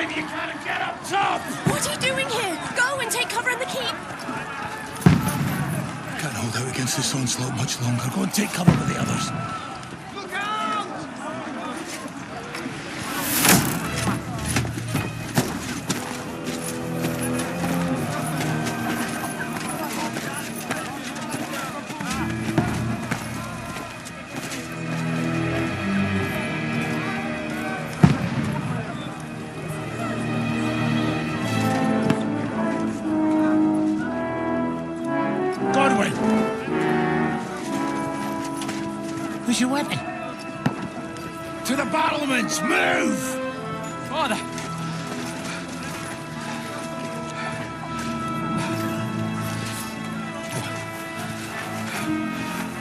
time you gotta get up top! What are you doing here? Go and take cover in the keep! Can't hold out against this onslaught much longer. Go and take cover with the others. Look out! Where's your weapon? To the battlements! Move! Father!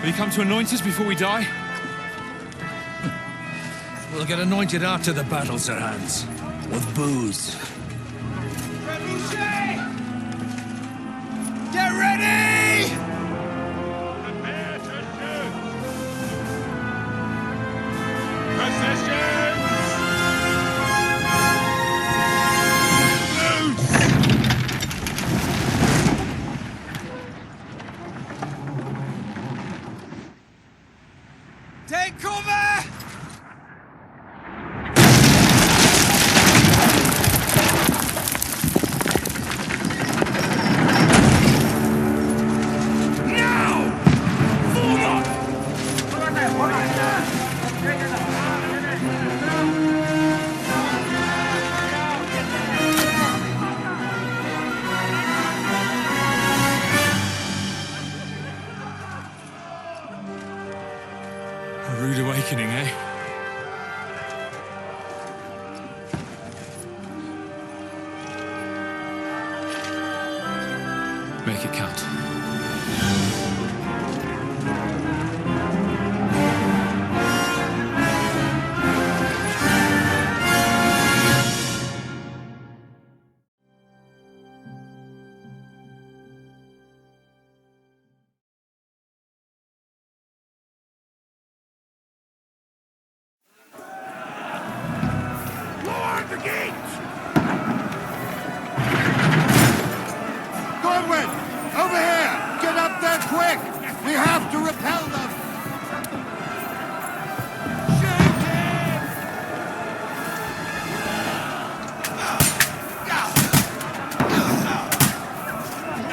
Will you come to anoint us before we die? We'll get anointed after the battles are hands. With booze. Get ready! Prepare to shoot! Positions! Take cover! A rude awakening, eh? Make it count. Lord the gates! Godwin! Over here! Get up there quick! We have to repel them!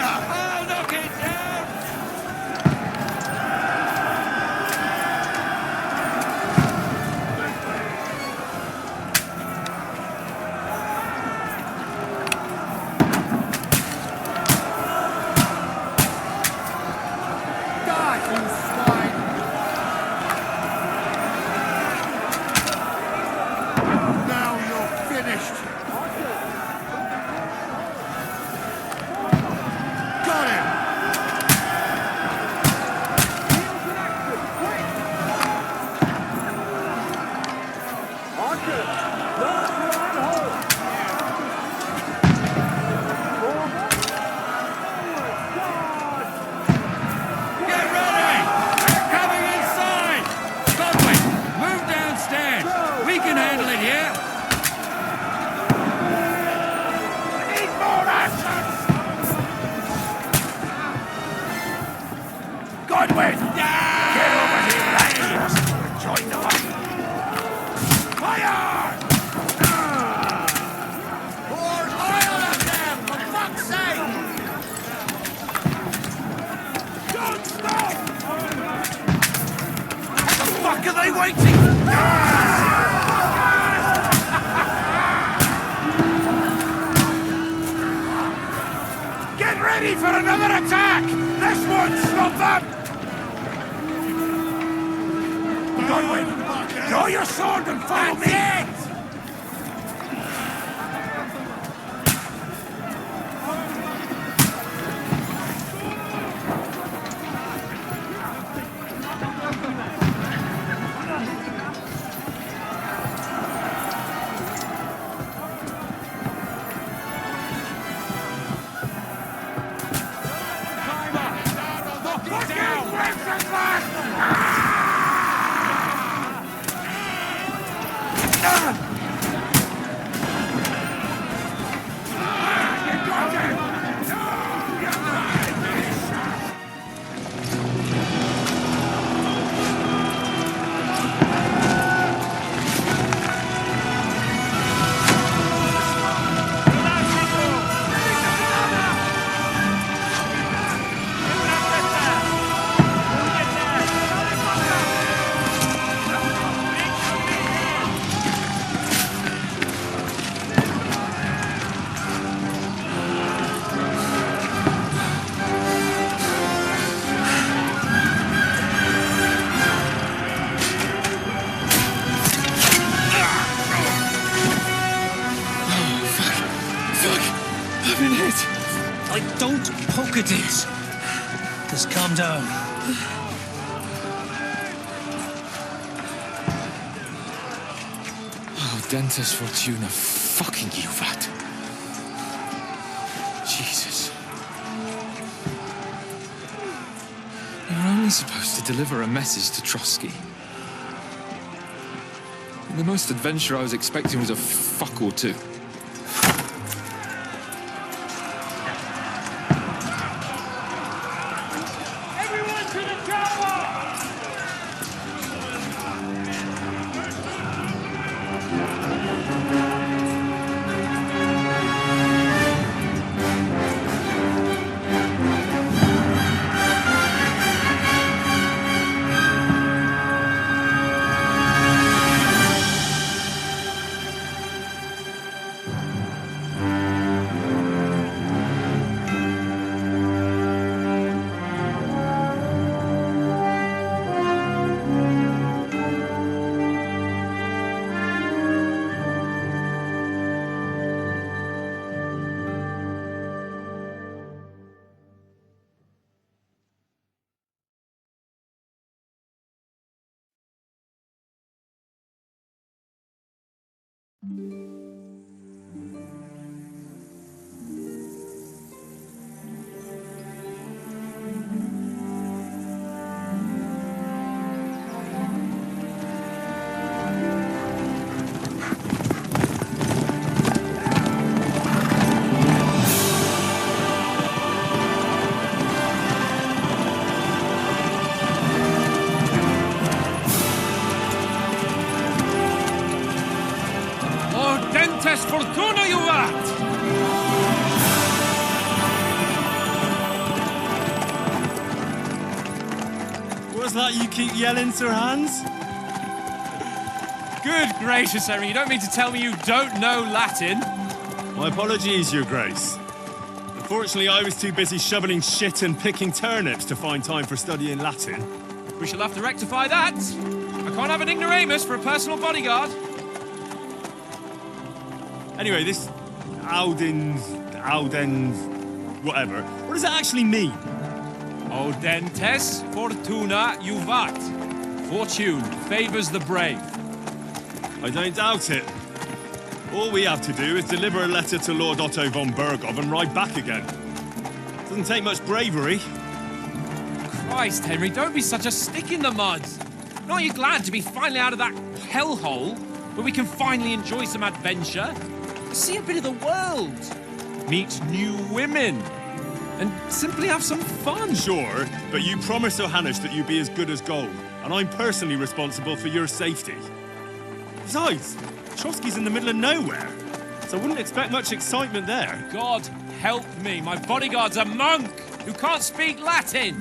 I'll knock it down! Die, you swine! Now you're finished! Got him! Get ready! They're coming inside! Godwin, move downstairs! We can handle it here! Need more action! Godwin! Get over here, lads! Join the fight! Fire! Pour oil at them, for fuck's sake! Don't stop! The fuck are they waiting? Get ready for another attack! This won't stop them! Godwin, draw your sword and follow me! Knock it down! I've been hit. Don't poke at it. Just calm down. Oh, Dentes Fortuna, fucking you, that. Jesus. You're only supposed to deliver a message to Trotsky. And the most adventure I was expecting was a fuck or two. Everyone to the tower! Dentes Fortuna, you art! What's that you keep yelling, Sir Hans? Good gracious, Henry, you don't mean to tell me you don't know Latin? My apologies, Your Grace. Unfortunately, I was too busy shoveling shit and picking turnips to find time for studying Latin. We shall have to rectify that. I can't have an ignoramus for a personal bodyguard. Anyway, this Audens, whatever. What does that actually mean? Audentes Fortuna Juvat. Fortune favors the brave. I don't doubt it. All we have to do is deliver a letter to Lord Otto von Bergov and ride back again. Doesn't take much bravery. Christ, Henry, don't be such a stick in the mud. Aren't you glad to be finally out of that hellhole where we can finally enjoy some adventure? See a bit of the world, meet new women, and simply have some fun. Sure, but you promised Johannes that you'd be as good as gold, and I'm personally responsible for your safety. Besides, Trotsky's in the middle of nowhere, so I wouldn't expect much excitement there. God help me, my bodyguard's a monk who can't speak Latin.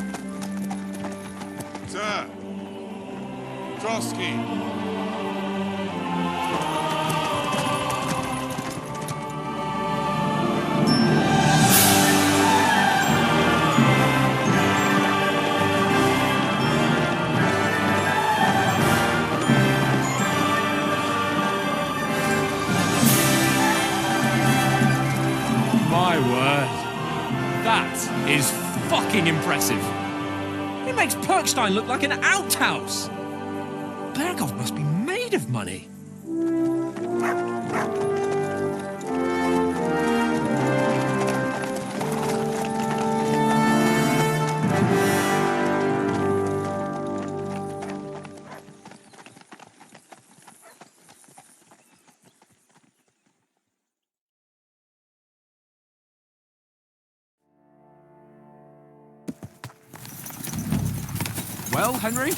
Sir. Trotsky. My word. That is fucking impressive. It makes Perkstein look like an outhouse. Bergov must be made of money. Well, Henry,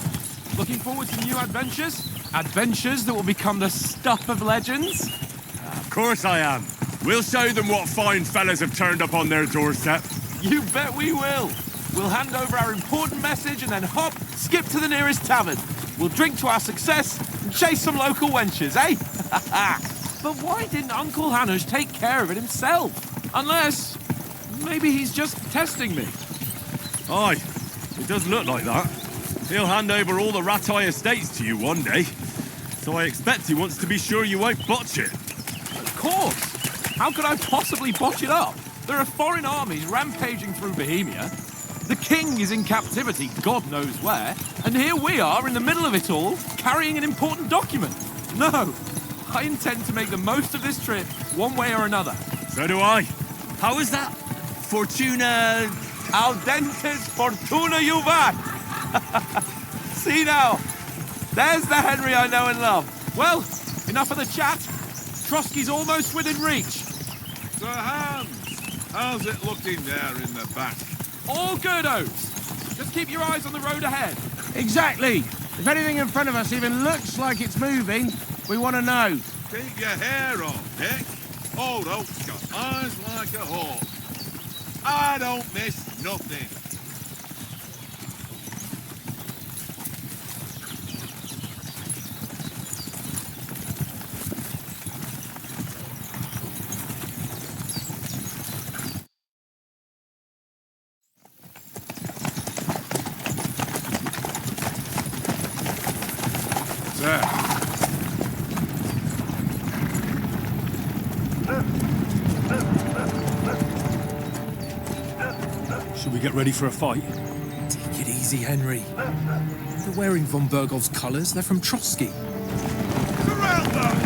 looking forward to new adventures? Adventures that will become the stuff of legends? Of course I am. We'll show them what fine fellas have turned up on their doorstep. You bet we will. We'll hand over our important message and then hop, skip to the nearest tavern. We'll drink to our success and chase some local wenches, eh? But why didn't Uncle Hanush take care of it himself? Unless, maybe he's just testing me. Aye, it does look like that. He'll hand over all the Ratai estates to you one day. So I expect he wants to be sure you won't botch it. Of course. How could I possibly botch it up? There are foreign armies rampaging through Bohemia. The king is in captivity, God knows where, and here we are in the middle of it all, carrying an important document. No, I intend to make the most of this trip, one way or another. So do I. How is that? Fortuna... Audentes fortuna juvat! See now, there's the Henry I know and love. Well, enough of the chat. Trotsky's almost within reach. Sir Hans, how's it looking there in the back? All good, Oates. Just keep your eyes on the road ahead. Exactly. If anything in front of us even looks like it's moving, we want to know. Keep your hair on, Dick. Old Oak's got eyes like a hawk. I don't miss nothing. Should we get ready for a fight? Take it easy, Henry. They're wearing von Bergov's colours. They're from Trotsky. Surround them!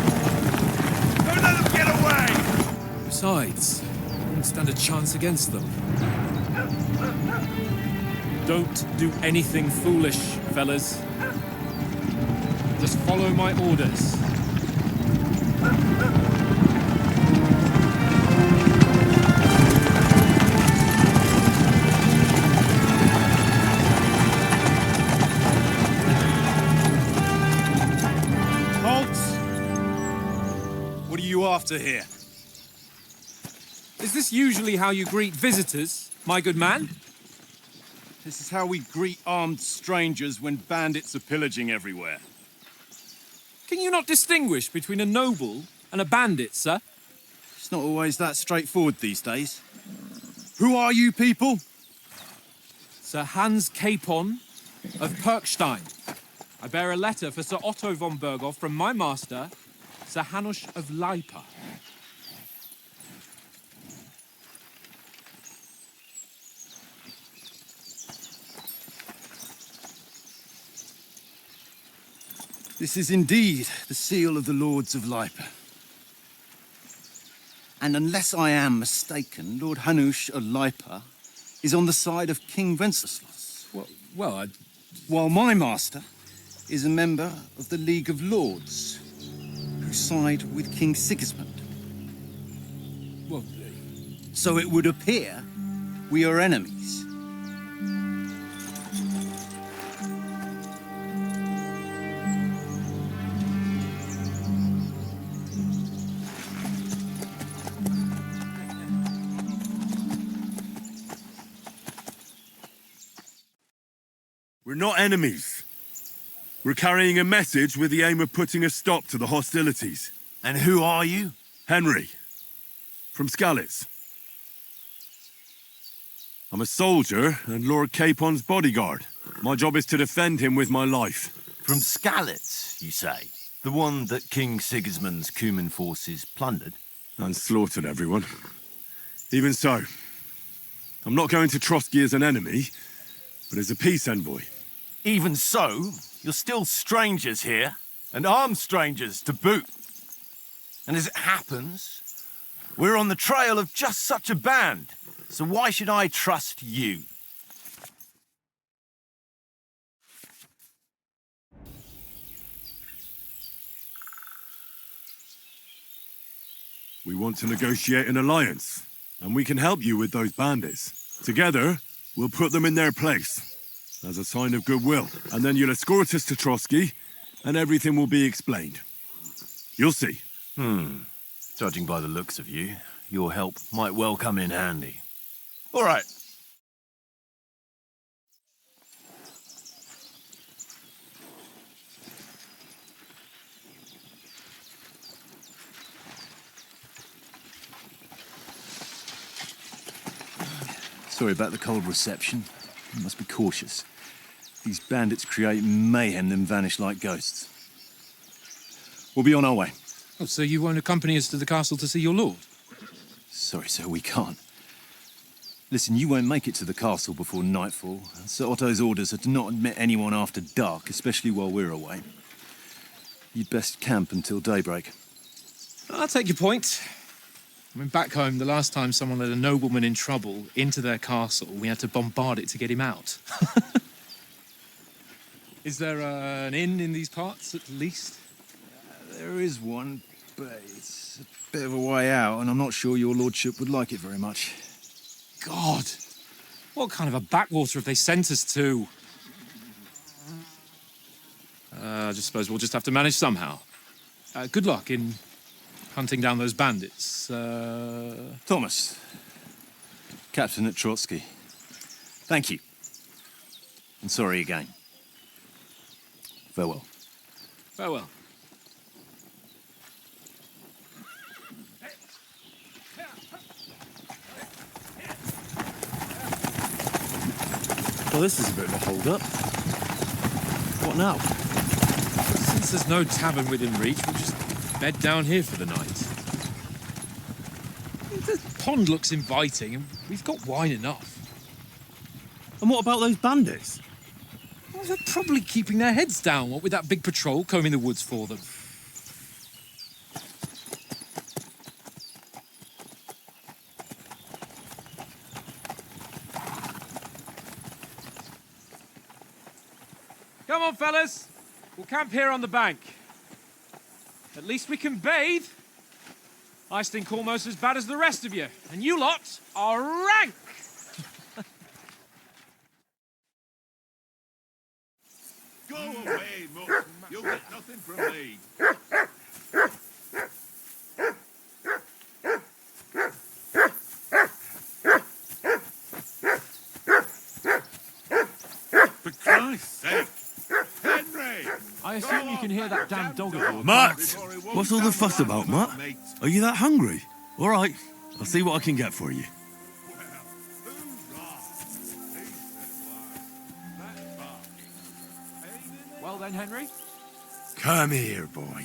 Don't let them get away! Besides, I wouldn't stand a chance against them. Don't do anything foolish, fellas. Just follow my orders. What are you after here? Is this usually how you greet visitors, my good man? This is how we greet armed strangers when bandits are pillaging everywhere. Can you not distinguish between a noble and a bandit, sir? It's not always that straightforward these days. Who are you people? Sir Hans Capon of Perkstein. I bear a letter for Sir Otto von Berghoff from my master, Sir Hanush of Lipa. This is indeed the seal of the Lords of Lipa. And unless I am mistaken, Lord Hanush of Lipa is on the side of King Wenceslas. While my master is a member of the League of Lords, who side with King Sigismund. So it would appear we are enemies. We're not enemies. We're carrying a message with the aim of putting a stop to the hostilities. And who are you? Henry, from Skalitz. I'm a soldier and Lord Capon's bodyguard. My job is to defend him with my life. From Skalitz, you say? The one that King Sigismund's Cuman forces plundered? And slaughtered everyone. Even so, I'm not going to Trotsky as an enemy, but as a peace envoy. Even so, you're still strangers here, and armed strangers to boot. And as it happens, we're on the trail of just such a band, so why should I trust you? We want to negotiate an alliance, and we can help you with those bandits. Together, we'll put them in their place, as a sign of goodwill. And then you'll escort us to Trotsky, and everything will be explained. You'll see. Judging by the looks of you, your help might well come in handy. All right. Sorry about the cold reception. You must be cautious. These bandits create mayhem, then vanish like ghosts. We'll be on our way. Oh, so you won't accompany us to the castle to see your lord? Sorry, sir, we can't. Listen, you won't make it to the castle before nightfall. Sir Otto's orders are to not admit anyone after dark, especially while we're away. You'd best camp until daybreak. I'll take your point. I mean, back home, the last time someone let a nobleman in trouble into their castle, we had to bombard it to get him out. Is there an inn in these parts, at least? There is one, but it's a bit of a way out, and I'm not sure your lordship would like it very much. God! What kind of a backwater have they sent us to? I just suppose we'll just have to manage somehow. Good luck in hunting down those bandits. Thomas, captain at Trotsky. Thank you. And sorry again. Farewell. Farewell. Well, this is a bit of a hold-up. What now? Since there's no tavern within reach, we'll just bed down here for the night. The pond looks inviting, and we've got wine enough. And what about those bandits? Well, they're probably keeping their heads down, what with that big patrol combing the woods for them. Come on, fellas. We'll camp here on the bank. At least we can bathe. I stink almost as bad as the rest of you, and you lot are rank! Go away, Mutt. You'll get nothing from me. For Christ's sake. Henry! I assume you can hear that damn dog of yours. Matt! What's all the fuss about, Matt? Are you that hungry? All right, I'll see what I can get for you. Well then, Henry. Come here, boy.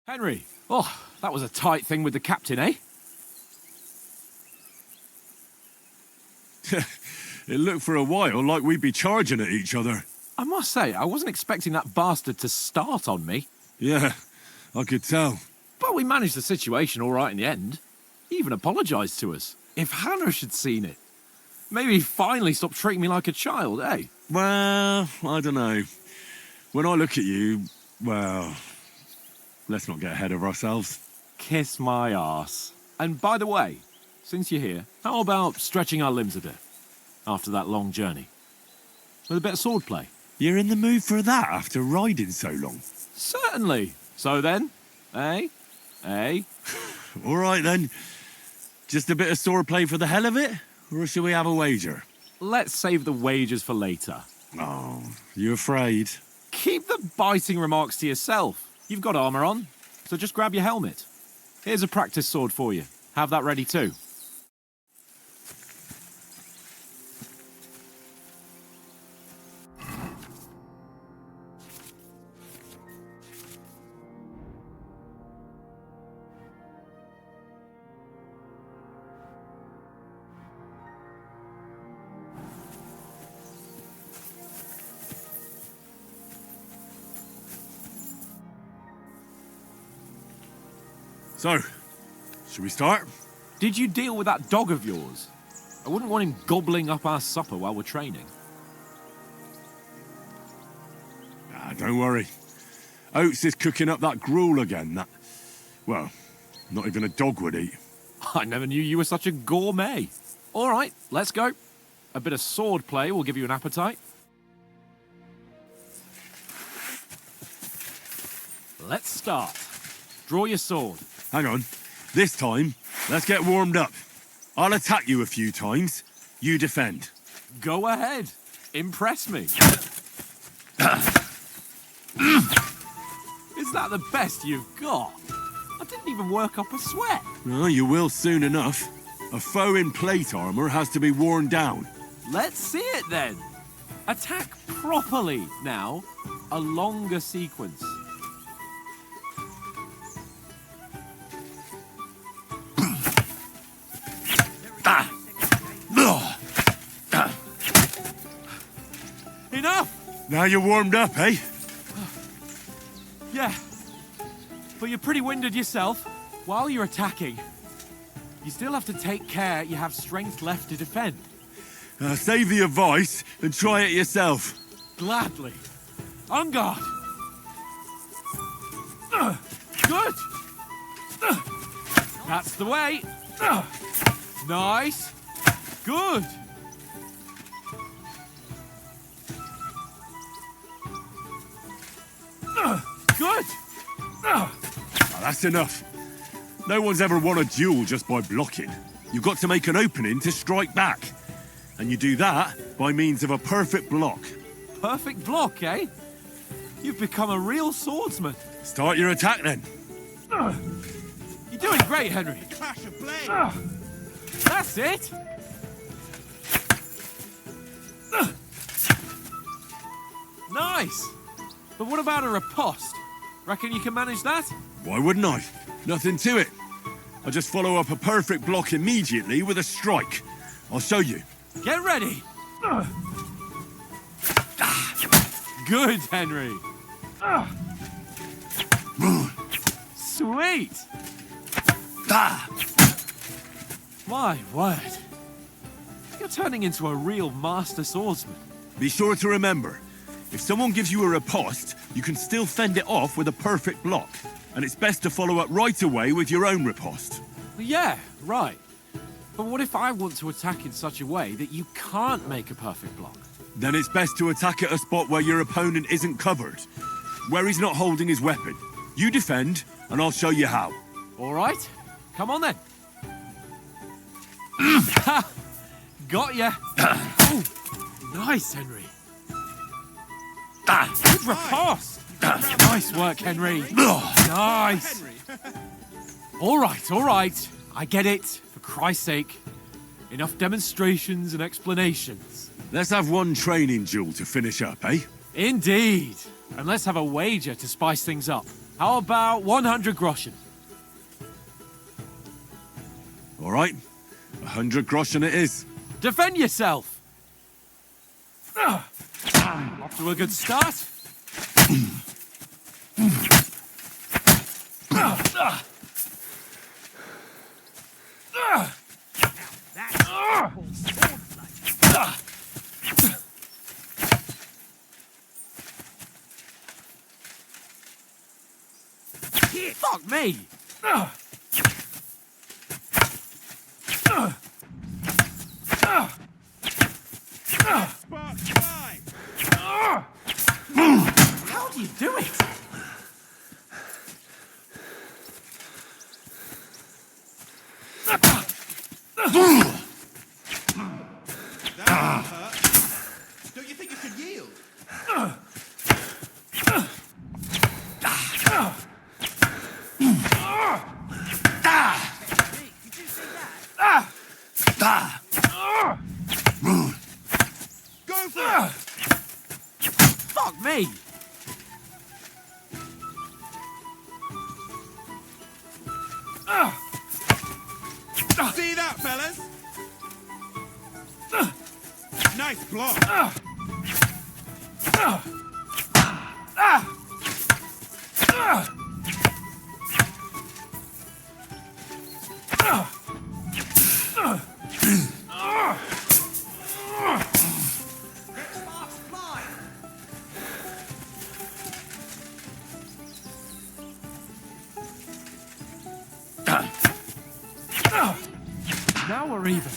Henry. Oh, that was a tight thing with the captain, eh? It looked for a while like we'd be charging at each other. I must say, I wasn't expecting that bastard to start on me. Yeah, I could tell. But we managed the situation all right in the end. He even apologised to us. If Hannah had seen it. Maybe he'd finally stop treating me like a child, eh? Well, I don't know. When I look at you, well, let's not get ahead of ourselves. Kiss my arse. And by the way, since you're here, how about stretching our limbs a bit? After that long journey. With a bit of swordplay. You're in the mood for that after riding so long? Certainly. So then, eh? Eh? All right then. Just a bit of swordplay for the hell of it? Or should we have a wager? Let's save the wagers for later. Oh, you afraid? Keep the biting remarks to yourself. You've got armour on, so just grab your helmet. Here's a practice sword for you. Have that ready too. So, should we start? Did you deal with that dog of yours? I wouldn't want him gobbling up our supper while we're training. Ah, don't worry. Oates is cooking up that gruel again, that... Well, not even a dog would eat. I never knew you were such a gourmet. All right, let's go. A bit of sword play will give you an appetite. Let's start. Draw your sword. Hang on. This time, let's get warmed up. I'll attack you a few times. You defend. Go ahead. Impress me. Is that the best you've got? I didn't even work up a sweat. Oh, you will soon enough. A foe in plate armor has to be worn down. Let's see it then. Attack properly now. A longer sequence. Enough! Now you're warmed up, eh? Yeah. But you're pretty winded yourself. While you're attacking, you still have to take care you have strength left to defend. Save the advice and try it yourself. Gladly. On guard. Good. That's the way. Nice. Good. Good. That's enough. No one's ever won a duel just by blocking. You've got to make an opening to strike back. And you do that by means of a perfect block. Perfect block, eh? You've become a real swordsman. Start your attack then. You're doing great, Henry. Clash of blades. That's it. Nice. But what about a riposte? Reckon you can manage that? Why wouldn't I? Nothing to it. I just follow up a perfect block immediately with a strike. I'll show you. Get ready. Good, Henry. Sweet. My word. You're turning into a real master swordsman. Be sure to remember, if someone gives you a riposte, you can still fend it off with a perfect block. And it's best to follow up right away with your own riposte. Yeah, right. But what if I want to attack in such a way that you can't make a perfect block? Then it's best to attack at a spot where your opponent isn't covered, where he's not holding his weapon. You defend, and I'll show you how. All right. Come on then. Got ya. Ooh, nice, Henry. Good riposte. Nice work, Henry. Nice. All right. I get it. For Christ's sake. Enough demonstrations and explanations. Let's have one training duel to finish up, eh? Indeed. And let's have a wager to spice things up. How about 100 groschen? All right. 100 groschen it is. Defend yourself. Off to a good start. Fuck me. How do you do it? Don't you think you should yield? Go for it! Fuck me. See that, fellas? Nice block. Now we're even.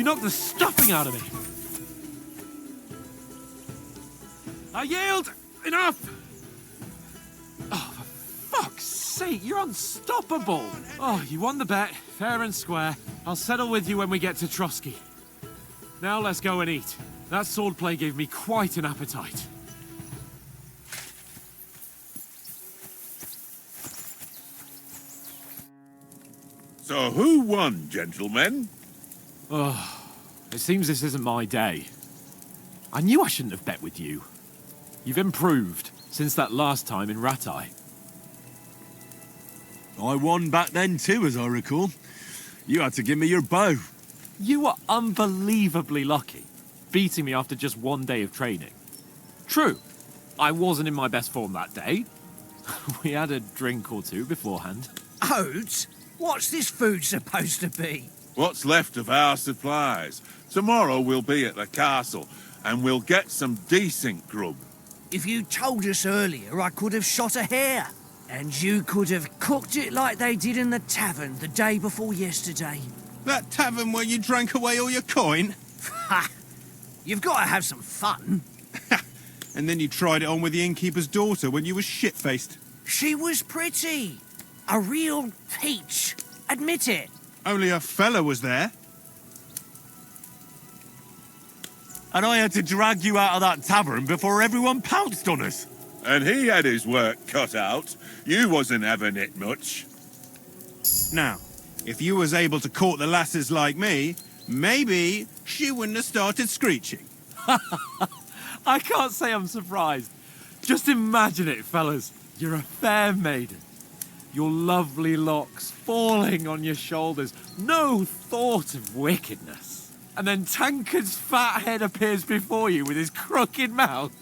knocked the stuffing out of me. I yield! Enough! Oh, for fuck's sake, you're unstoppable! Oh, you won the bet, fair and square. I'll settle with you when we get to Trotsky. Now let's go and eat. That swordplay gave me quite an appetite. So who won, gentlemen? Oh, it seems this isn't my day. I knew I shouldn't have bet with you. You've improved since that last time in Ratai. I won back then too, as I recall. You had to give me your bow. You were unbelievably lucky, beating me after just one day of training. True, I wasn't in my best form that day. We had a drink or two beforehand. Oats? What's this food supposed to be? What's left of our supplies. Tomorrow we'll be at the castle, and we'll get some decent grub. If you told us earlier, I could have shot a hare. And you could have cooked it like they did in the tavern the day before yesterday. That tavern where you drank away all your coin? Ha! You've got to have some fun. And then you tried it on with the innkeeper's daughter when you were shit-faced. She was pretty. A real peach. Admit it. Only a fella was there. And I had to drag you out of that tavern before everyone pounced on us. And he had his work cut out. You wasn't having it much. Now, if you was able to court the lasses like me, maybe she wouldn't have started screeching. I can't say I'm surprised. Just imagine it, fellas. You're a fair maiden. Your lovely locks falling on your shoulders. No thought of wickedness. And then Tankard's fat head appears before you with his crooked mouth.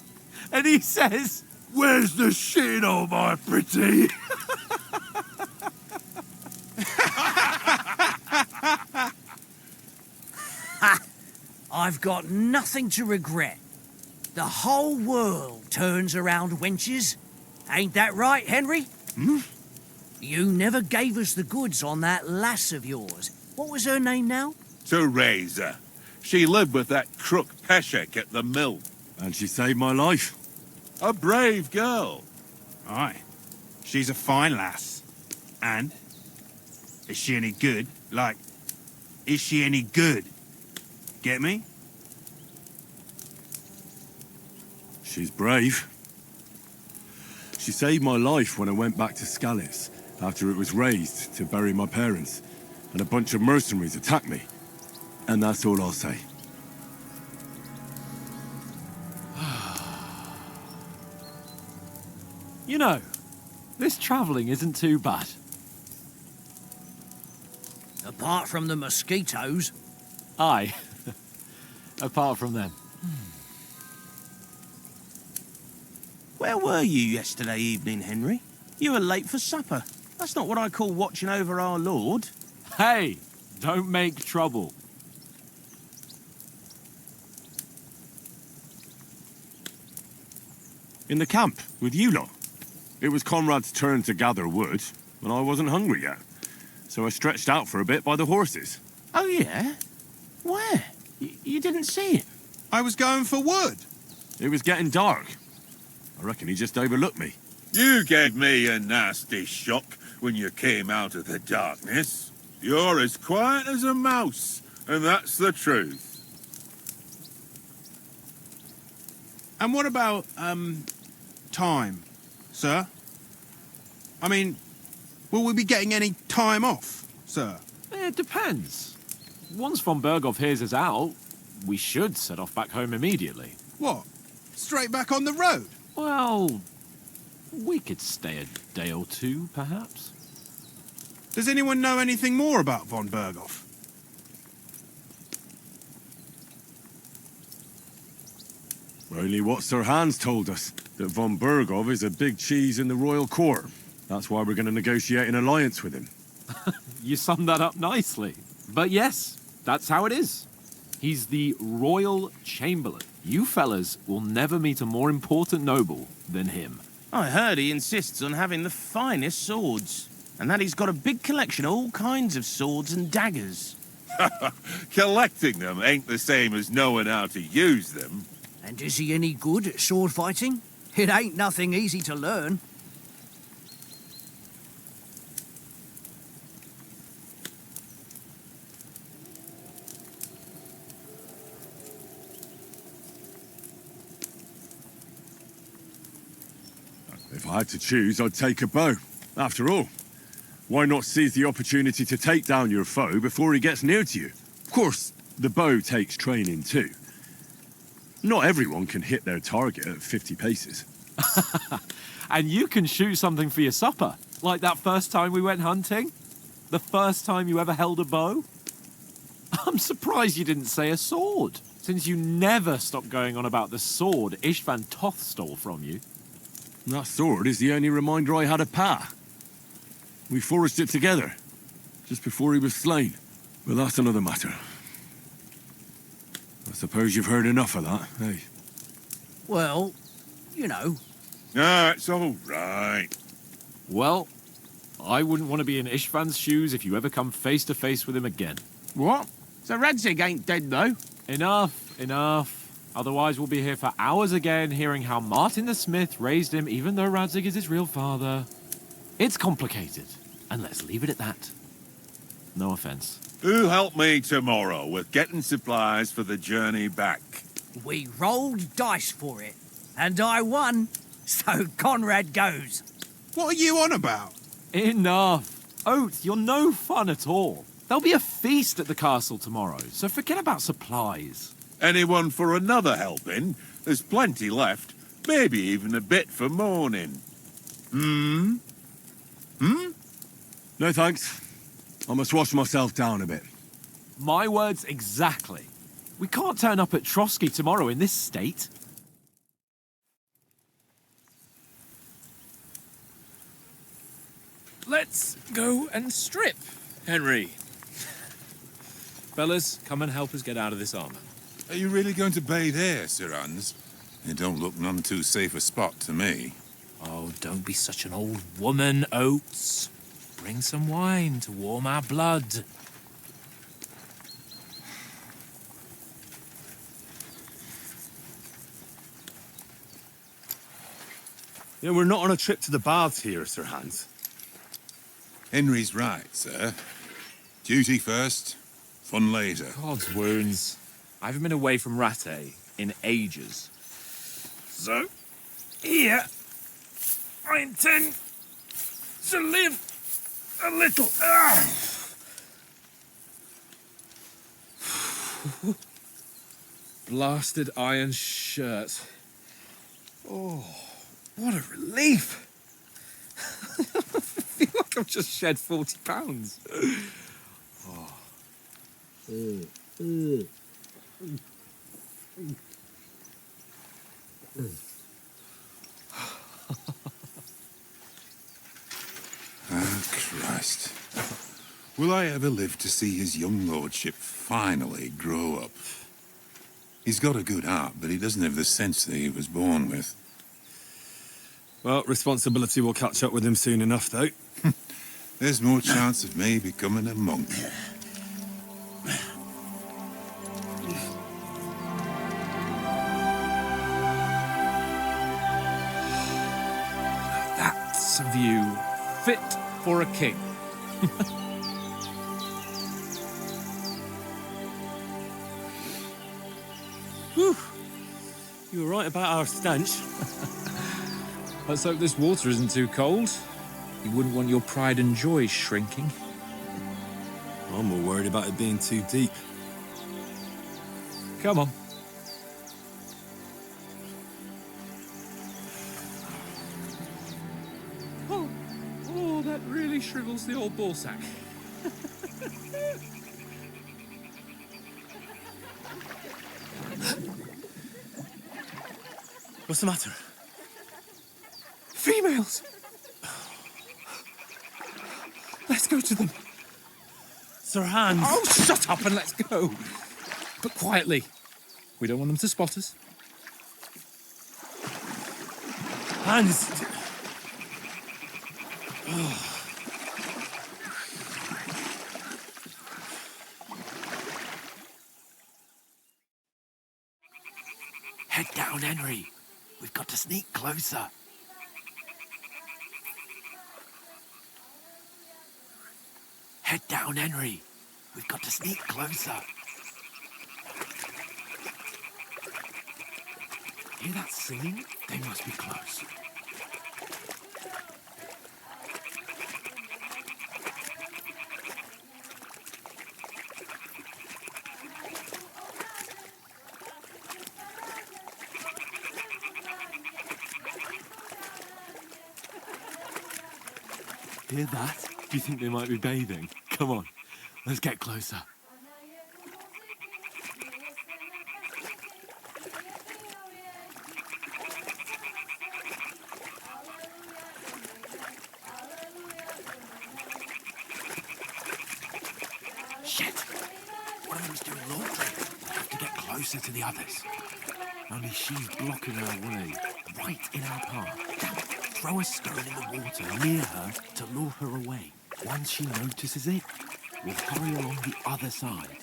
And he says, "Where's the shit, oh my pretty?" I've got nothing to regret. The whole world turns around wenches. Ain't that right, Henry? Hmm? You never gave us the goods on that lass of yours. What was her name now? Teresa. She lived with that crook Peshek at the mill. And she saved my life. A brave girl. Aye. She's a fine lass. And? Is she any good? Like, is she any good? Get me? She's brave. She saved my life when I went back to Scallis after it was razed to bury my parents, and a bunch of mercenaries attacked me. And that's all I'll say. You know, this travelling isn't too bad. Apart from the mosquitoes. Aye. Apart from them. Where were you yesterday evening, Henry? You were late for supper. That's not what I call watching over our Lord. Hey, don't make trouble. In the camp, with you lot. It was Conrad's turn to gather wood, and I wasn't hungry yet. So I stretched out for a bit by the horses. Oh, yeah? Where? You didn't see it? I was going for wood. It was getting dark. I reckon he just overlooked me. You gave me a nasty shock when you came out of the darkness. You're as quiet as a mouse, and that's the truth. And what about, time, sir? I mean, will we be getting any time off, sir? It depends. Once von Berghoff hears us out, we should set off back home immediately. What? Straight back on the road? Well, we could stay a day or two, perhaps. Does anyone know anything more about von Berghoff? Only what Sir Hans told us, that von Berghoff is a big cheese in the royal court. That's why we're going to negotiate an alliance with him. You summed that up nicely. But yes, that's how it is. He's the royal chamberlain. You fellas will never meet a more important noble than him. I heard he insists on having the finest swords, and that he's got a big collection of all kinds of swords and daggers. Collecting them ain't the same as knowing how to use them. And is he any good at sword fighting? It ain't nothing easy to learn. If I had to choose, I'd take a bow. After all, why not seize the opportunity to take down your foe before he gets near to you? Of course, the bow takes training too. Not everyone can hit their target at 50 paces. And you can shoot something for your supper, like that first time we went hunting? The first time you ever held a bow? I'm surprised you didn't say a sword, since you never stopped going on about the sword Ishvan Toth stole from you. That sword is the only reminder I had of Pa. We forged it together, just before he was slain. But that's another matter. I suppose you've heard enough of that, eh? Well, you know. Ah, it's all right. Well, I wouldn't want to be in Ishvan's shoes if you ever come face to face with him again. What? So Radzig ain't dead, though? Enough. Otherwise, we'll be here for hours again, hearing how Martin the Smith raised him, even though Radzig is his real father. It's complicated, and let's leave it at that. No offense. Who'll help me tomorrow with getting supplies for the journey back? We rolled dice for it, and I won, so Conrad goes. What are you on about? Enough. Oath, you're no fun at all. There'll be a feast at the castle tomorrow, so forget about supplies. Anyone for another helping? There's plenty left. Maybe even a bit for morning. No thanks. I must wash myself down a bit. My words exactly. We can't turn up at Trotsky tomorrow in this state. Let's go and strip, Henry. Fellas, come and help us get out of this armor. Are you really going to bathe here, Sir Hans? It don't look none too safe a spot to me. Oh, don't be such an old woman, Oates. Bring some wine to warm our blood. Yeah, we're not on a trip to the baths here, Sir Hans. Henry's right, sir. Duty first, fun later. God's wounds. I haven't been away from Rattay in ages. So, here, I intend to live a little. Blasted iron shirt. Oh, what a relief. I feel like I've just shed 40 pounds. Christ. Will I ever live to see his young lordship finally grow up? He's got a good heart, but he doesn't have the sense that he was born with. Well, responsibility will catch up with him soon enough, though. There's more chance of me becoming a monk. That's a view fit for a king. Whew. You were right about our stench. Let's hope this water isn't too cold. You wouldn't want your pride and joy shrinking. I'm more worried about it being too deep. Come on. Oh, that really shrivels the old ball sack. What's the matter? Females! Let's go to them. Sir Hans! Oh, shut up and let's go. But quietly. We don't want them to spot us. Hans! Head down, Henry. We've got to sneak closer. Head down, Henry. We've got to sneak closer. Hear that singing? They must be close. Hear that? Do you think they might be bathing? Come on, let's get closer. Shit! One of them's doing laundry. We have to get closer to the others. Only she's blocking our way, right in our path. Damn it. Throw a stone in the water near her to lure her away. Once she notices it, we'll hurry along the other side.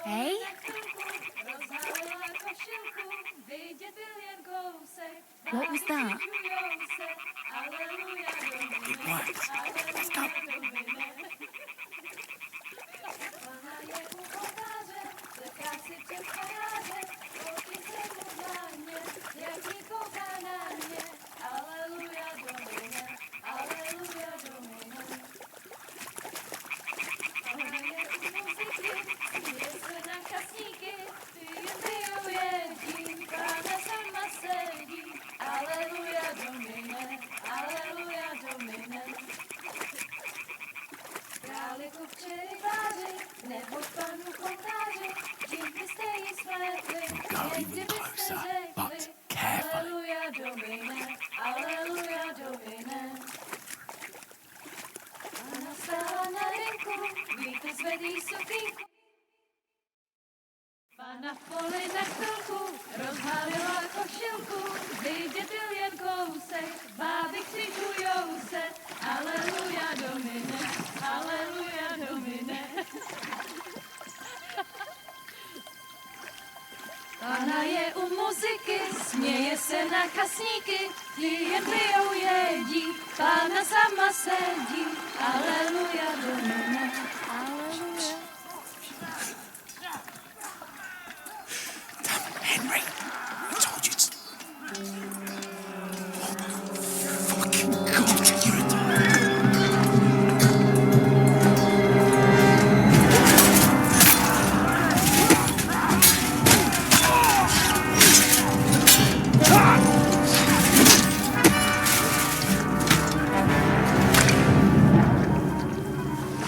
Hey? What was that? It works. Let's go. We'll go even closer, but carefully. Pana v poli na chvilku rozhálila košilku, vyjde byl jen kousek, báby křižujou se, aleluja domine, aleluja domine. Pana je u muziky, směje se na kasníky, jen pijou jedí, Pána sama sedí, aleluja domine, aleluja. Henry, I told you to... Fucking God, you're a...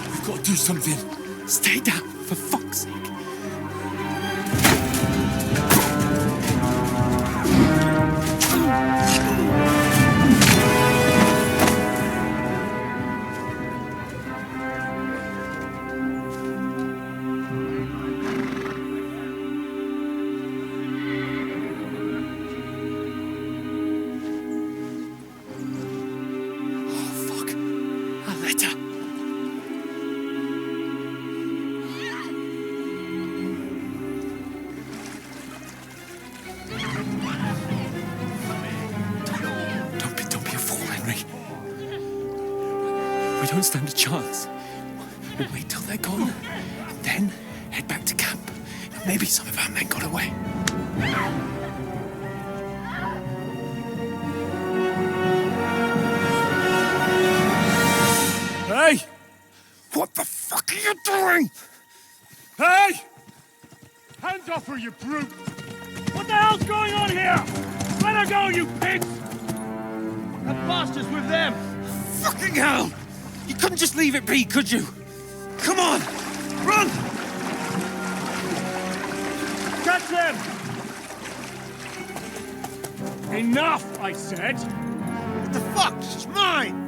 We've got to do something. Stay down, for fuck's sake. We don't stand a chance. We'll wait till they're gone, and then head back to camp. Maybe some of our men got away. Hey! What the fuck are you doing? Hey! Hands off her, you brute! What the hell's going on here? Let her go, you pigs! That bastard's with them! Fucking hell! You couldn't just leave it be, could you? Come on! Run! Catch them! Enough, I said! What the fuck? She's mine!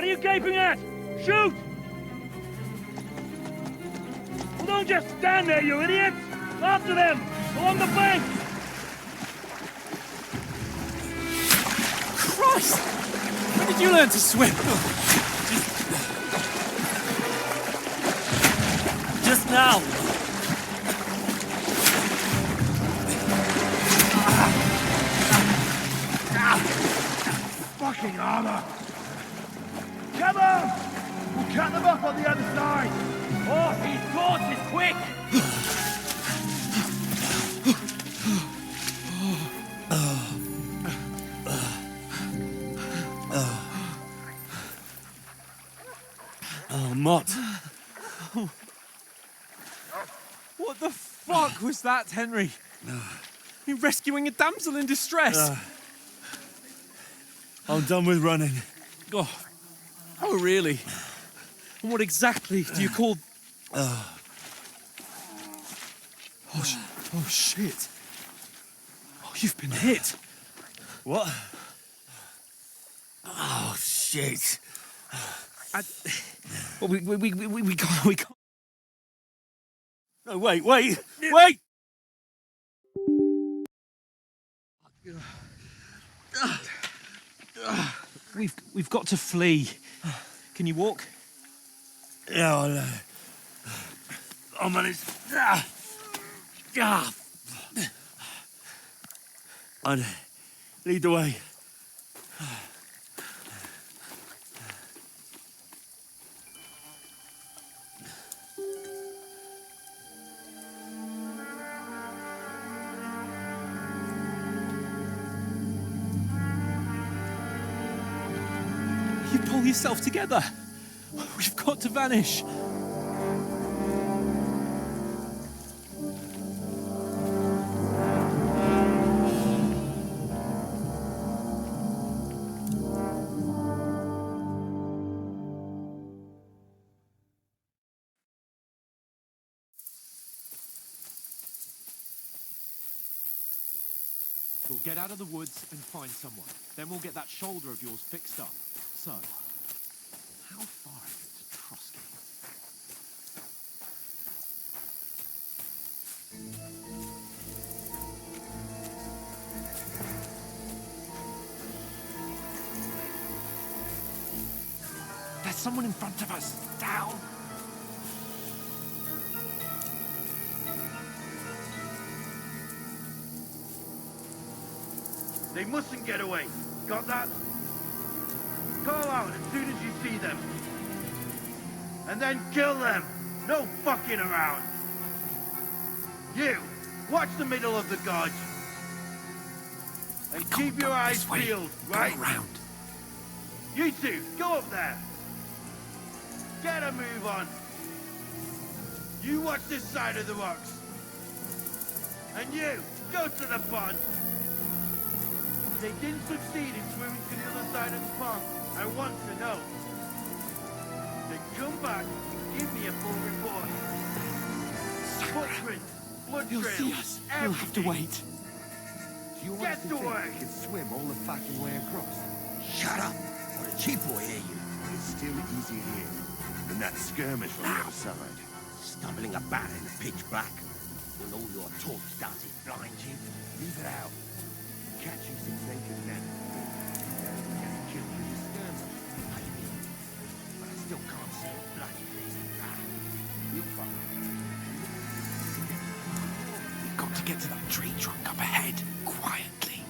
What are you gaping at? Shoot! Well, don't just stand there, you idiots! After them! Along the bank! Christ! When did you learn to swim? Just now! Fucking armor! Come on! We'll cut them off on the other side! Oh, his torch is quick! Oh, Mott. What the fuck was that, Henry? You rescuing a damsel in distress? I'm done with running. Oh, really? And what exactly do you call... Oh, shit. Oh, you've been hit. What? Oh, shit. Well, we can't... No, wait! Wait! We've got to flee. Can you walk? Yeah, I'll manage. I'd lead the way. You pull yourself together. We've got to vanish. We'll get out of the woods and find someone. Then we'll get that shoulder of yours fixed up. So, how far is it to Trotsky? There's someone in front of us. Down! They mustn't get away. Got that? Call out as soon as you see them. And then kill them. No fucking around. You, watch the middle of the gorge. And keep your eyes peeled, right? Go round. You two, go up there. Get a move on. You watch this side of the rocks. And you, go to the pond. They didn't succeed in swimming to the other side of the pond. I want to know. Then come back and give me a full report. Footprints, blood He'll trails, see us. everything. We'll have to wait. Do you want to work? You can swim all the fucking way across? Shut up! Or the cheap boy hear you. It's still easy here. And that skirmish on the other side. Stumbling about in the pitch black. When all your talk started blind you. Leave it out. Catch you some naked men. Get killed in the skirmish. Maybe. But I still can't see a bloody thing. We'll find. We've got to get to that tree trunk up ahead, quietly.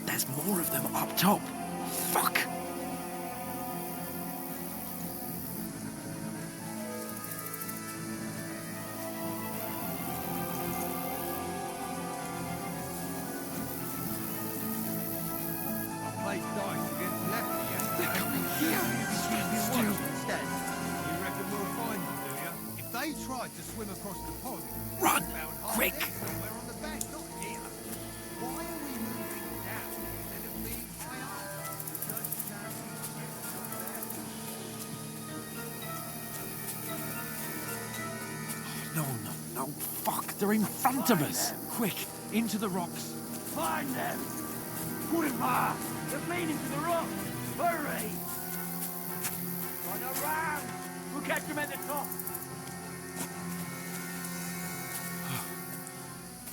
There's more of them up top. Fuck! Played dice against Lefty yesterday. They're coming here. Still. Instead. You reckon we'll find them, do you? If they tried to swim across the pond, Run! about half Quick! there, somewhere on the bank, not here. Why are we moving down instead of being high up? No. Fuck, they're in front of us. Quick, into the rocks. Find them. Put him hard. They're bleeding to the rock! Hurry! On a ram! We'll catch them at the top!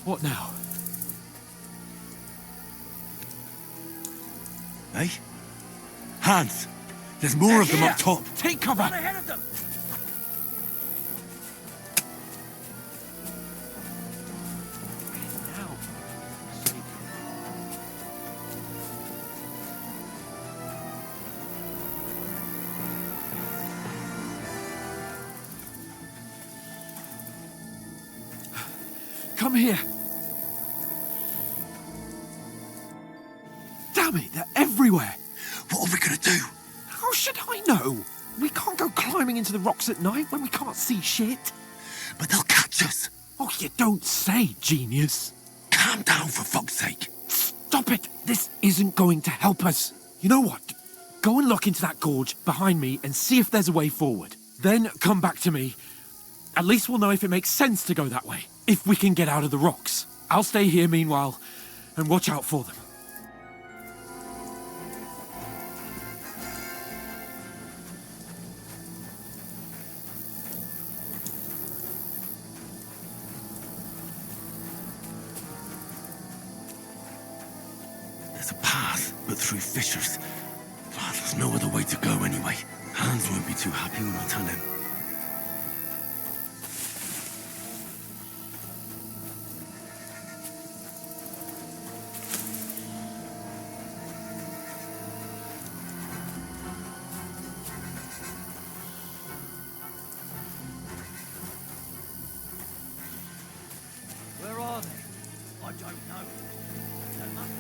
What now? Hey? Hans! There's more of them up top! Take cover! Run ahead of them! Come here. Damn it, they're everywhere. What are we gonna do? How should I know? We can't go climbing into the rocks at night when we can't see shit. But they'll catch us. Oh, you don't say, genius. Calm down, for fuck's sake. Stop it. This isn't going to help us. You know what? Go and look into that gorge behind me and see if there's a way forward. Then come back to me. At least we'll know if it makes sense to go that way. If we can get out of the rocks. I'll stay here meanwhile and watch out for them. There's a path, but through fissures. Oh, there's no other way to go anyway. Hans won't be too happy when I tell him. Where are they? I don't know. They must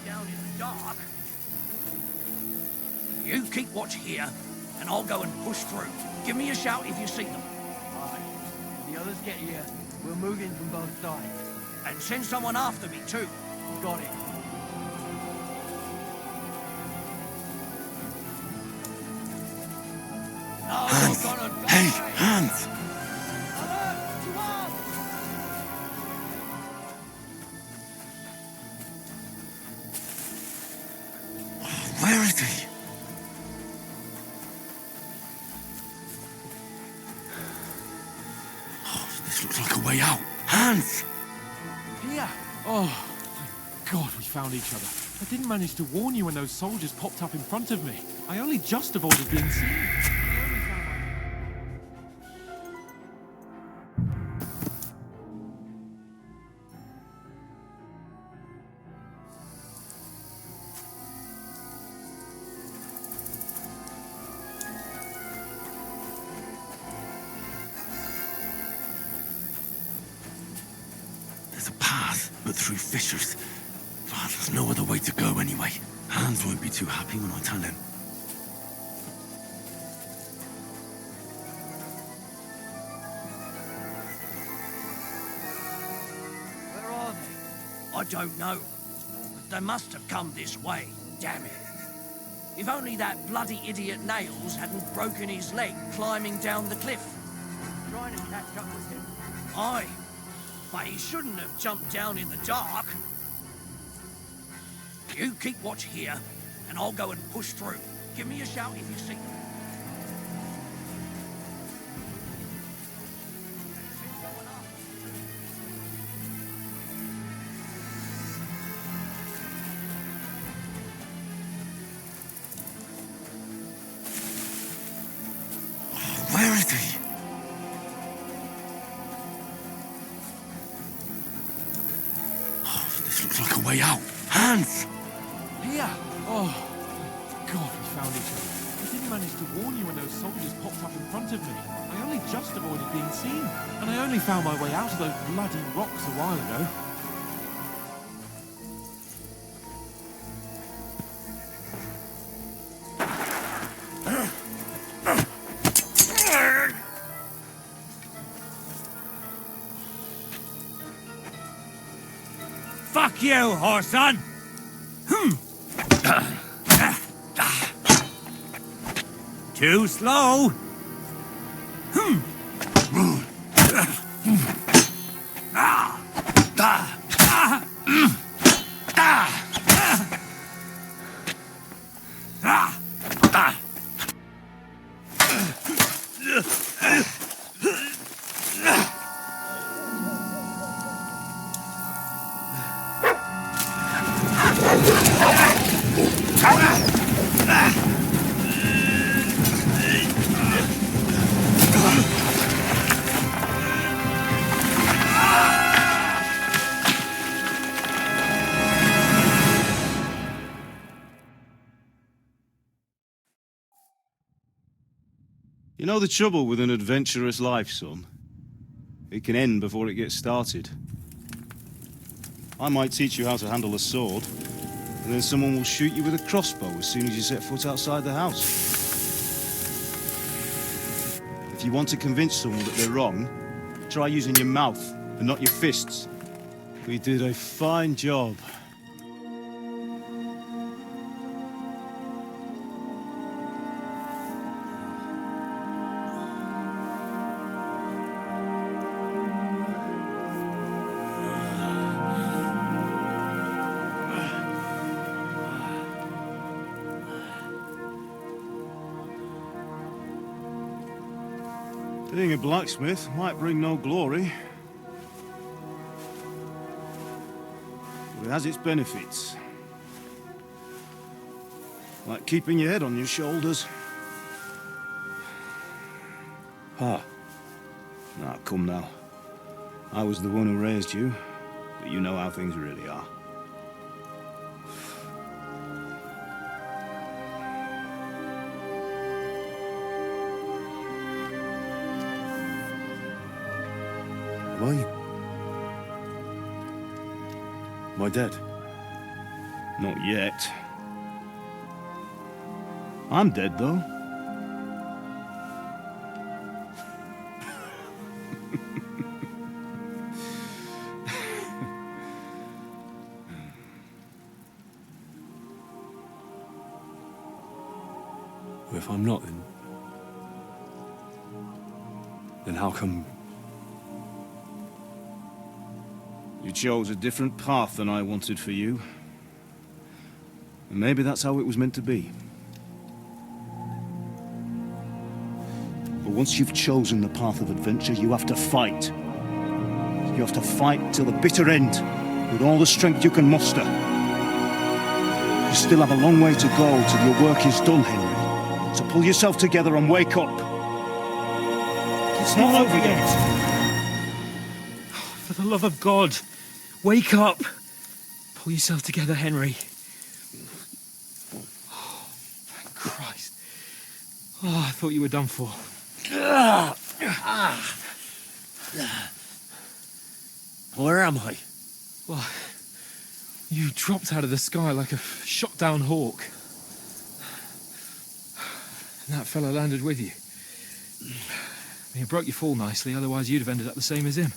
down in the dark. You keep watch here, and I'll go and push through. Give me a shout if you see them. Aye. When the others get here, we'll move in from both sides. And send someone after me, too. Got it. No, Hans! you're gonna die. Hey, Hans! Alert, to arms! Where is he? Oh, this looks like a way out. Hans! Here. Oh, thank God we found each other. I didn't manage to warn you when those soldiers popped up in front of me. I only just avoided being seen. There's a path, but through fissures. Oh, there's no other way to go anyway. Hans won't be too happy when I tell him. Where are they? I don't know. But they must have come this way. Damn it. If only that bloody idiot Nails hadn't broken his leg climbing down the cliff. Trying to catch up with him. Aye. But he shouldn't have jumped down in the dark. You keep watch here, and I'll go and push through. Give me a shout if you see them. Where is he? Oh, this looks like a way out. Hans! Here. Oh, thank God we found each other. I didn't manage to warn you when those soldiers popped up in front of me. I only just avoided being seen. And I only found my way out of those bloody rocks a while ago. Fuck you, whoreson! Too slow. You know the trouble with an adventurous life, son? It can end before it gets started. I might teach you how to handle a sword, and then someone will shoot you with a crossbow as soon as you set foot outside the house. If you want to convince someone that they're wrong, try using your mouth and not your fists. We did a fine job. Being a blacksmith might bring no glory, but it has its benefits. Like keeping your head on your shoulders. Pa. Now, come now. I was the one who raised you, but you know how things really are. Am I? Am I dead? Not yet. I'm dead, though. If I'm not, then how come you chose a different path than I wanted for you? And maybe that's how it was meant to be. But once you've chosen the path of adventure, you have to fight. You have to fight till the bitter end, with all the strength you can muster. You still have a long way to go till your work is done, Henry. So pull yourself together and wake up. It's not over yet. For the love of God, wake up. Pull yourself together, Henry. Oh, thank Christ. Oh, I thought you were done for. Where am I? Well, you dropped out of the sky like a shot-down hawk. And that fella landed with you. He broke your fall nicely, otherwise you'd have ended up the same as him.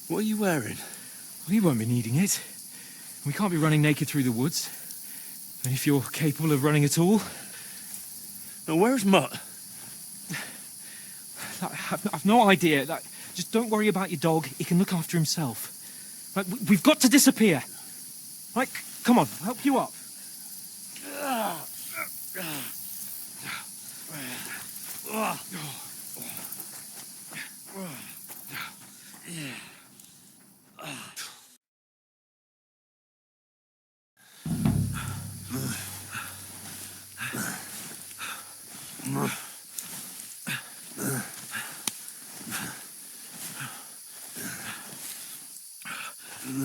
What are you wearing? Well, you won't be needing it. We can't be running naked through the woods. And if you're capable of running at all... Now, where's Mutt? I've no idea. Just don't worry about your dog. He can look after himself. We've got to disappear. Right, come on, I'll help you up.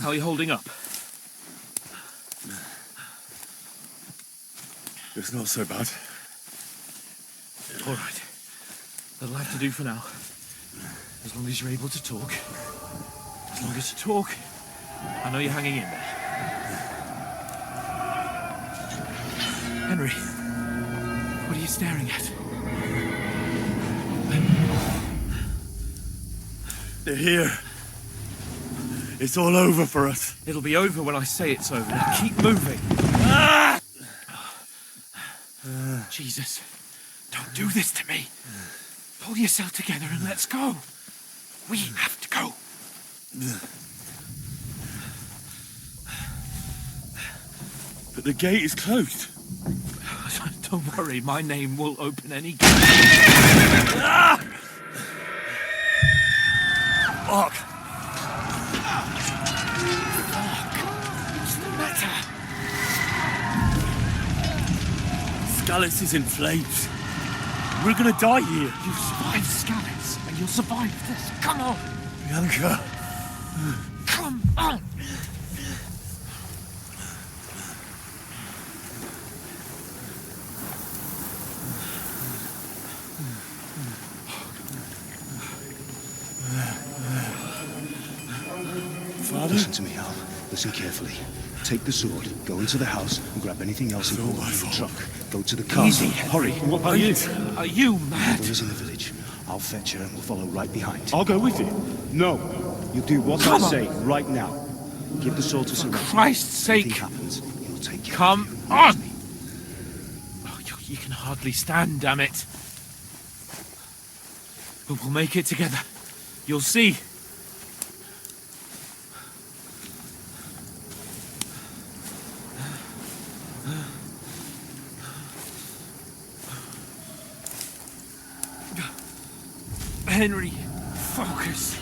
How are you holding up? It's not so bad. All right. That'll have to do for now. As long as you're able to talk. As long as you talk, I know you're hanging in there. Henry, what are you staring at? They're here. It's all over for us. It'll be over when I say it's over. Now keep moving. Jesus, don't do this to me. Pull yourself together and let's go. We have to go. But the gate is closed. Don't worry, my name will open any gate. Ah! Fuck! What's the matter? Scallis is in flames. We're gonna die here. You survived Scallis, and you'll survive this. Come on! Bianca! Come on! Father? Listen to me, Hal. Listen carefully. Take the sword, go into the house, and grab anything else important from the truck. Go to the car. Easy. Hurry. What about you? Are you mad? Mother is in the village. I'll fetch her and we'll follow right behind. I'll go with you. No. You do what Come I on. say right now. Give the sword to For Serenity. Christ's If anything sake. happens, he'll take care Come of you. on! Oh, you can hardly stand, damn it. But we'll make it together. You'll see. Henry, focus.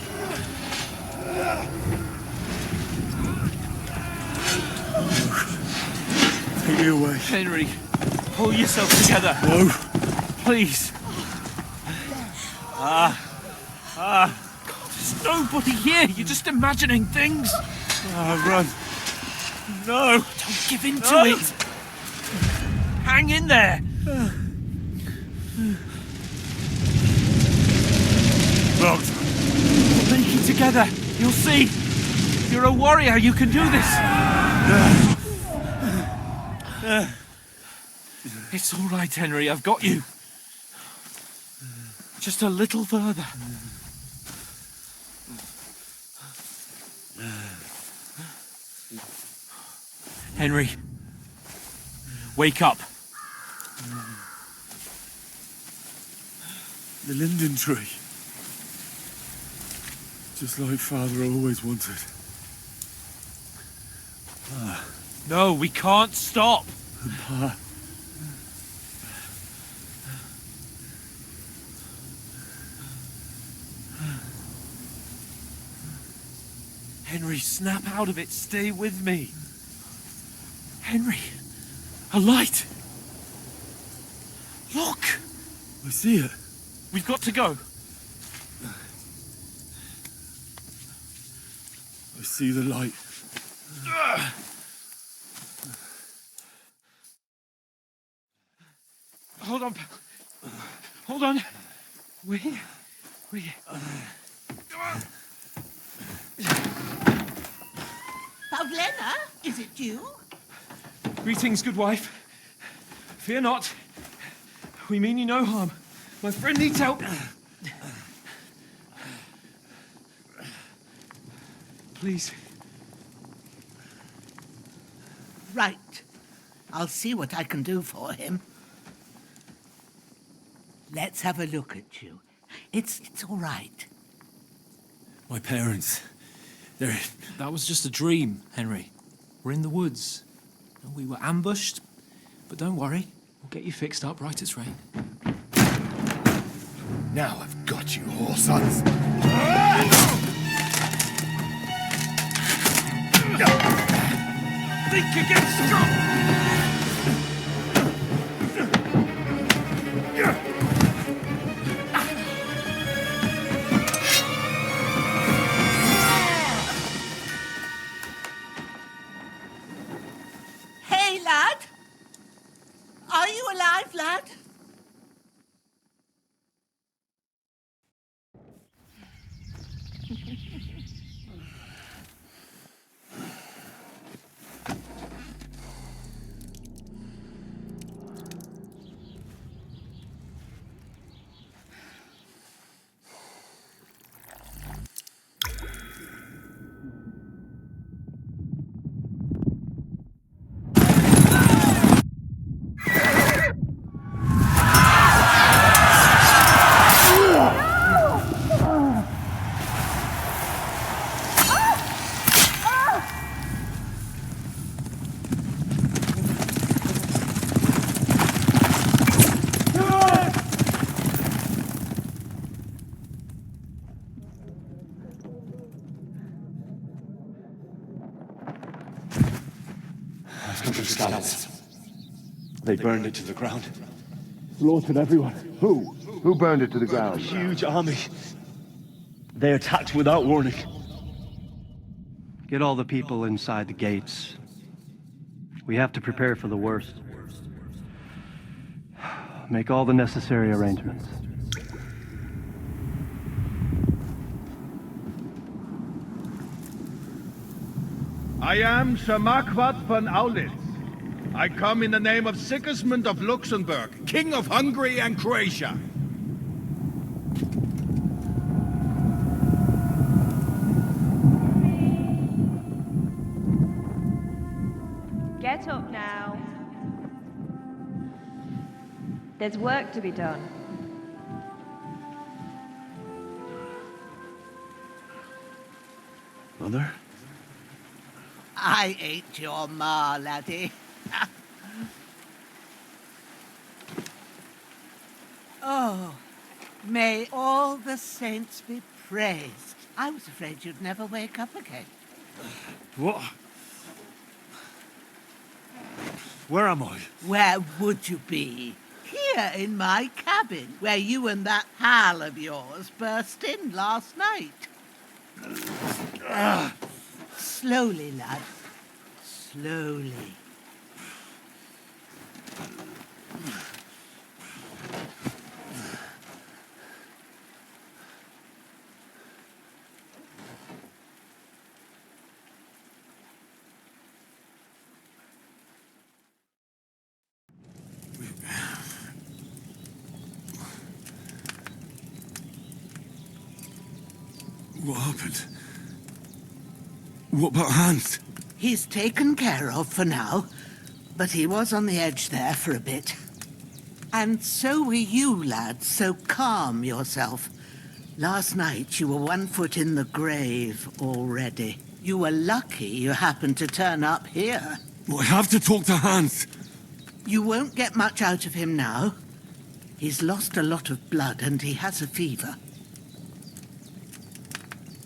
Take me away. Henry, pull yourself together. No. Please. God, there's nobody here. You're just imagining things. Run. No. Don't give in to it. Hang in there. Locked. We'll make it together. You'll see. You're a warrior. You can do this. It's all right, Henry. I've got you. Just a little further. Henry, wake up. The linden tree. Just like Father always wanted. No, we can't stop. Pa. Henry, snap out of it. Stay with me. Henry, a light. Look. I see it. We've got to go. I see the light. Hold on. Hold on. We. Paulina, is it you? Greetings, good wife. Fear not. We mean you no harm. My friend needs help. Please. Right. I'll see what I can do for him. Let's have a look at you. It's all right. My parents, That was just a dream, Henry. We're in the woods. We were ambushed, but don't worry. We'll get you fixed up right as rain. Now I've got you, whore sons. Think against strong! Hey, lad! Are you alive, lad? of the scouts. They burned it to the ground. Slaughtered everyone. Who? Who burned it to the ground? Huge army. They attacked without warning. Get all the people inside the gates. We have to prepare for the worst. Make all the necessary arrangements. I am Sir Marquardt von Aulitz. I come in the name of Sigismund of Luxembourg, King of Hungary and Croatia. Get up now. There's work to be done. Mother? I ain't your ma, laddie. Oh, may all the saints be praised. I was afraid you'd never wake up again. What? Where am I? Where would you be? Here in my cabin, where you and that pal of yours burst in last night. Slowly, lad. Slowly. What happened? What about Hans? He's taken care of for now, but he was on the edge there for a bit. And so were you, lad, so calm yourself. Last night you were 1 foot in the grave already. You were lucky you happened to turn up here. Well, I have to talk to Hans. You won't get much out of him now. He's lost a lot of blood and he has a fever.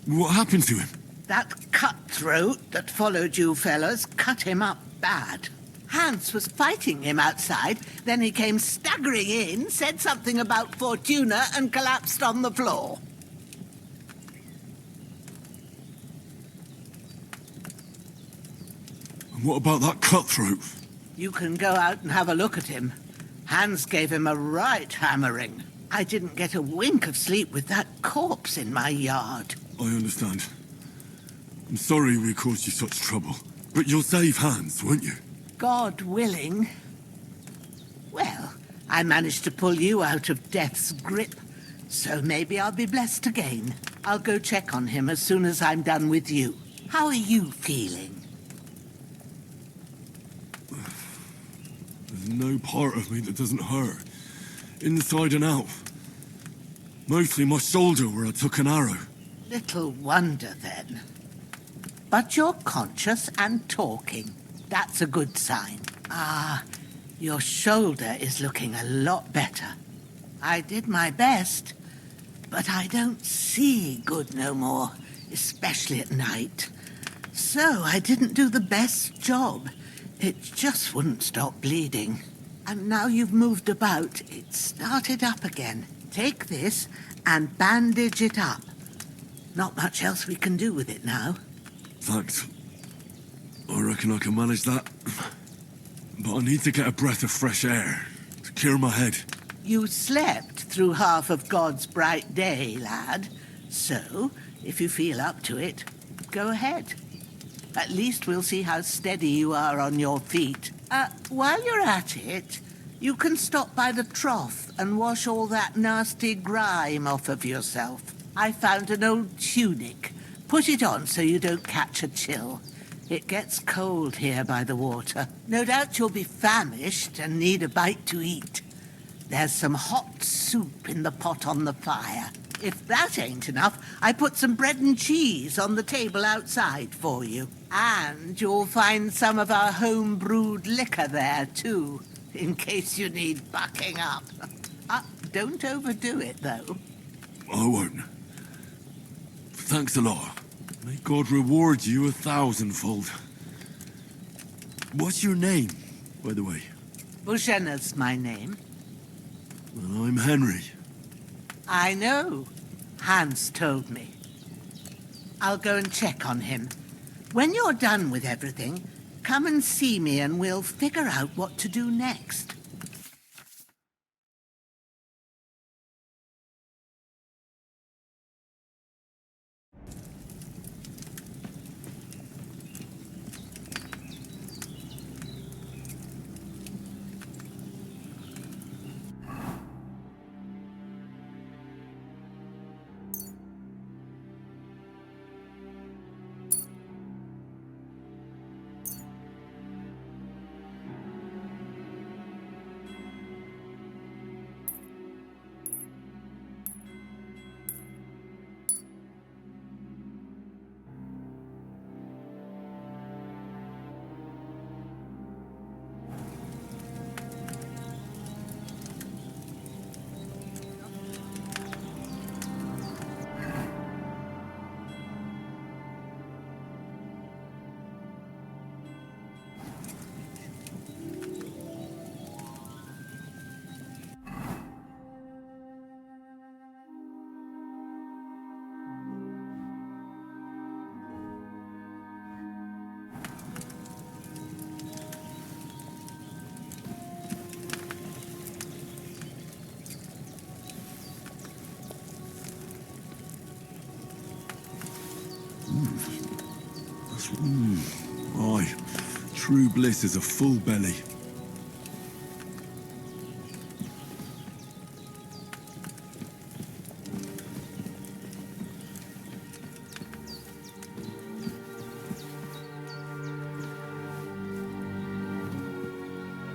What happened to him? That cutthroat that followed you fellas cut him up bad. Hans was fighting him outside, then he came staggering in, said something about Fortuna, and collapsed on the floor. And what about that cutthroat? You can go out and have a look at him. Hans gave him a right hammering. I didn't get a wink of sleep with that corpse in my yard. I understand. I'm sorry we caused you such trouble. But you'll save Hans, won't you? God willing. Well, I managed to pull you out of death's grip, so maybe I'll be blessed again. I'll go check on him as soon as I'm done with you. How are you feeling? There's no part of me that doesn't hurt. Inside and out. Mostly my shoulder where I took an arrow. Little wonder, then. But you're conscious and talking. That's a good sign. Ah, your shoulder is looking a lot better. I did my best, but I don't see good no more, especially at night. So I didn't do the best job. It just wouldn't stop bleeding. And now you've moved about, it started up again. Take this and bandage it up. Not much else we can do with it now. Thanks. I reckon I can manage that. But I need to get a breath of fresh air to clear my head. You slept through half of God's bright day, lad. So, if you feel up to it, go ahead. At least we'll see how steady you are on your feet. While you're at it, you can stop by the trough and wash all that nasty grime off of yourself. I found an old tunic. Put it on so you don't catch a chill. It gets cold here by the water. No doubt you'll be famished and need a bite to eat. There's some hot soup in the pot on the fire. If that ain't enough, I put some bread and cheese on the table outside for you. And you'll find some of our home-brewed liquor there, too, in case you need bucking up. Don't overdo it, though. I won't. Thanks a lot. May God reward you 1,000-fold. What's your name, by the way? Bushenna's my name. Well, I'm Henry. I know. Hans told me. I'll go and check on him. When you're done with everything, come and see me and we'll figure out what to do next. Aye, true bliss is a full belly.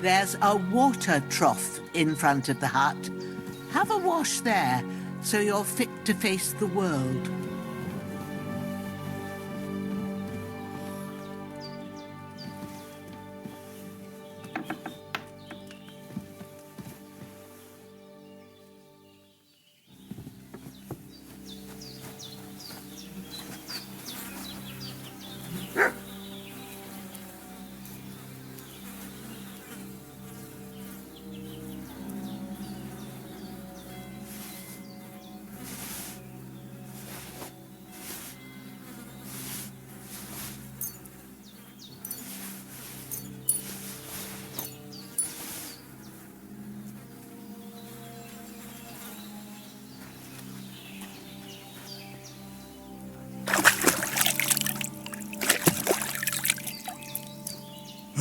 There's a water trough in front of the hut. Have a wash there, so you're fit to face the world.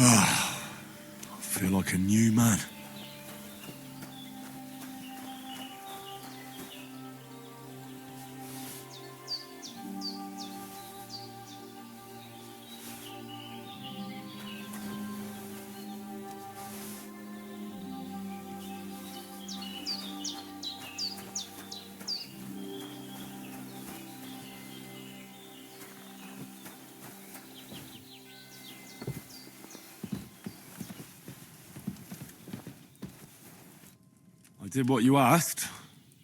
I feel like a new man. I did what you asked.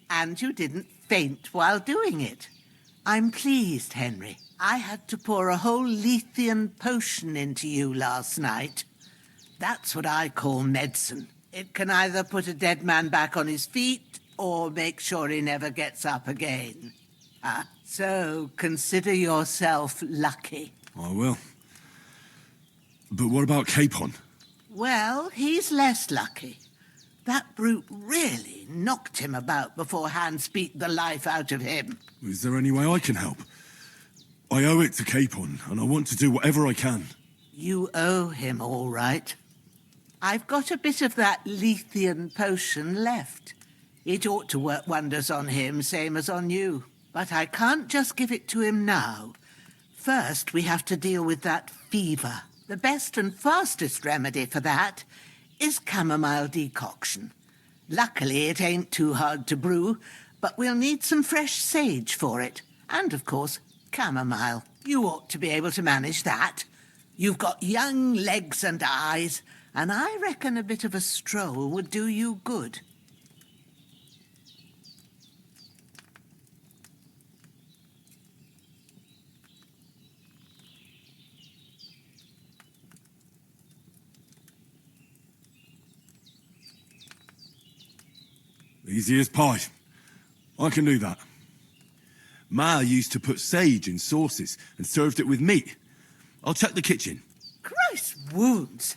And you didn't faint while doing it. I'm pleased, Henry. I had to pour a whole Lethean potion into you last night. That's what I call medicine. It can either put a dead man back on his feet or make sure he never gets up again. So consider yourself lucky. I will. But what about Capon? Well, he's less lucky. That brute really knocked him about before Hans beat the life out of him. Is there any way I can help? I owe it to Capon, and I want to do whatever I can. You owe him, all right. I've got a bit of that Lethean potion left. It ought to work wonders on him, same as on you. But I can't just give it to him now. First, we have to deal with that fever. The best and fastest remedy for that is chamomile decoction. Luckily, it ain't too hard to brew, but we'll need some fresh sage for it. And, of course, chamomile. You ought to be able to manage that. You've got young legs and eyes, and I reckon a bit of a stroll would do you good. Easy as pie. I can do that. Ma used to put sage in sauces and served it with meat. I'll check the kitchen. Christ wounds.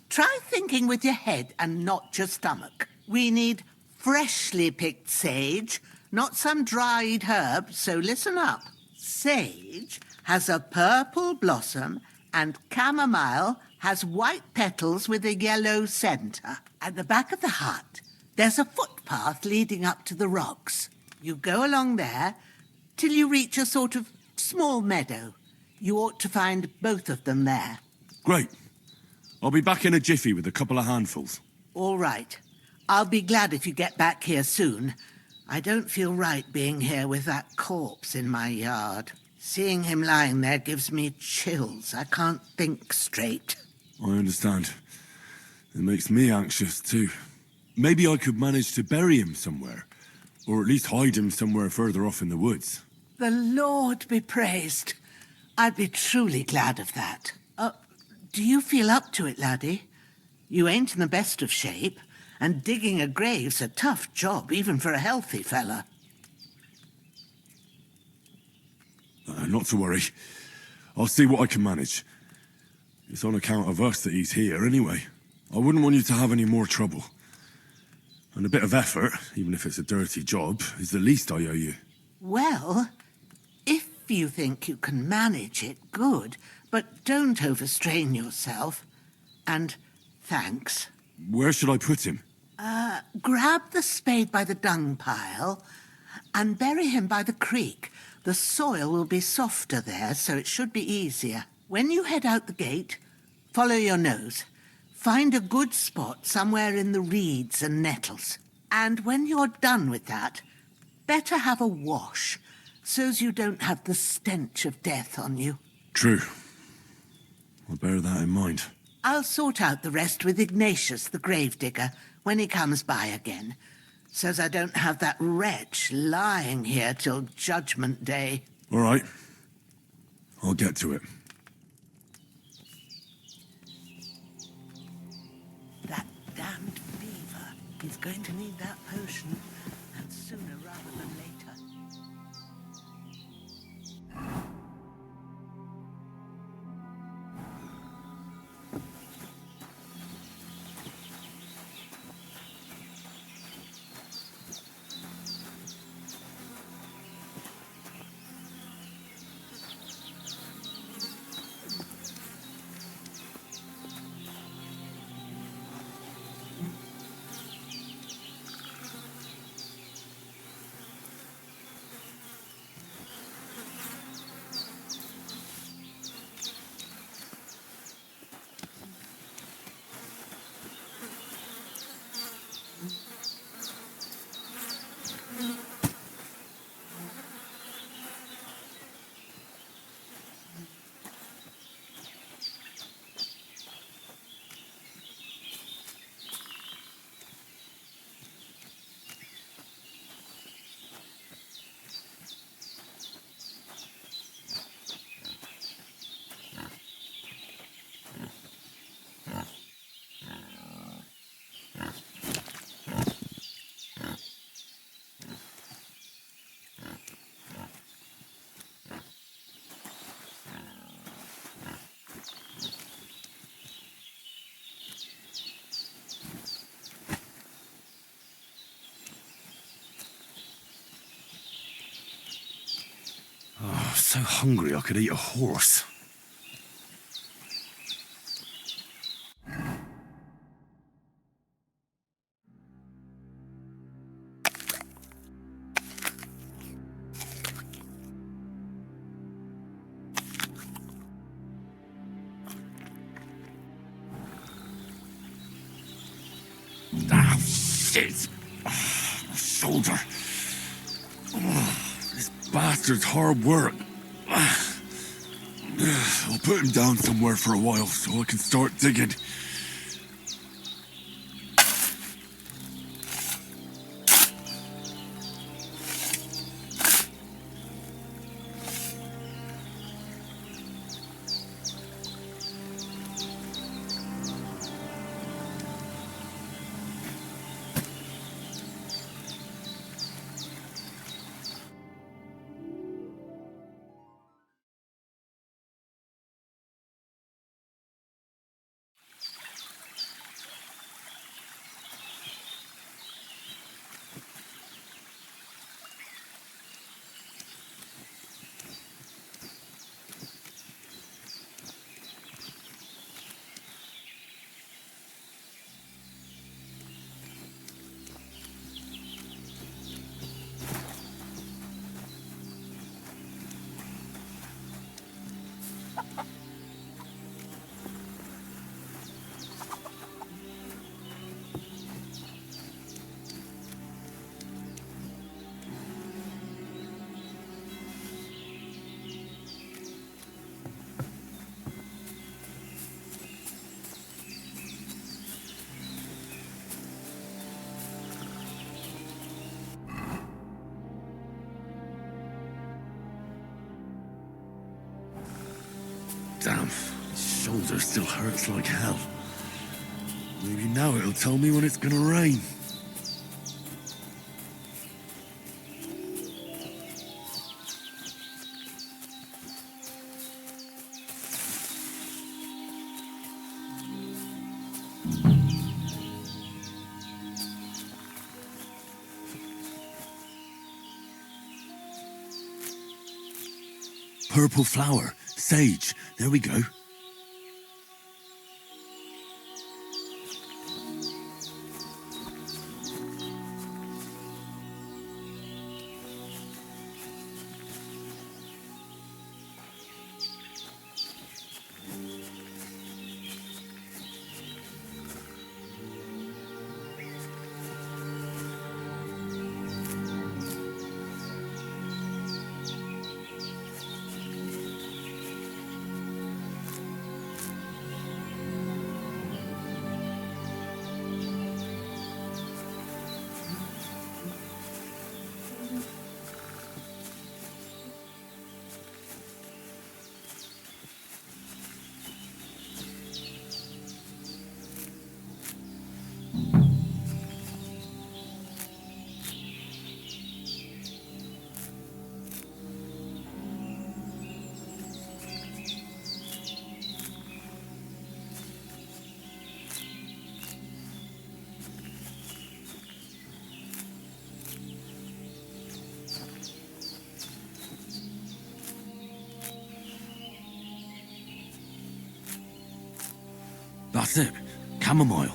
Try thinking with your head and not your stomach. We need freshly picked sage, not some dried herb, so listen up. Sage has a purple blossom and chamomile has white petals with a yellow centre. At the back of the hut, there's a footpath leading up to the rocks. You go along there till you reach a sort of small meadow. You ought to find both of them there. Great. I'll be back in a jiffy with a couple of handfuls. All right. I'll be glad if you get back here soon. I don't feel right being here with that corpse in my yard. Seeing him lying there gives me chills. I can't think straight. I understand. It makes me anxious, too. Maybe I could manage to bury him somewhere. Or at least hide him somewhere further off in the woods. The Lord be praised. I'd be truly glad of that. Do you feel up to it, laddie? You ain't in the best of shape, and digging a grave's a tough job, even for a healthy fella. Not to worry. I'll see what I can manage. It's on account of us that he's here, anyway. I wouldn't want you to have any more trouble. And a bit of effort, even if it's a dirty job, is the least I owe you. Well, if you think you can manage it, good. But don't overstrain yourself. And thanks. Where should I put him? Grab the spade by the dung pile and bury him by the creek. The soil will be softer there, so it should be easier. When you head out the gate, follow your nose. Find a good spot somewhere in the reeds and nettles. And when you're done with that, better have a wash, so's you don't have the stench of death on you. True. I'll bear that in mind. I'll sort out the rest with Ignatius, the gravedigger, when he comes by again, so's I don't have that wretch lying here till Judgment Day. All right. I'll get to it. That damned fever. He's going to need that potion, and sooner rather than later. Oh, so hungry I could eat a horse. Ah, shit! Oh, my shoulder. Oh, this bastard's hard work. I'll put him down somewhere for a while so I can start digging. Damn, his shoulder still hurts like hell. Maybe now it'll tell me when it's gonna rain. Purple flower, sage, there we go. That's it. Chamomile.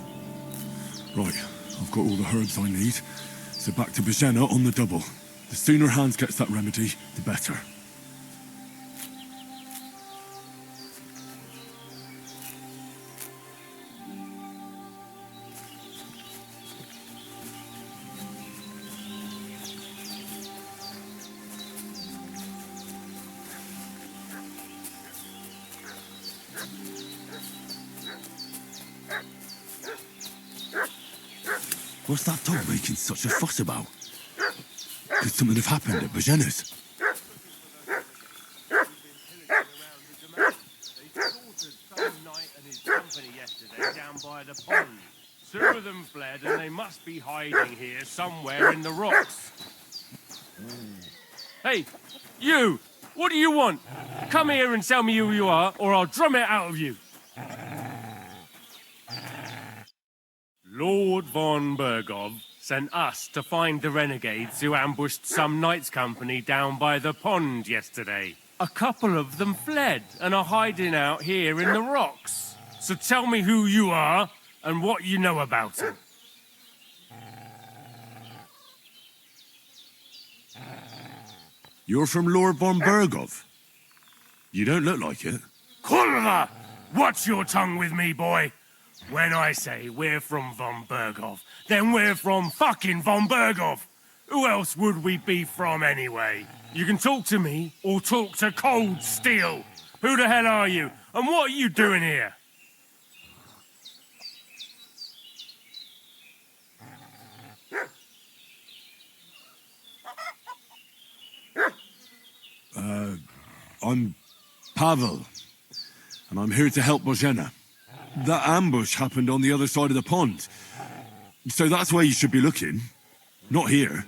Right, I've got all the herbs I need. So back to Bajena on the double. The sooner Hans gets that remedy, the better. What's that dog making such a fuss about? Could something have happened at Bajena's? Down by the pond. Two of them fled and they must be hiding here somewhere in the rocks. Hey, you! What do you want? Come here and tell me who you are, or I'll drum it out of you. Lord von Bergov sent us to find the renegades who ambushed some knights' company down by the pond yesterday. A couple of them fled and are hiding out here in the rocks. So tell me who you are and what you know about them. You're from Lord von Bergov? You don't look like it. Kurva! Watch your tongue with me, boy. When I say we're from von Bergov, then we're from fucking von Bergov. Who else would we be from anyway? You can talk to me or talk to cold steel. Who the hell are you? And what are you doing here? I'm Pavel, and I'm here to help Bojena. That ambush happened on the other side of the pond. So that's where you should be looking. Not here.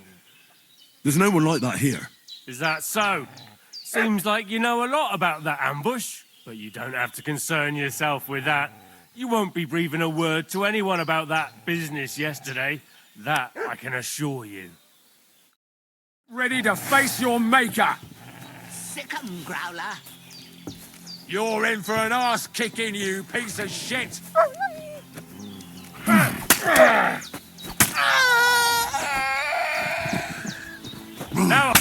There's no one like that here. Is that so? Seems like you know a lot about that ambush, but you don't have to concern yourself with that. You won't be breathing a word to anyone about that business yesterday. That I can assure you. Ready to face your maker? Sick 'em, Growler. You're in for an arse kicking, you piece of shit! Now,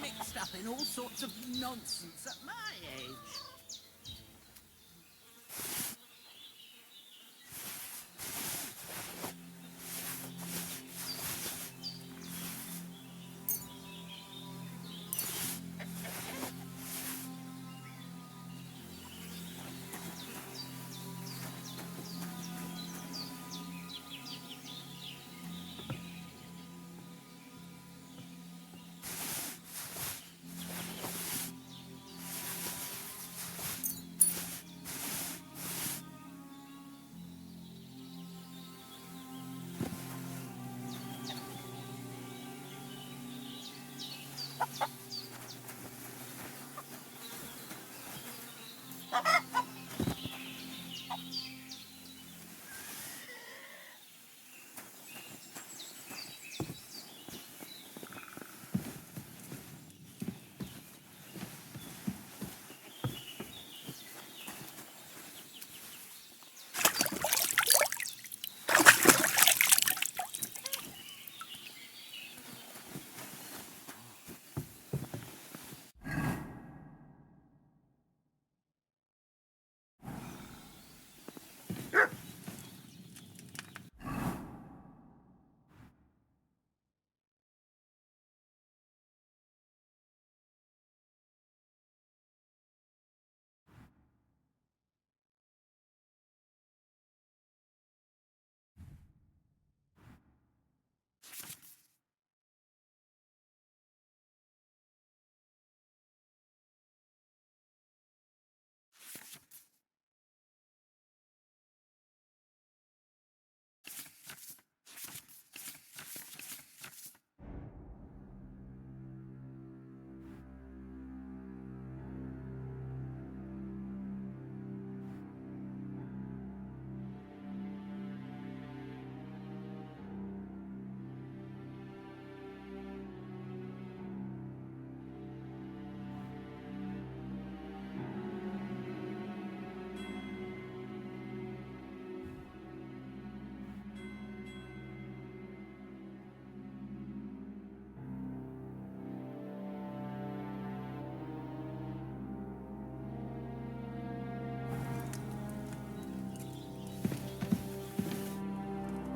Mixed up in all sorts of nonsense at my age.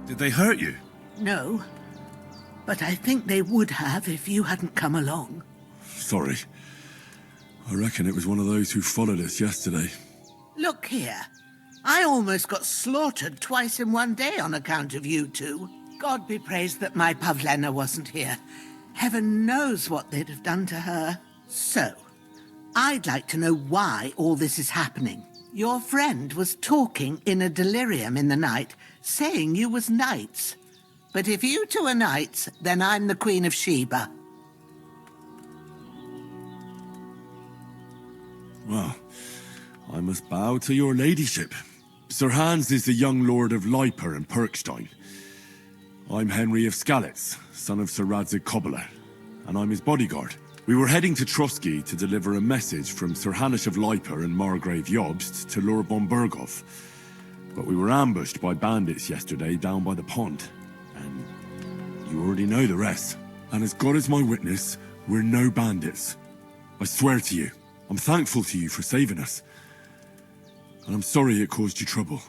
Did they hurt you? No, but I think they would have if you hadn't come along. Sorry. I reckon it was one of those who followed us yesterday. Look here. I almost got slaughtered twice in one day on account of you two. God be praised that my Pavlena wasn't here. Heaven knows what they'd have done to her. So, I'd like to know why all this is happening. Your friend was talking in a delirium in the night, saying you was knights. But if you two are knights, then I'm the Queen of Sheba. Well, I must bow to your ladyship. Sir Hans is the young lord of Leiper and Perkstein. I'm Henry of Skalitz, son of Sir Radzig Kobyla, and I'm his bodyguard. We were heading to Trotsky to deliver a message from Sir Hanush of Leiper and Margrave Jobst to Lord von Berghoff. But we were ambushed by bandits yesterday down by the pond. And you already know the rest. And as God is my witness, we're no bandits. I swear to you, I'm thankful to you for saving us. And I'm sorry it caused you trouble.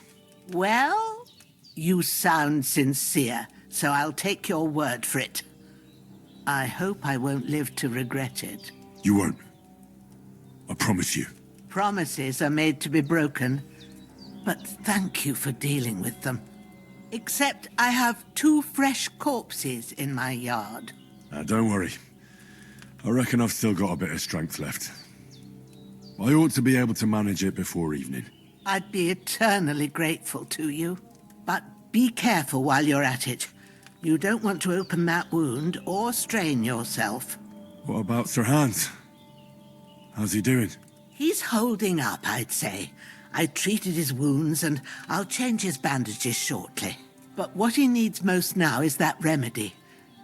Well, you sound sincere, so I'll take your word for it. I hope I won't live to regret it. You won't. I promise you. Promises are made to be broken, but thank you for dealing with them. Except I have 2 fresh corpses in my yard. Don't worry. I reckon I've still got a bit of strength left. I ought to be able to manage it before evening. I'd be eternally grateful to you. But be careful while you're at it. You don't want to open that wound or strain yourself. What about Sir Hans? How's he doing? He's holding up, I'd say. I treated his wounds and I'll change his bandages shortly. But what he needs most now is that remedy.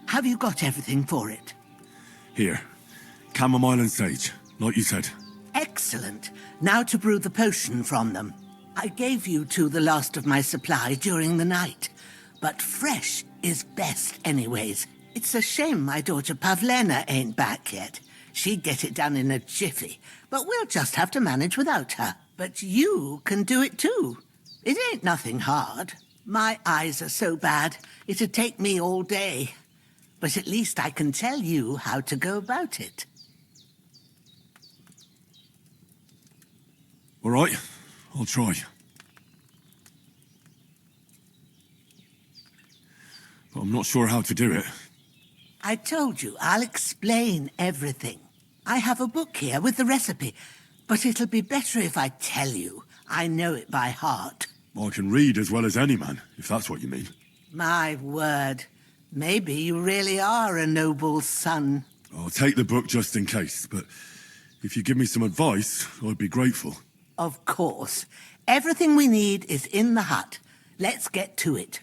Have you got everything for it? Here. Chamomile and sage, like you said. Excellent. Now to brew the potion from them. I gave you two the last of my supply during the night. But fresh is best anyways. It's a shame my daughter Pavlena ain't back yet. She'd get it done in a jiffy, but we'll just have to manage without her. But you can do it too. It ain't nothing hard. My eyes are so bad, it'd take me all day. But at least I can tell you how to go about it. All right, I'll try. But I'm not sure how to do it. I told you, I'll explain everything. I have a book here with the recipe, but it'll be better if I tell you. I know it by heart. I can read as well as any man, if that's what you mean. My word. Maybe you really are a noble son. I'll take the book just in case, but if you give me some advice, I'd be grateful. Of course. Everything we need is in the hut. Let's get to it.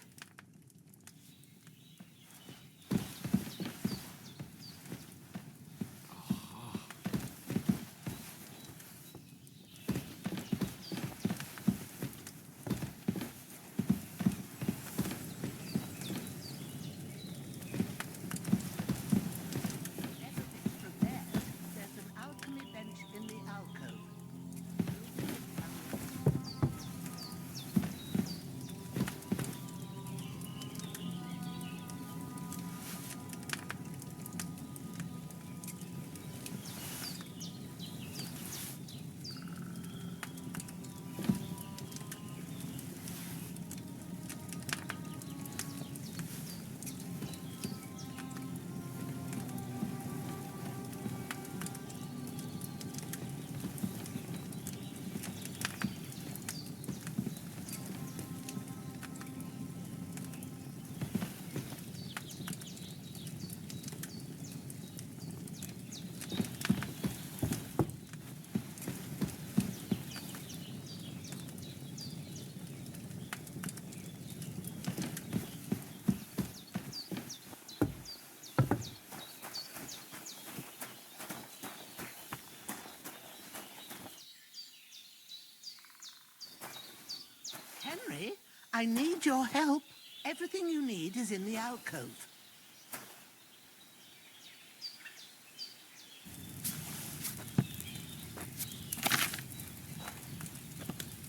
Henry, I need your help. Everything you need is in the alcove.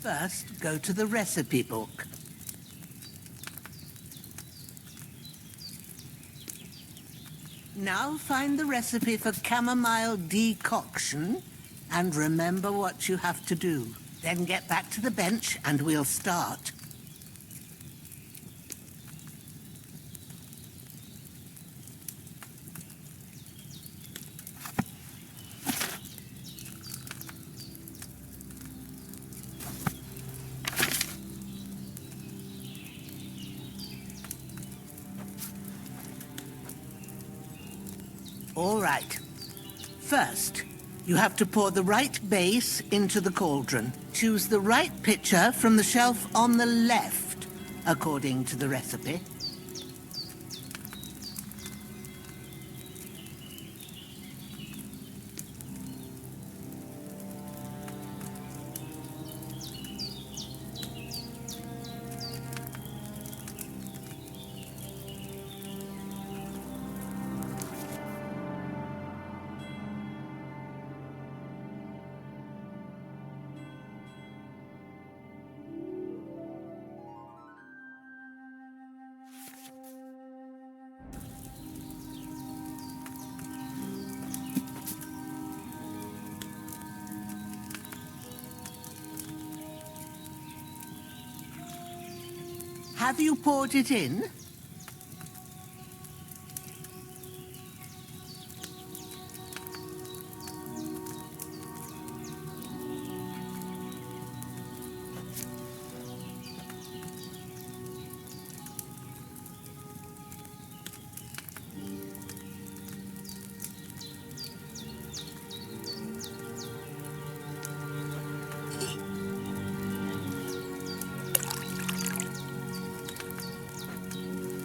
First, go to the recipe book. Now find the recipe for chamomile decoction and remember what you have to do. Then get back to the bench and we'll start. All right. First, you have to pour the right base into the cauldron. Choose the right pitcher from the shelf on the left, according to the recipe. Have you poured it in?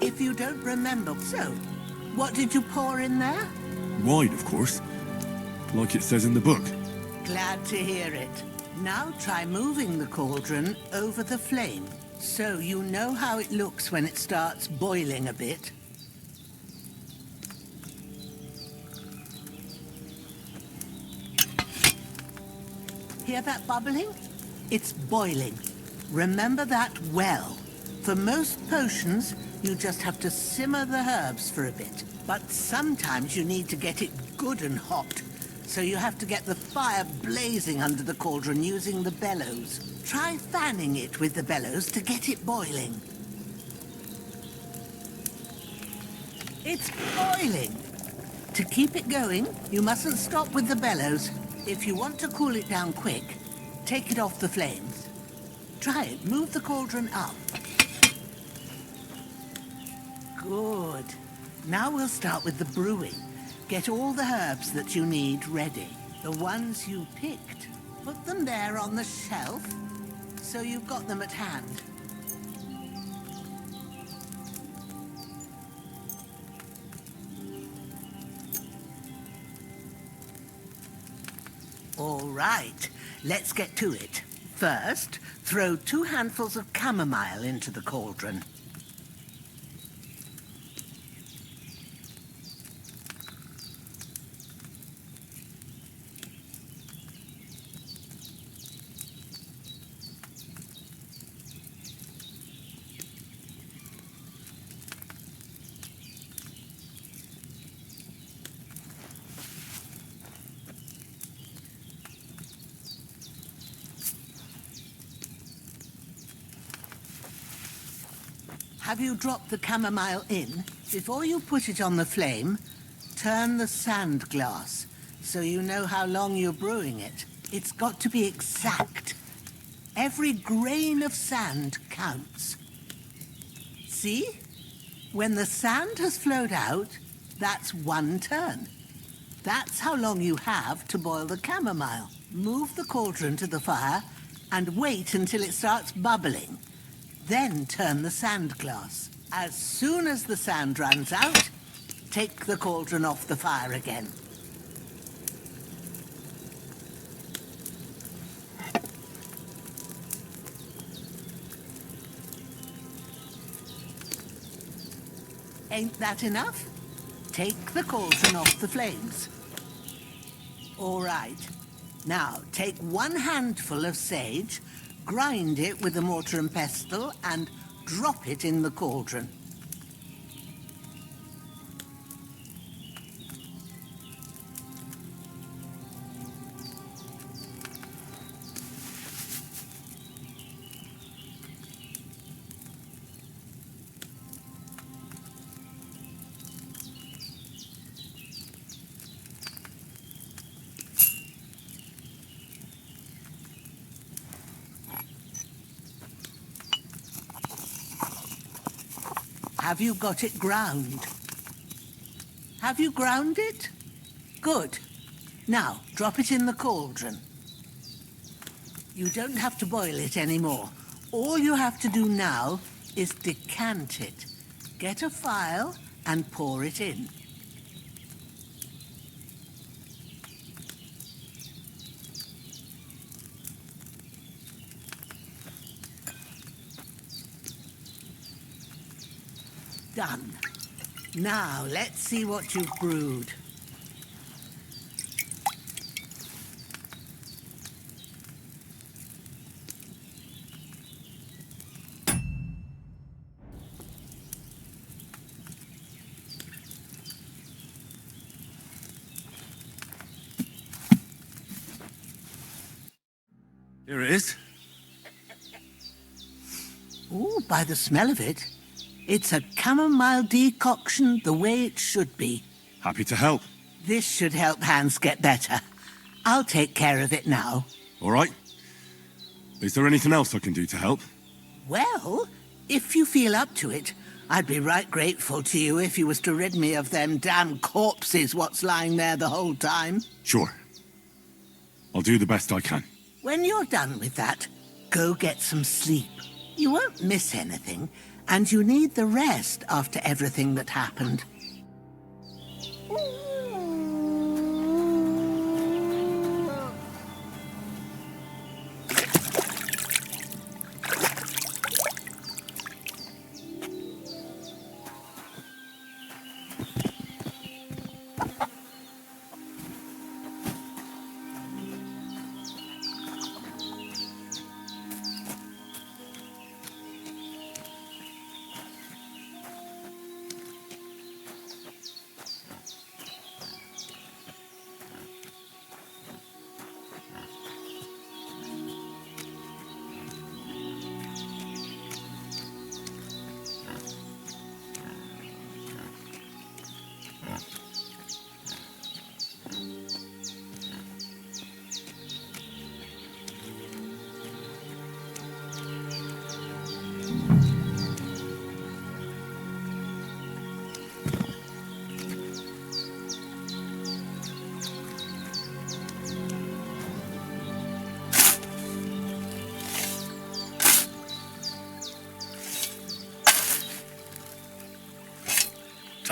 If you don't remember, so, what did you pour in there? Wine, of course. Like it says in the book. Glad to hear it. Now try moving the cauldron over the flame, so you know how it looks when it starts boiling a bit. Hear that bubbling? It's boiling. Remember that well. For most potions, you just have to simmer the herbs for a bit. But sometimes you need to get it good and hot. So you have to get the fire blazing under the cauldron using the bellows. Try fanning it with the bellows to get it boiling. It's boiling! To keep it going, you mustn't stop with the bellows. If you want to cool it down quick, take it off the flames. Try it. Move the cauldron up. Good. Now we'll start with the brewing. Get all the herbs that you need ready. The ones you picked. Put them there on the shelf, so you've got them at hand. All right, let's get to it. First, throw 2 handfuls of chamomile into the cauldron. Have you dropped the chamomile in? Before you put it on the flame, turn the sand glass so you know how long you're brewing it. It's got to be exact. Every grain of sand counts. See? When the sand has flowed out, that's 1 turn. That's how long you have to boil the chamomile. Move the cauldron to the fire and wait until it starts bubbling. Then turn the sand glass. As soon as the sand runs out, take the cauldron off the fire again. Ain't that enough? Take the cauldron off the flames. All right. Now, take 1 handful of sage, grind it with a mortar and pestle, and drop it in the cauldron. Have you got it ground? Have you ground it? Good. Now, drop it in the cauldron. You don't have to boil it anymore. All you have to do now is decant it. Get a phial and pour it in. Done. Now, let's see what you've brewed. Here it is. Ooh, by the smell of it, it's a chamomile decoction the way it should be. Happy to help. This should help Hans get better. I'll take care of it now. All right. Is there anything else I can do to help? Well, if you feel up to it, I'd be right grateful to you if you was to rid me of them damn corpses what's lying there the whole time. Sure. I'll do the best I can. When you're done with that, go get some sleep. You won't miss anything, and you need the rest after everything that happened.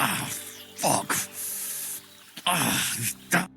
Ah, fuck. Ah, this damn...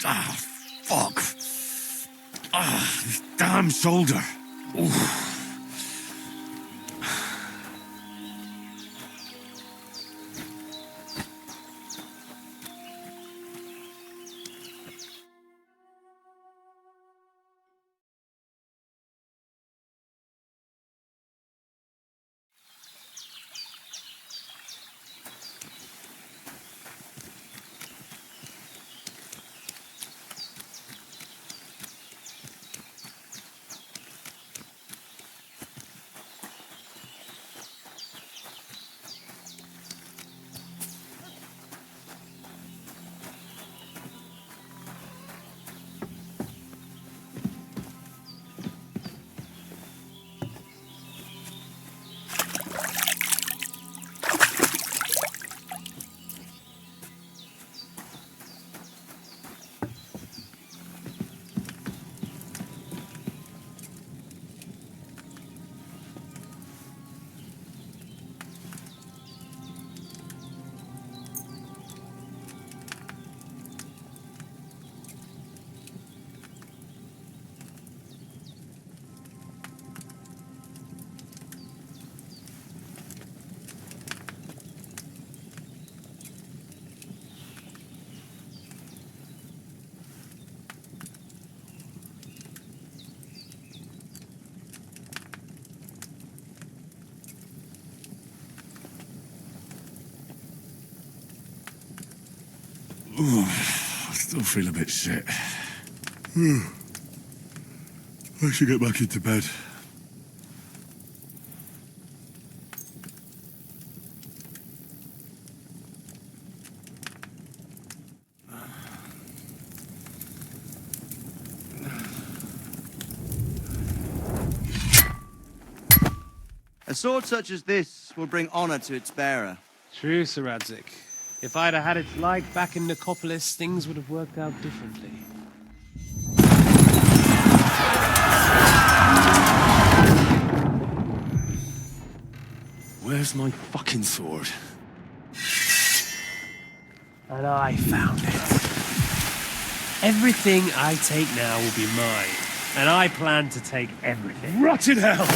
Ah, fuck. Ah, this damn shoulder. Oof. Still feel a bit shit. I should get back into bed. A sword such as this will bring honor to its bearer. True, Sir Radzik. If I'd have had its like back in Nicopolis, things would have worked out differently. Where's my fucking sword? And I found it. Everything I take now will be mine, and I plan to take everything. Rotten hell!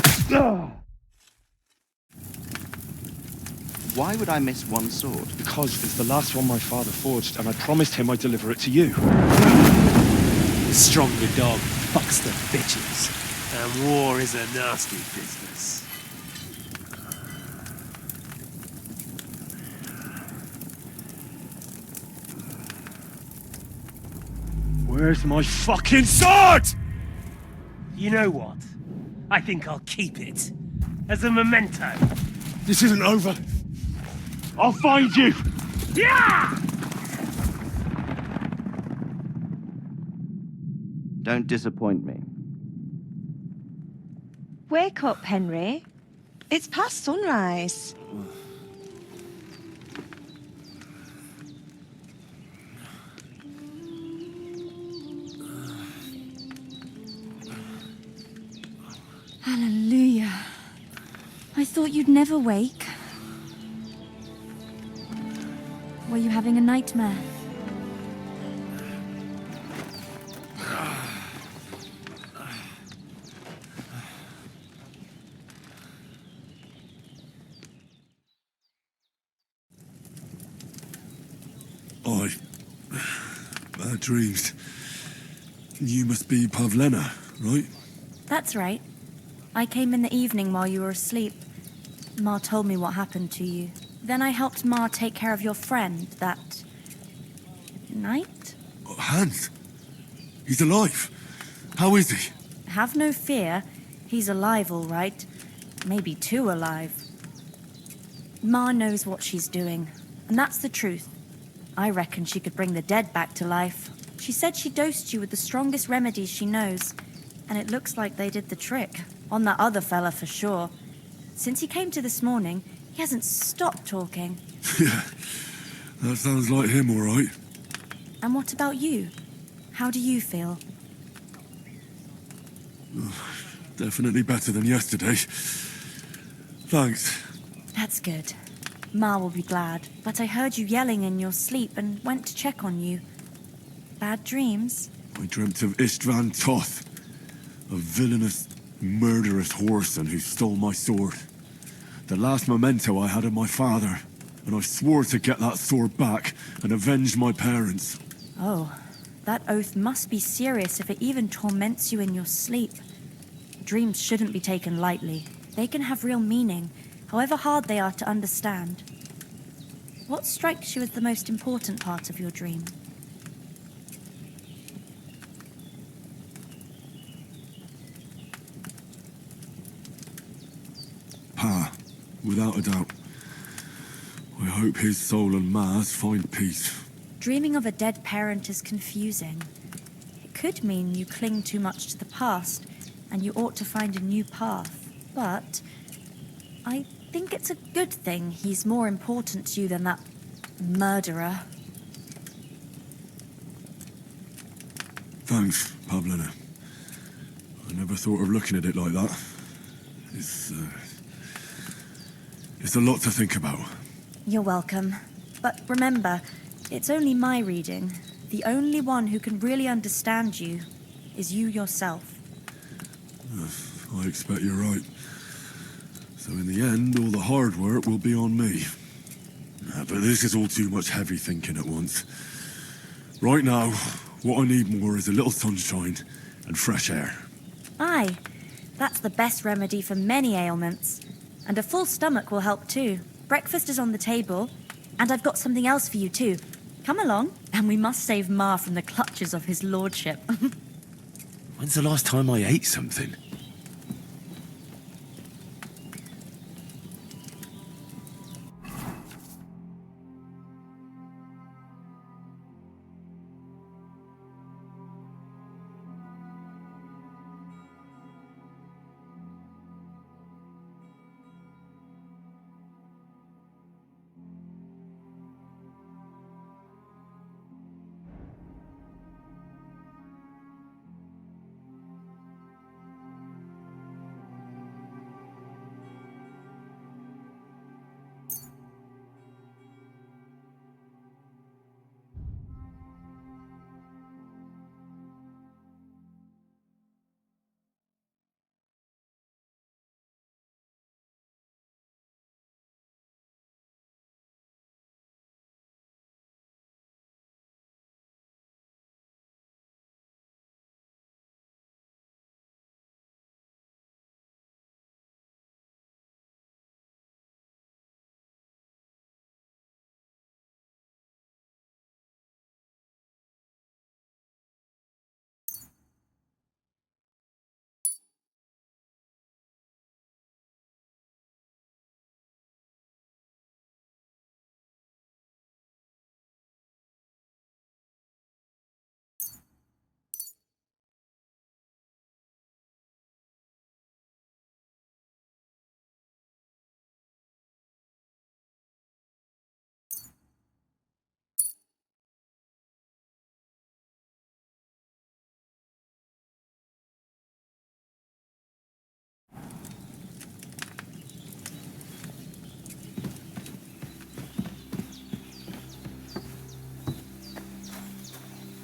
Why would I miss one sword? Because it's the last one my father forged, and I promised him I'd deliver it to you. The stronger dog fucks the bitches, and war is a nasty business. Where's my fucking sword? You know what? I think I'll keep it. As a memento. This isn't over. I'll find you! Yeah! Don't disappoint me. Wake up, Henry. It's past sunrise. Hallelujah. I thought you'd never wake. Were you having a nightmare? Bad dreams. You must be Pavlena, right? That's right. I came in the evening while you were asleep. Ma told me what happened to you. Then I helped Ma take care of your friend that night? Hans? He's alive. How is he? Have no fear. He's alive, all right. Maybe too alive. Ma knows what she's doing, and that's the truth. I reckon she could bring the dead back to life. She said she dosed you with the strongest remedies she knows, and it looks like they did the trick. On that other fella for sure. Since he came to this morning, he hasn't stopped talking. Yeah, that sounds like him, all right. And what about you? How do you feel? Definitely better than yesterday. Thanks. That's good. Ma will be glad, but I heard you yelling in your sleep and went to check on you. Bad dreams? I dreamt of Istvan Toth, a villainous, murderous whoreson who stole my sword. The last memento I had of my father, and I swore to get that sword back and avenge my parents. Oh, that oath must be serious if it even torments you in your sleep. Dreams shouldn't be taken lightly. They can have real meaning, however hard they are to understand. What strikes you as the most important part of your dream? Pa, without a doubt. I hope his soul and Ma's find peace. Dreaming of a dead parent is confusing. It could mean you cling too much to the past, and you ought to find a new path. But I think it's a good thing he's more important to you than that murderer. Thanks, Pavlena. I never thought of looking at it like that. It's a lot to think about. You're welcome. But remember, it's only my reading. The only one who can really understand you is you yourself. I expect you're right. So in the end, all the hard work will be on me. But this is all too much heavy thinking at once. Right now, what I need more is a little sunshine and fresh air. Aye, that's the best remedy for many ailments. And a full stomach will help too. Breakfast is on the table, and I've got something else for you too. Come along. And we must save Ma from the clutches of his lordship. When's the last time I ate something?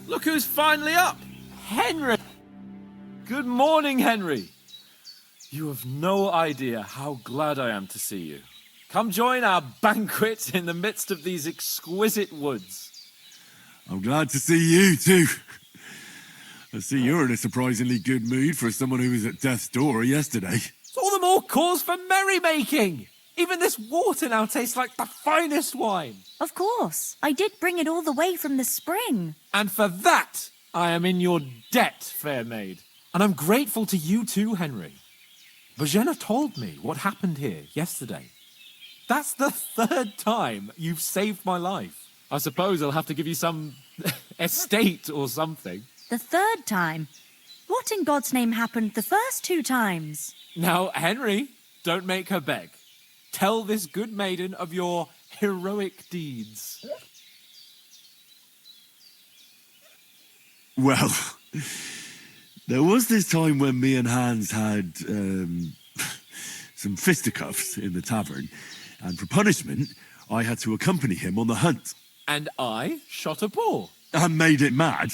Look who's finally up! Henry! Good morning, Henry. You have no idea how glad I am to see you. Come join our banquet in the midst of these exquisite woods. I'm glad to see you too. I see you're in a surprisingly good mood for someone who was at death's door yesterday. It's all the more cause for merrymaking. Even this water now tastes like the finest wine. Of course. I did bring it all the way from the spring. And for that, I am in your debt, fair maid. And I'm grateful to you too, Henry. Bojena told me what happened here yesterday. That's the third time you've saved my life. I suppose I'll have to give you some estate or something. The third time? What in God's name happened the first 2 times? Now, Henry, don't make her beg. Tell this good maiden of your heroic deeds. Well, there was this time when me and Hans had some fisticuffs in the tavern, and for punishment, I had to accompany him on the hunt. And I shot a boar. And made it mad.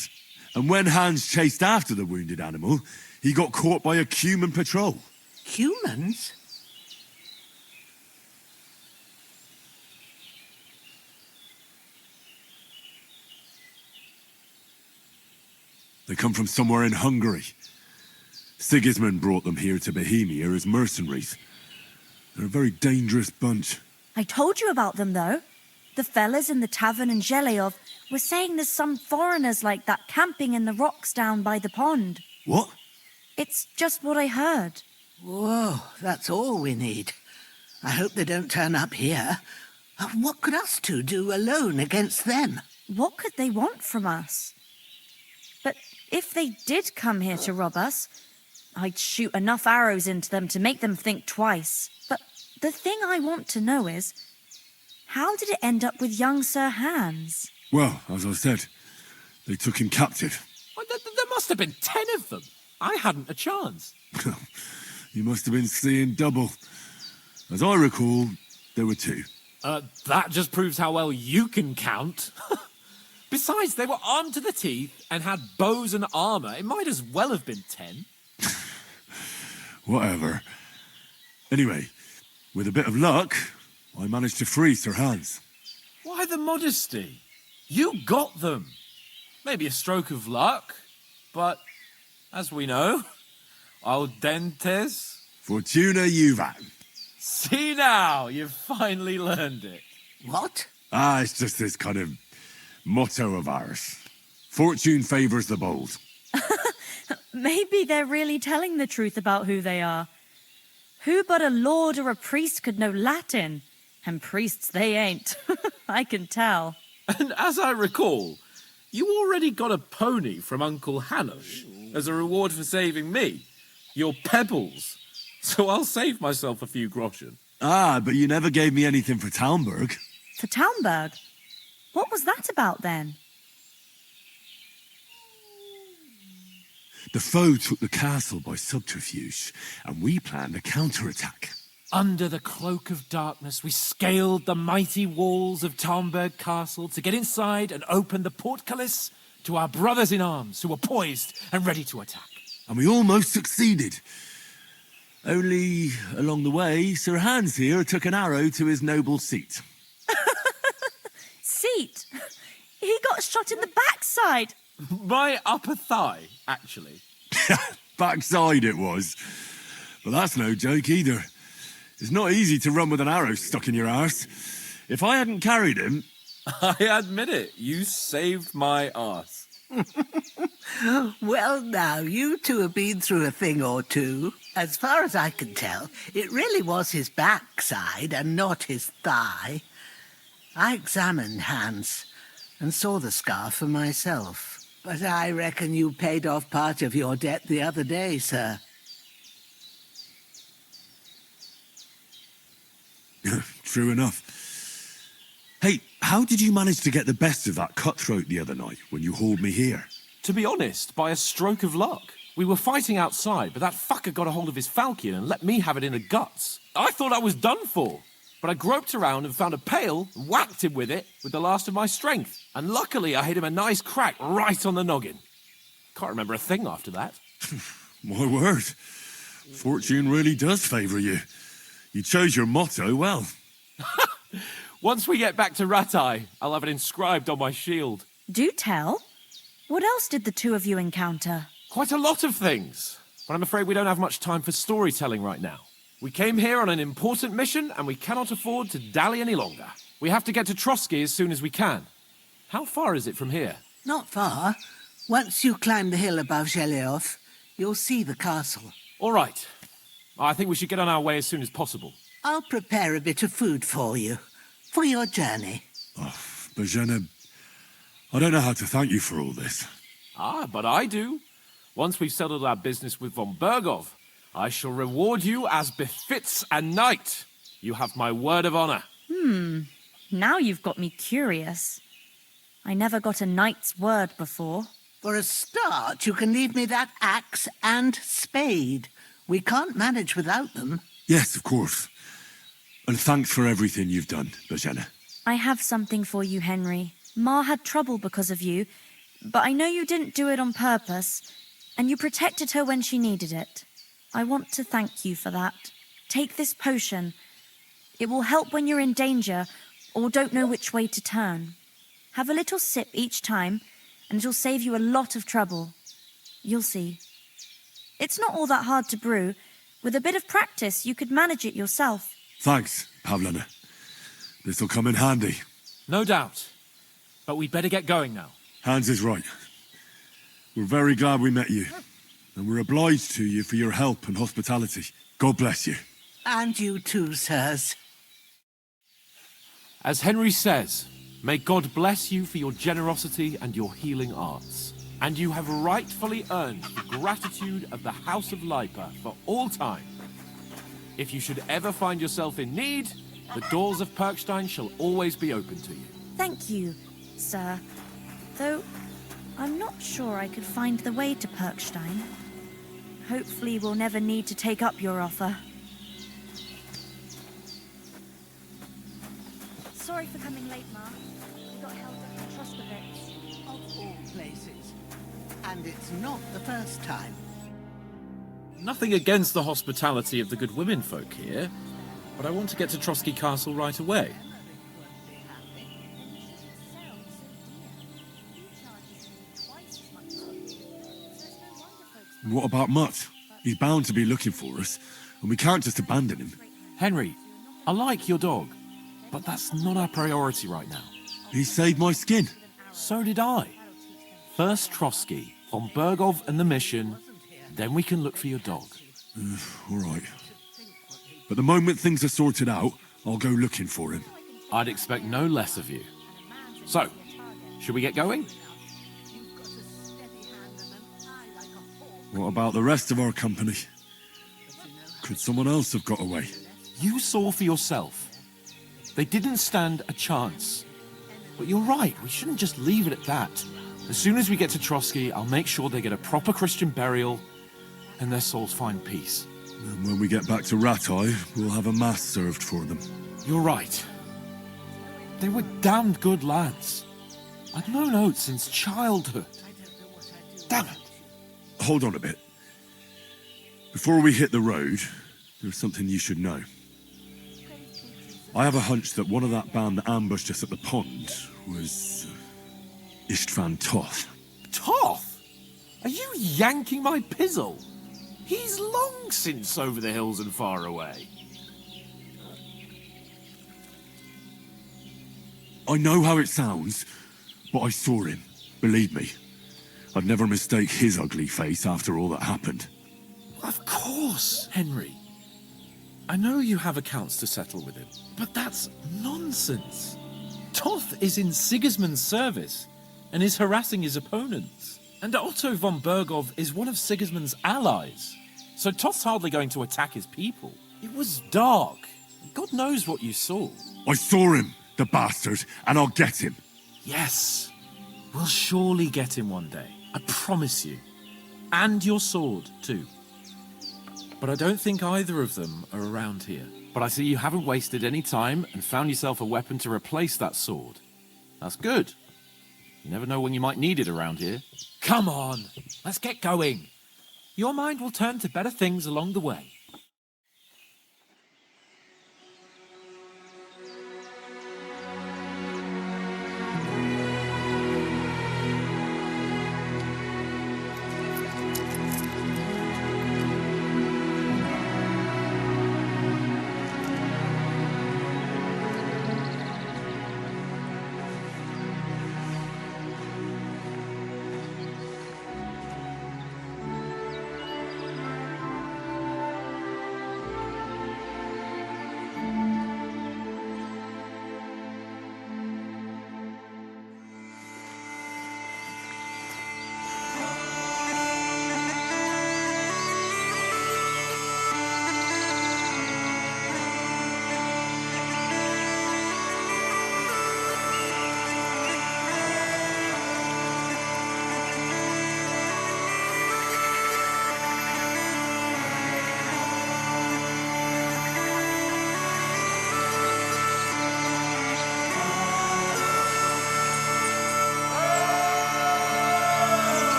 And when Hans chased after the wounded animal, he got caught by a human patrol. Humans? They come from somewhere in Hungary. Sigismund brought them here to Bohemia as mercenaries. They're a very dangerous bunch. I told you about them, though. The fellas in the tavern in Zheleov were saying there's some foreigners like that camping in the rocks down by the pond. What? It's just what I heard. Whoa, that's all we need. I hope they don't turn up here. What could us two do alone against them? What could they want from us? But if they did come here to rob us, I'd shoot enough arrows into them to make them think twice. But the thing I want to know is, how did it end up with young Sir Hans? Well, as I said, they took him captive. Well, there must have been 10 of them. I hadn't a chance. You must have been seeing double. As I recall, there were 2. That just proves how well you can count. Besides, they were armed to the teeth and had bows and armor. It might as well have been 10. Whatever. Anyway, with a bit of luck, I managed to free Sir Hans. Why the modesty? You got them. Maybe a stroke of luck, but as we know, al dentes... Fortuna juvat. See now, you've finally learned it. What? It's just this kind of motto of ours. Fortune favours the bold. Maybe they're really telling the truth about who they are. Who but a lord or a priest could know Latin? And priests they ain't. I can tell. And as I recall, you already got a pony from Uncle Hanush as a reward for saving me. Your pebbles. So I'll save myself a few groschen. Ah, but you never gave me anything for Talmberg. For Talmberg? What was that about then? The foe took the castle by subterfuge, and we planned a counterattack. Under the cloak of darkness, we scaled the mighty walls of Talmberg Castle to get inside and open the portcullis to our brothers in arms who were poised and ready to attack. And we almost succeeded. Only, along the way, Sir Hans here took an arrow to his noble seat. Seat? He got shot in the backside. My upper thigh, actually. Backside it was. But that's no joke either. It's not easy to run with an arrow stuck in your arse. If I hadn't carried him... I admit it, you saved my arse. Well, now, you two have been through a thing or two. As far as I can tell, it really was his backside and not his thigh. I examined Hans and saw the scar for myself. But I reckon you paid off part of your debt the other day, sir. True enough. Hey, how did you manage to get the best of that cutthroat the other night when you hauled me here? To be honest, by a stroke of luck. We were fighting outside, but that fucker got a hold of his falchion and let me have it in the guts. I thought I was done for. But I groped around and found a pail and whacked him with it with the last of my strength. And luckily, I hit him a nice crack right on the noggin. Can't remember a thing after that. My word. Fortune really does favour you. You chose your motto well. Once we get back to Ratai, I'll have it inscribed on my shield. Do tell. What else did the two of you encounter? Quite a lot of things. But I'm afraid we don't have much time for storytelling right now. We came here on an important mission, and we cannot afford to dally any longer. We have to get to Trotsky as soon as we can. How far is it from here? Not far. Once you climb the hill above Zhelioth, you'll see the castle. All right. I think we should get on our way as soon as possible. I'll prepare a bit of food for you, for your journey. Oh, Bajena, I don't know how to thank you for all this. Ah, but I do. Once we've settled our business with von Bergov, I shall reward you as befits a knight. You have my word of honor. Now you've got me curious. I never got a knight's word before. For a start, you can leave me that axe and spade. We can't manage without them. Yes, of course. And thanks for everything you've done, Bajena. I have something for you, Henry. Ma had trouble because of you, but I know you didn't do it on purpose, and you protected her when she needed it. I want to thank you for that. Take this potion. It will help when you're in danger or don't know which way to turn. Have a little sip each time, and it'll save you a lot of trouble. You'll see. It's not all that hard to brew. With a bit of practice, you could manage it yourself. Thanks, Pavlena. This'll come in handy. No doubt. But we'd better get going now. Hans is right. We're very glad we met you. And we're obliged to you for your help and hospitality. God bless you. And you too, sirs. As Henry says, may God bless you for your generosity and your healing arts. And you have rightfully earned the gratitude of the House of Lipa for all time. If you should ever find yourself in need, the doors of Perkstein shall always be open to you. Thank you, sir. Though, I'm not sure I could find the way to Perkstein. Hopefully we'll never need to take up your offer. Sorry for coming late, Ma. We got held up in Troskowitz. Of all places. And it's not the first time. Nothing against the hospitality of the good women folk here, but I want to get to Trotsky Castle right away. What about Mutt? He's bound to be looking for us, and we can't just abandon him. Henry, I like your dog, but that's not our priority right now. He saved my skin. So did I. First Trotsky, von Bergov and the mission, then we can look for your dog. All right. But the moment things are sorted out, I'll go looking for him. I'd expect no less of you. So, should we get going? What about the rest of our company? Could someone else have got away? You saw for yourself. They didn't stand a chance. But you're right, we shouldn't just leave it at that. As soon as we get to Trotsky, I'll make sure they get a proper Christian burial and their souls find peace. And when we get back to Ratai, we'll have a mass served for them. You're right. They were damned good lads. I've known Oates since childhood. Damn it. Hold on a bit. Before we hit the road, there's something you should know. I have a hunch that one of that band that ambushed us at the pond was Istvan Toth. Toth? Are you yanking my pizzle? He's long since over the hills and far away. I know how it sounds, but I saw him. Believe me. I'd never mistake his ugly face after all that happened. Of course, Henry. I know you have accounts to settle with him, but that's nonsense. Toth is in Sigismund's service and is harassing his opponents. And Otto von Bergov is one of Sigismund's allies. So Toth's hardly going to attack his people. It was dark. God knows what you saw. I saw him, the bastard, and I'll get him. Yes. We'll surely get him one day. I promise you. And your sword, too. But I don't think either of them are around here. But I see you haven't wasted any time and found yourself a weapon to replace that sword. That's good. You never know when you might need it around here. Come on, let's get going. Your mind will turn to better things along the way.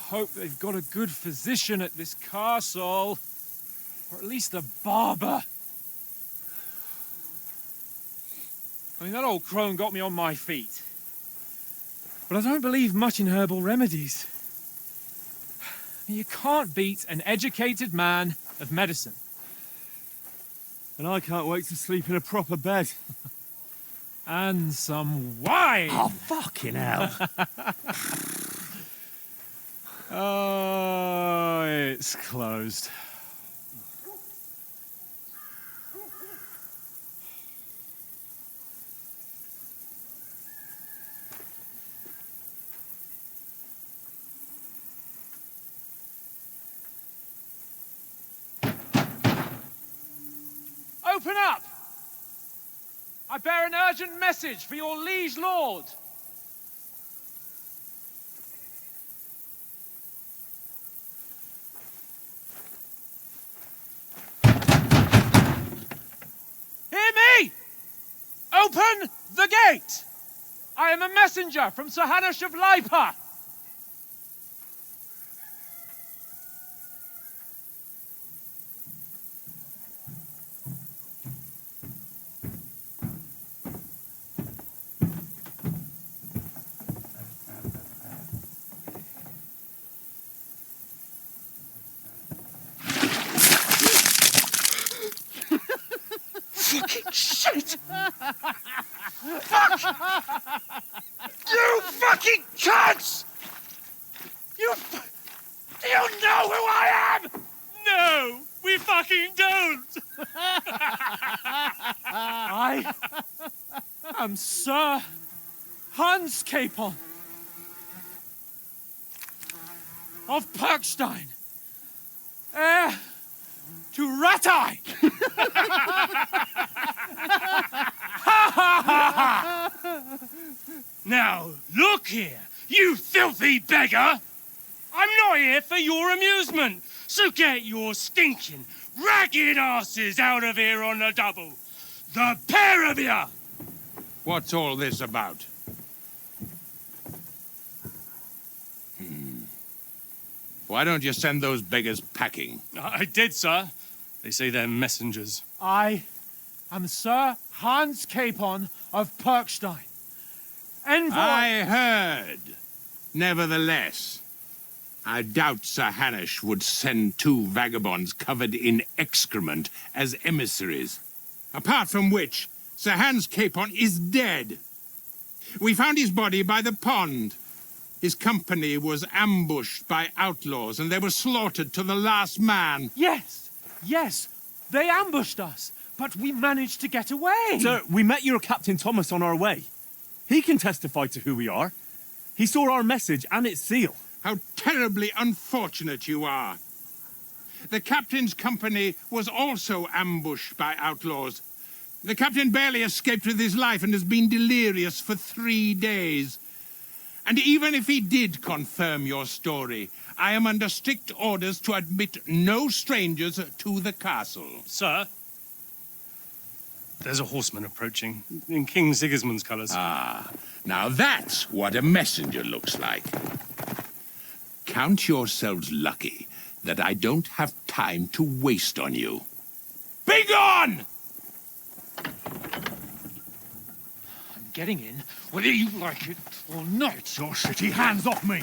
hope they've got a good physician at this castle. Or at least a barber. I mean, that old crone got me on my feet. But I don't believe much in herbal remedies. You can't beat an educated man of medicine. And I can't wait to sleep in a proper bed. And some wine! Oh, fucking hell. Oh, it's closed. Open up! I bear an urgent message for your liege lord. Hear me! Open the gate! I am a messenger from Sir Hanush of Lipa. Fucking shit! Fuck! You fucking cunts! Do you know who I am? No, we fucking don't! I am Sir Hans Capon of Perkstein, heir to Ratai! Now, look here, you filthy beggar! I'm not here for your amusement, so get your stinking, ragged asses out of here on the double. The pair of you! What's all this about? Why don't you send those beggars packing? I did, sir. They say they're messengers. I am Sir Hans Capon of Perkstein. Envoy... I heard. Nevertheless, I doubt Sir Hanush would send two vagabonds covered in excrement as emissaries. Apart from which, Sir Hans Capon is dead. We found his body by the pond. His company was ambushed by outlaws, and they were slaughtered to the last man. Yes, yes, they ambushed us, but we managed to get away. Sir, we met your Captain Thomas on our way. He can testify to who we are. He saw our message and its seal. How terribly unfortunate you are. The captain's company was also ambushed by outlaws. The captain barely escaped with his life and has been delirious for 3 days. And even if he did confirm your story, I am under strict orders to admit no strangers to the castle. Sir, there's a horseman approaching in King Sigismund's colours. Ah, now that's what a messenger looks like. Count yourselves lucky that I don't have time to waste on you. Be gone! I'm getting in, whether you like it or not. Your shitty hands off me!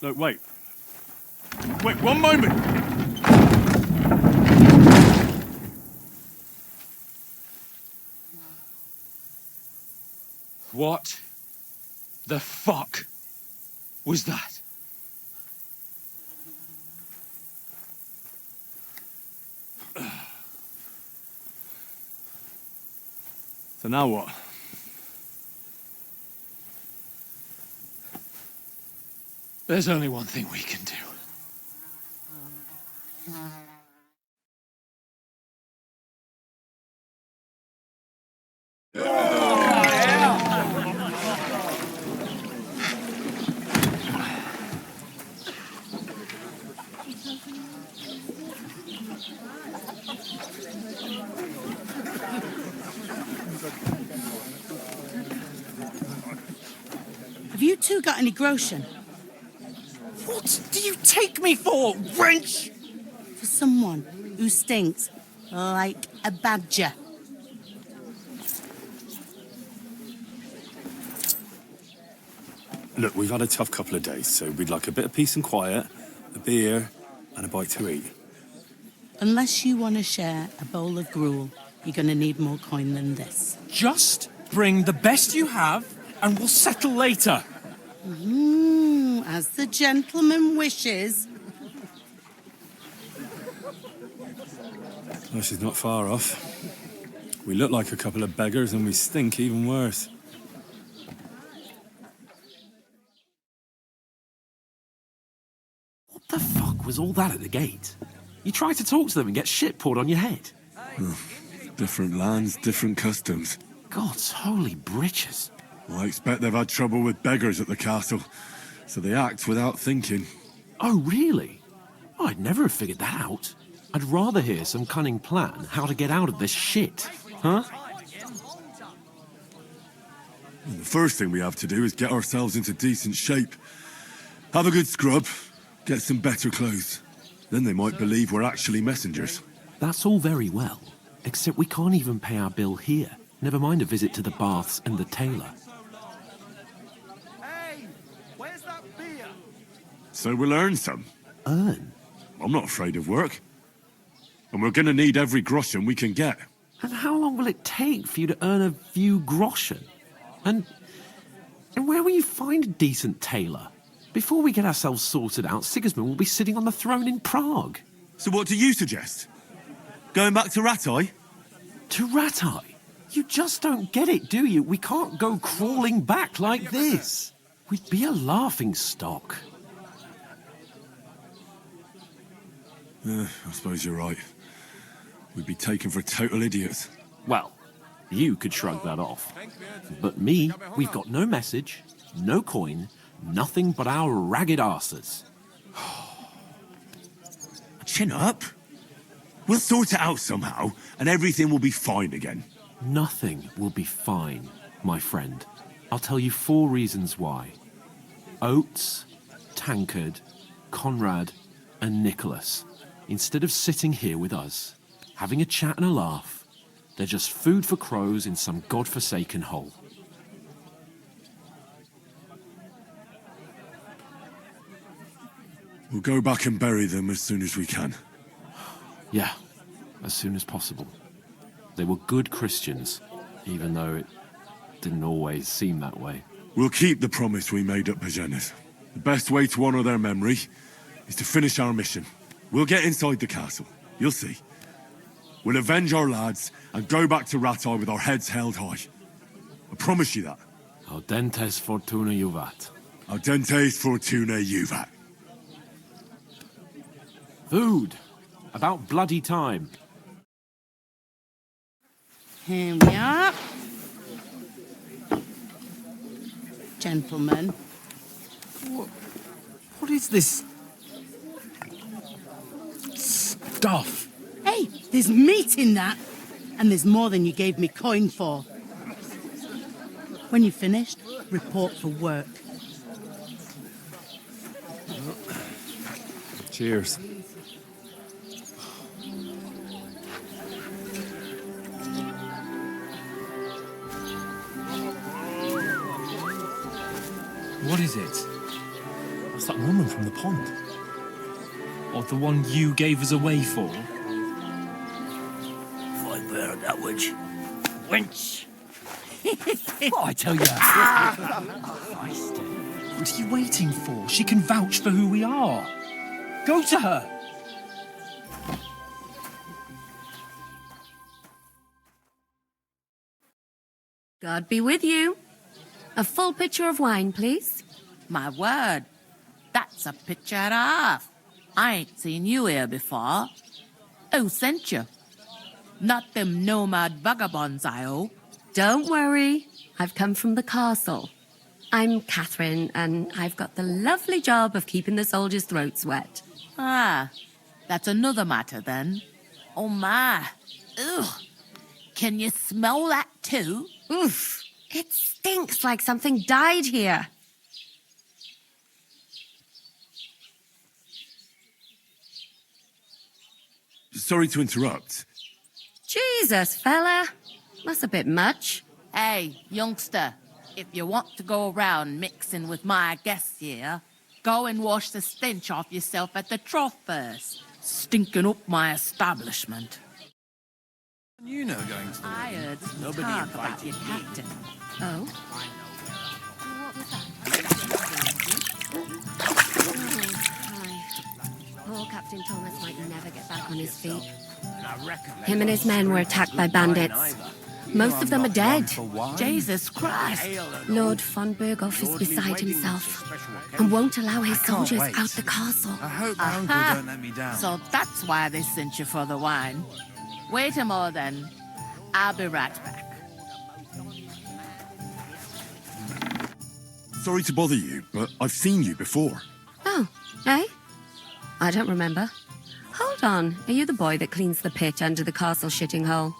Look, wait. Wait, one moment! What the fuck was that? So now what? There's only one thing we can do. Have you two got any groschen? What do you take me for, wench? For someone who stinks like a badger. Look, we've had a tough couple of days, so we'd like a bit of peace and quiet, a beer, and a bite to eat. Unless you want to share a bowl of gruel, you're going to need more coin than this. Just bring the best you have, and we'll settle later. As the gentleman wishes. Well, she's not far off. We look like a couple of beggars, and we stink even worse. What the fuck was all that at the gate? You try to talk to them and get shit poured on your head. Different lands, different customs. God's holy britches. I expect they've had trouble with beggars at the castle, so they act without thinking. Oh, really? I'd never have figured that out. I'd rather hear some cunning plan how to get out of this shit. Huh? The first thing we have to do is get ourselves into decent shape. Have a good scrub, get some better clothes. Then they might believe we're actually messengers. That's all very well, except we can't even pay our bill here. Never mind a visit to the baths and the tailor. Hey, where's that beer? So we'll earn some. Earn? I'm not afraid of work. And we're gonna need every groschen we can get. And how long will it take for you to earn a few groschen? And where will you find a decent tailor? Before we get ourselves sorted out, Sigismund will be sitting on the throne in Prague. So what do you suggest? Going back to Ratai? To Ratai? You just don't get it, do you? We can't go crawling back like this. We'd be a laughing stock. I suppose you're right. We'd be taken for total idiots. Well, you could shrug that off. But me, we've got no message, no coin, nothing but our ragged arses. Chin up. We'll sort it out somehow, and everything will be fine again. Nothing will be fine, my friend. I'll tell you 4 reasons why. Oates, Tankard, Conrad, and Nicholas. Instead of sitting here with us, having a chat and a laugh, they're just food for crows in some godforsaken hole. We'll go back and bury them as soon as we can. Yeah, as soon as possible. They were good Christians, even though it didn't always seem that way. We'll keep the promise we made at Pagenes. The best way to honor their memory is to finish our mission. We'll get inside the castle. You'll see. We'll avenge our lads and go back to Ratai with our heads held high. I promise you that. Audentes fortuna juvat. Audentes fortuna juvat. Food. About bloody time. Here we are. Gentlemen. What is this stuff? Hey, there's meat in that. And there's more than you gave me coin for. When you're finished, report for work. Cheers. What is it? What's that woman from the pond? Or the one you gave us away for? I bear that witch. Wench! What I tell you? What are you waiting for? She can vouch for who we are. Go to her. God be with you. A full pitcher of wine, please. My word, that's a picture and a half. I ain't seen you here before. Who sent you? Not them nomad vagabonds, I hope. Don't worry. I've come from the castle. I'm Catherine, and I've got the lovely job of keeping the soldiers' throats wet. Ah, that's another matter then. Oh my. Ugh. Can you smell that too? Oof. It stinks like something died here. sorry to interrupt. Jesus, fella. That's a bit much. Hey, youngster, if you want to go around mixing with my guests here, go and wash the stench off yourself at the trough first. Stinking up my establishment. You know going to the I heard some talk about your captain. Oh? What was that? Oh, poor Captain Thomas might never get back on his feet. Him and his men were attacked by bandits. Most of them are dead. Jesus Christ! Lord von Berghoff is beside himself and won't allow his soldiers out the castle. I hope my uncle don't let me down. So that's why they sent you for the wine. Wait a more then. I'll be right back. Sorry to bother you, but I've seen you before. Oh, eh? I don't remember. Hold on, are you the boy that cleans the pit under the castle shitting hole?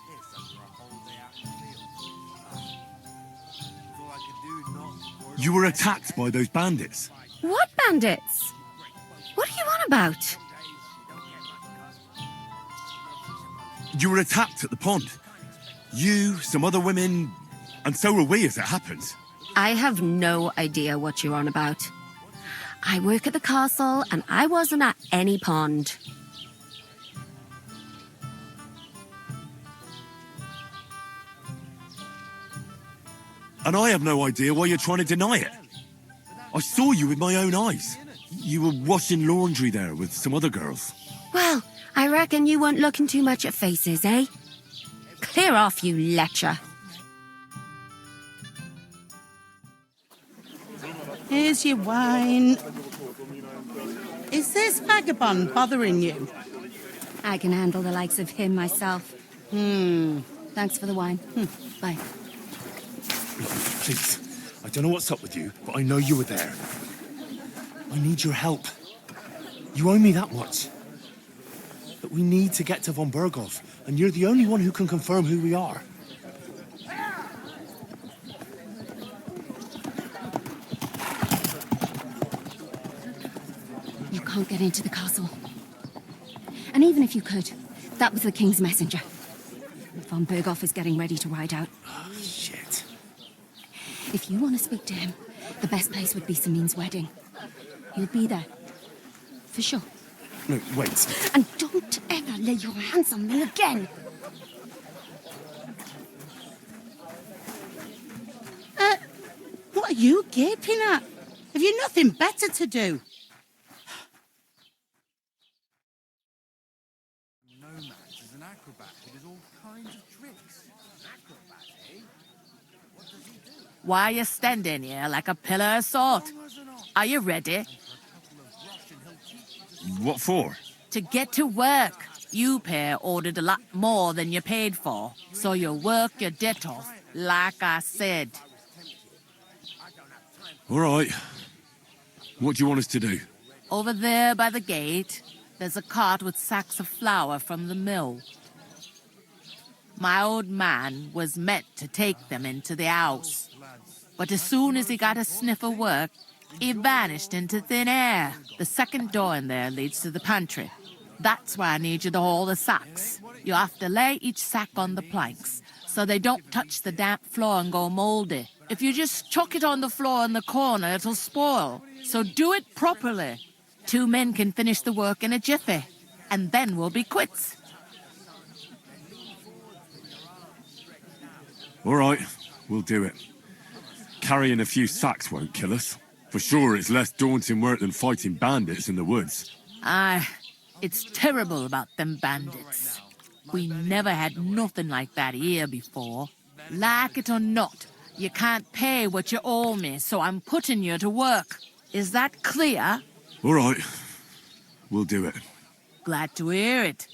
You were attacked by those bandits. What bandits? What are you on about? You were attacked at the pond. You, some other women, and so were we as it happened. I have no idea what you're on about. I work at the castle and I wasn't at any pond. And I have no idea why you're trying to deny it. I saw you with my own eyes. You were washing laundry there with some other girls. Well, I reckon you weren't looking too much at faces, eh? Clear off, you lecher. Here's your wine. Is this vagabond bothering you? I can handle the likes of him myself. Thanks for the wine. Bye. Please, I don't know what's up with you, but I know you were there. I need your help. You owe me that much. But we need to get to von Berghoff, and you're the only one who can confirm who we are. You can't get into the castle. And even if you could, that was the king's messenger. Von Berghoff is getting ready to ride out. Oh, shit. If you want to speak to him, the best place would be Samin's wedding. He'll be there. For sure. No, wait. And don't ever lay your hands on me again. What are you gaping at? Have you nothing better to do? Nomad is an acrobat who does all kinds of tricks. Acrobat, eh? What does he do? Why are you standing here like a pillar of salt? Are you ready? What for? To get to work. You pair ordered a lot more than you paid for, so you work your debt off, like I said. All right. What do you want us to do? Over there by the gate, there's a cart with sacks of flour from the mill. My old man was meant to take them into the house, but as soon as he got a sniff of work, he vanished into thin air. The second door in there leads to the pantry. That's why I need you to haul the sacks. You have to lay each sack on the planks, so they don't touch the damp floor and go moldy. If you just chuck it on the floor in the corner, it'll spoil. So do it properly. 2 men can finish the work in a jiffy, and then we'll be quits. All right, we'll do it. Carrying a few sacks won't kill us. For sure, it's less daunting work than fighting bandits in the woods. Aye, it's terrible about them bandits. We never had nothing like that here before. Like it or not, you can't pay what you owe me, so I'm putting you to work. Is that clear? All right, we'll do it. Glad to hear it.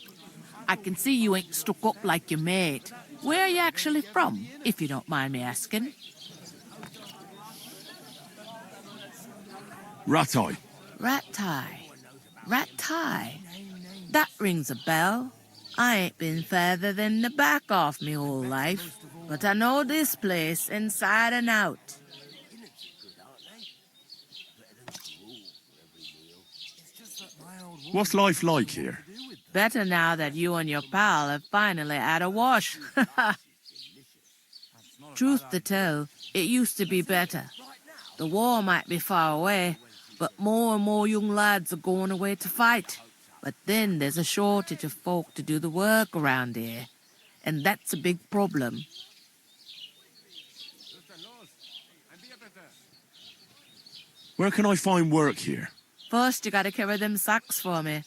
I can see you ain't stuck up like your mate. Where are you actually from, if you don't mind me asking? Ratai. Ratai. Ratai. That rings a bell. I ain't been further than the back off me whole life, but I know this place inside and out. What's life like here? better now that you and your pal have finally had a wash. Truth to tell, it used to be better. The war might be far away, but more and more young lads are going away to fight. But then there's a shortage of folk to do the work around here, and that's a big problem. Where can I find work here? First, you gotta carry them sacks for me,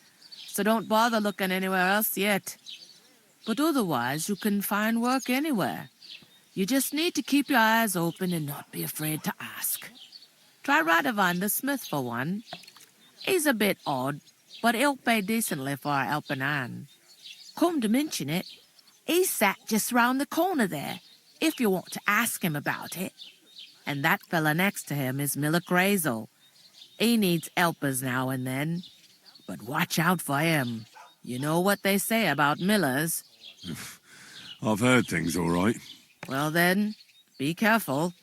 so don't bother looking anywhere else yet. But otherwise, you can find work anywhere. You just need to keep your eyes open and not be afraid to ask. Try Radovan the smith for one. He's a bit odd, but he'll pay decently for a helping hand. Come to mention it, he's sat just round the corner there, if you want to ask him about it. And that fella next to him is Miller Crazel. He needs helpers now and then, but watch out for him. You know what they say about Millers. I've heard things all right. Well then, be careful.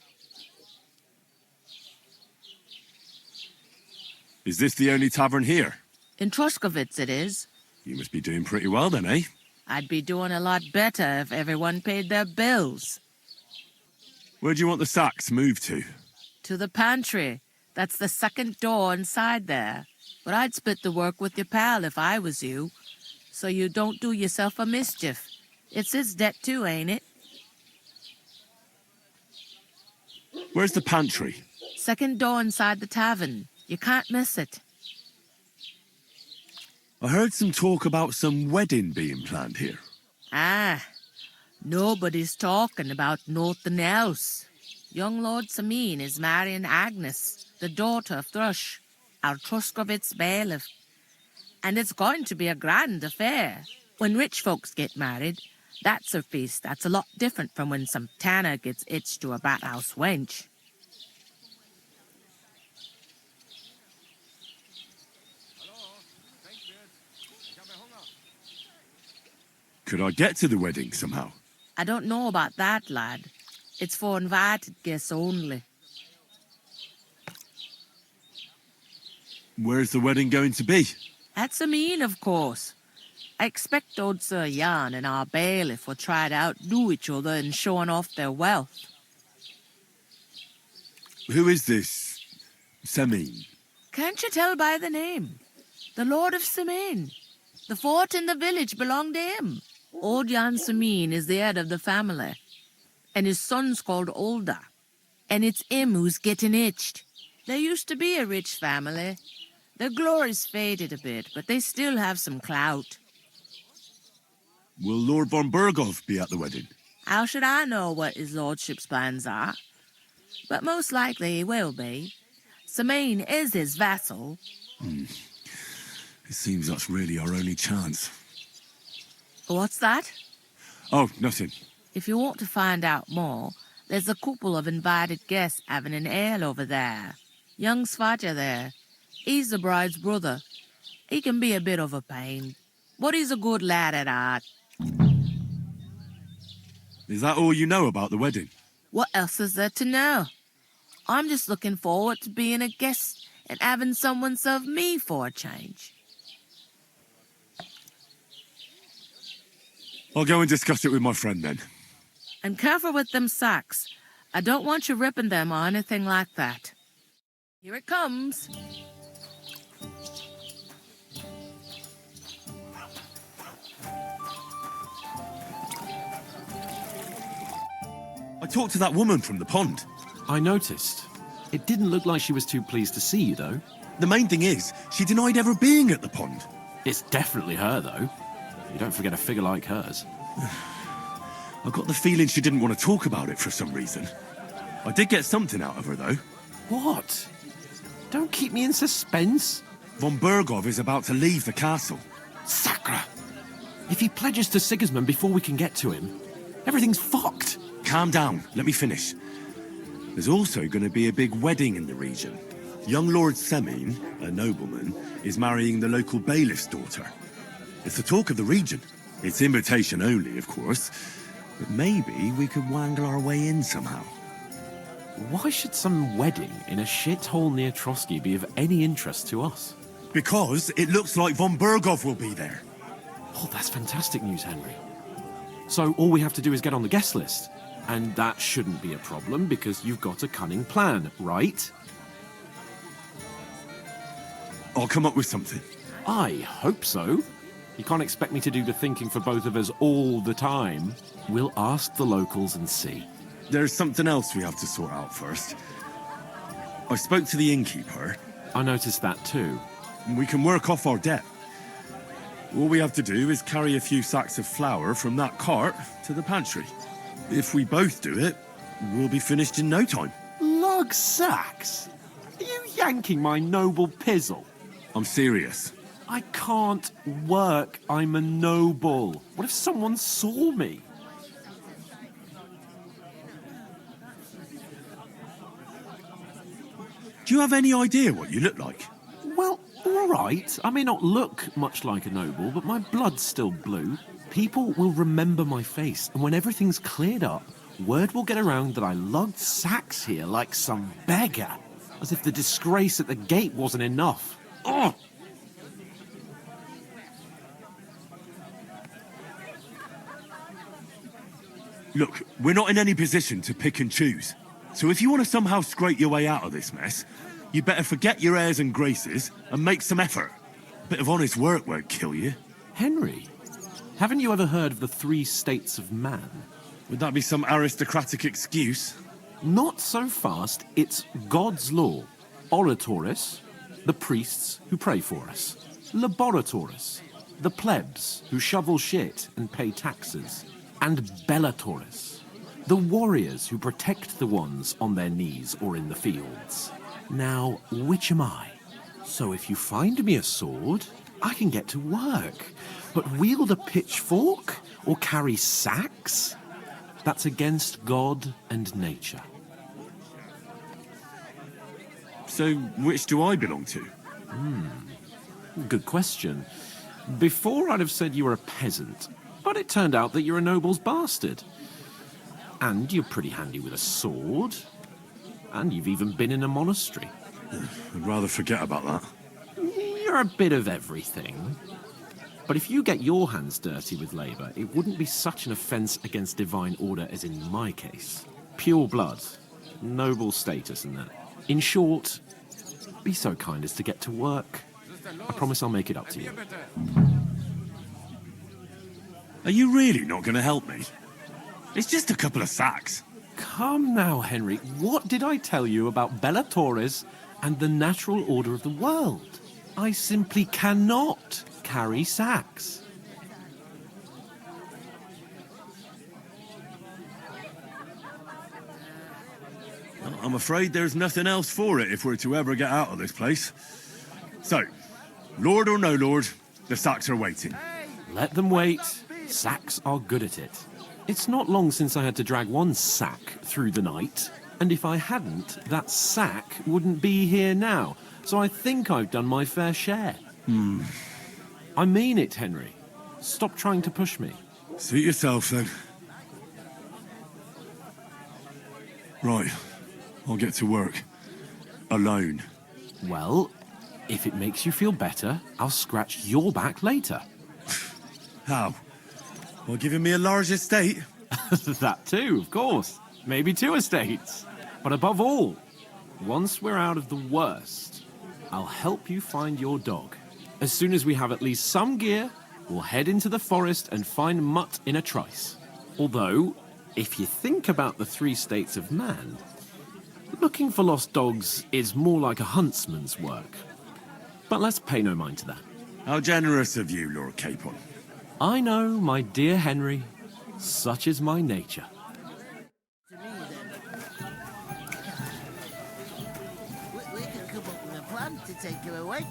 Is this the only tavern here? In Troskovitz it is. You must be doing pretty well then, eh? I'd be doing a lot better if everyone paid their bills. Where do you want the sacks moved to? To the pantry. That's the second door inside there. But I'd split the work with your pal if I was you, so you don't do yourself a mischief. It's his debt too, ain't it? Where's the pantry? Second door inside the tavern. You can't miss it. I heard some talk about some wedding being planned here. Ah, nobody's talking about nothing else. Young Lord Samin is marrying Agnes, the daughter of Thrush, our Truskovitz bailiff. And it's going to be a grand affair. When rich folks get married, that's a feast that's a lot different from when some tanner gets hitched to a bathhouse wench. Could I get to the wedding somehow? I don't know about that, lad. It's for invited guests only. Where's the wedding going to be? At Samin, of course. I expect old Sir Jan and our bailiff will try to outdo each other in showing off their wealth. Who is this Semin? Can't you tell by the name? The Lord of Samin. The fort and the village belong to him. Old Jan Samin is the head of the family, and his son's called Olda. And it's him who's getting hitched. There used to be a rich family. Their glory's faded a bit, but they still have some clout. Will Lord von Berghoff be at the wedding? How should I know what his lordship's plans are? But most likely he will be. Samin is his vassal. It seems that's really our only chance. What's that? Oh, nothing. If you want to find out more, there's a couple of invited guests having an ale over there. Young Svaja there. He's the bride's brother. He can be a bit of a pain, but he's a good lad at heart. Is that all you know about the wedding? What else is there to know? I'm just looking forward to being a guest and having someone serve me for a change. I'll go and discuss it with my friend then. And careful with them sacks. I don't want you ripping them or anything like that. Here it comes. I talked to that woman from the pond. I noticed. It didn't look like she was too pleased to see you, though. The main thing is, she denied ever being at the pond. It's definitely her, though. You don't forget a figure like hers. I got the feeling she didn't want to talk about it for some reason. I did get something out of her, though. What? Don't keep me in suspense. Von Berghoff is about to leave the castle. Sacre! If he pledges to Sigismund before we can get to him, everything's fucked. Calm down. Let me finish. There's also going to be a big wedding in the region. Young Lord Semin, a nobleman, is marrying the local bailiff's daughter. It's the talk of the region. It's invitation only, of course. But maybe we could wangle our way in somehow. Why should some wedding in a shithole near Trotsky be of any interest to us? Because it looks like von Berghoff will be there. Oh, that's fantastic news, Henry. So all we have to do is get on the guest list. And that shouldn't be a problem because you've got a cunning plan, right? I'll come up with something. I hope so. You can't expect me to do the thinking for both of us all the time. We'll ask the locals and see. There's something else we have to sort out first. I spoke to the innkeeper. I noticed that too. We can work off our debt. All we have to do is carry a few sacks of flour from that cart to the pantry. If we both do it, we'll be finished in no time. Lug sacks? Are you yanking my noble pizzle? I'm serious. I can't work. I'm a noble. What if someone saw me? Do you have any idea what you look like? Well, all right. I may not look much like a noble, but my blood's still blue. People will remember my face, and when everything's cleared up, word will get around that I lugged sacks here like some beggar, as if the disgrace at the gate wasn't enough. Ugh! Look, we're not in any position to pick and choose. So if you want to somehow scrape your way out of this mess, you better forget your airs and graces and make some effort. A bit of honest work won't kill you. Henry, haven't you ever heard of the 3 states of man? Would that be some aristocratic excuse? Not so fast. It's God's law. Oratoris, the priests who pray for us. Laboratoris, the plebs who shovel shit and pay taxes. And Bellatoris, the warriors who protect the ones on their knees or in the fields. Now, which am I? So if you find me a sword, I can get to work. But wield a pitchfork or carry sacks? That's against God and nature. So which do I belong to? Good question. Before I'd have said you were a peasant, but it turned out that you're a noble's bastard. And you're pretty handy with a sword. And you've even been in a monastery. I'd rather forget about that. You're a bit of everything. But if you get your hands dirty with labour, it wouldn't be such an offence against divine order as in my case. Pure blood, noble status and that. In short, be so kind as to get to work. I promise I'll make it up to you. Are you really not going to help me? It's just a couple of sacks. Come now, Henry. What did I tell you about Bellatoris and the natural order of the world? I simply cannot carry sacks. Well, I'm afraid there's nothing else for it if we're to ever get out of this place. So, Lord or no Lord, the sacks are waiting. Let them wait. Sacks are good at it. It's not long since I had to drag one sack through the night, and if I hadn't, that sack wouldn't be here now. So I think I've done my fair share. I mean it, Henry. Stop trying to push me. Suit yourself, then. Right. I'll get to work. Alone. Well, if it makes you feel better, I'll scratch your back later. How? Well, giving me a large estate? That too, of course. Maybe 2 estates. But above all, once we're out of the worst, I'll help you find your dog. As soon as we have at least some gear, we'll head into the forest and find Mutt in a trice. Although, if you think about the 3 states of man, looking for lost dogs is more like a huntsman's work. But let's pay no mind to that. How generous of you, Lord Capon. I know, my dear Henry. Such is my nature. We can come up with a plan to take her away.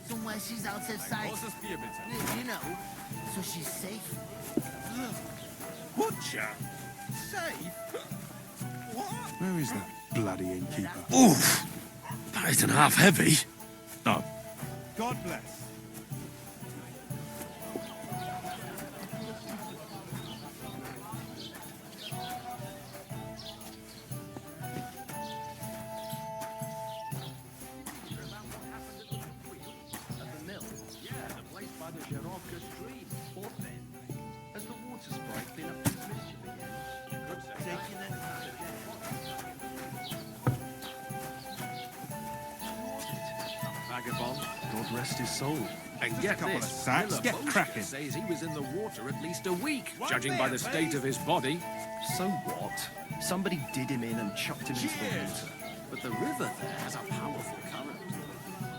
Somewhere she's out of sight. You know, so she's safe. Butcher? Safe? What? Where is that bloody innkeeper? Oof! That isn't half heavy. Oh. God bless. At the mill? Yeah, the place by the Zherovka stream. God rest his soul. And get couple this, of sacks. Miller Get Bolster cracking. says he was in the water at least a week, judging by the state of his body. So what? Somebody did him in and chucked him into the water. But the river there has a powerful current.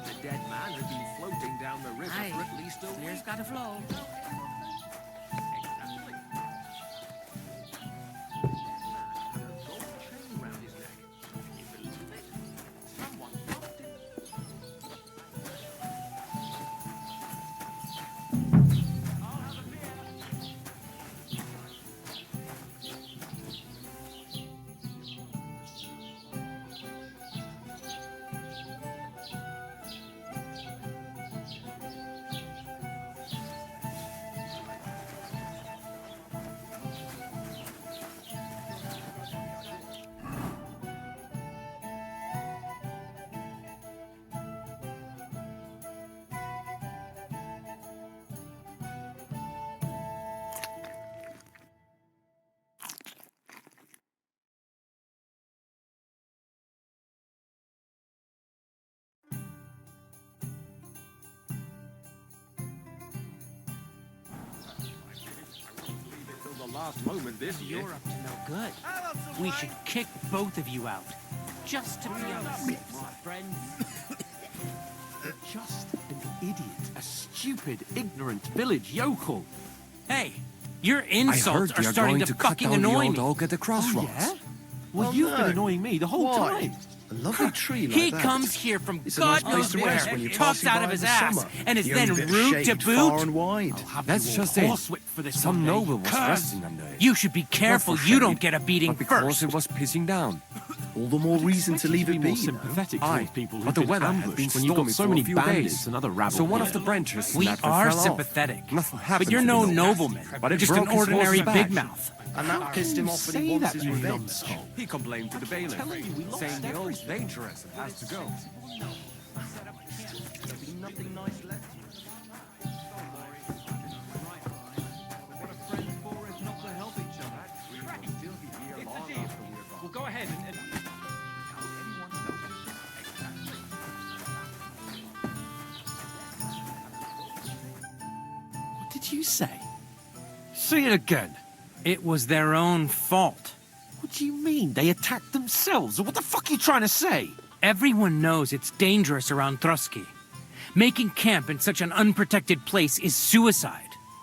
The dead man had been floating down the river Aye, for at least a week. clear's gotta flow. Till the last moment this year. You're up to no good. We should kick both of you out. Just to be on the safe side, friends. Just an idiot, a stupid, ignorant village yokel. Hey, your insults are you're starting going to to cut fucking down the annoy old me. oak at the crossroads. Oh, yeah? Well, you've been annoying me the whole Why? time. A lovely tree like He that. comes here from It's a nice God place knows to where, rest when you're talks passing out by of his in the ass, summer. and is The then only bit rude to shaped boot. far and wide. That's just it. For this Some someday. noble was Curse. resting them there. You should be careful Not for you don't shade, get a beating but because first. it was pissing down. All the more reason to leave it more be. sympathetic Aye, towards people but the who've been weather has ambushed been when you've got stormy so for a many few bandits days. and other rabble. So one here. of the branches We snapped and are fell off. sympathetic, Nothing but happened you're to no the nobleman. But it Just an broke his ordinary horse's big back. mouth. And that pissed him off when he wanted his revenge. numbskull? He complained to the bailiff, saying the old's dangerous and has to go. There'll be nothing nice left. Well, go ahead and... What did you say? Say it again. It was their own fault. What do you mean? They attacked themselves? What the fuck are you trying to say? Everyone knows it's dangerous around Trotsky. Making camp in such an unprotected place is suicide.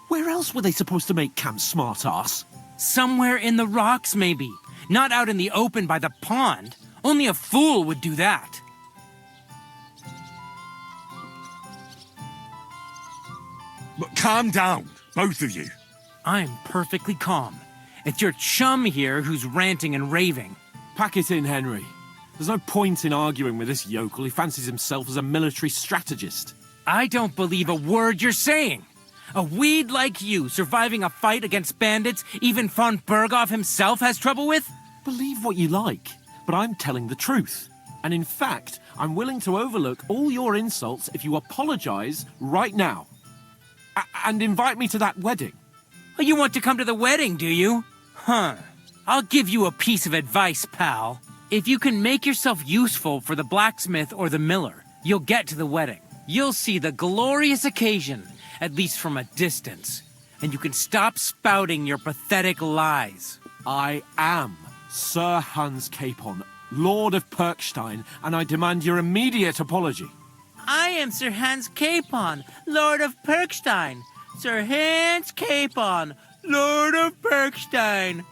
Where else were they supposed to make camp, smart-ass? Somewhere in the rocks, maybe. Not out in the open by the pond. Only a fool would do that. But calm down, both of you. I'm perfectly calm. It's your chum here who's ranting and raving. Pack it in, Henry. There's no point in arguing with this yokel. He fancies himself as a military strategist. I don't believe a word you're saying. A weed like you surviving a fight against bandits even von Berghoff himself has trouble with? Believe what you like, but I'm telling the truth. And in fact, I'm willing to overlook all your insults if you apologize right now. And invite me to that wedding. Oh, you want to come to the wedding, do you? Huh. I'll give you a piece of advice, pal. If you can make yourself useful for the blacksmith or the miller, you'll get to the wedding. You'll see the glorious occasion, at least from a distance. And you can stop spouting your pathetic lies. I am Sir Hans Capon, Lord of Perkstein, and I demand your immediate apology. I am Sir Hans Capon, Lord of Perkstein. Sir Hans Capon, Lord of Perkstein.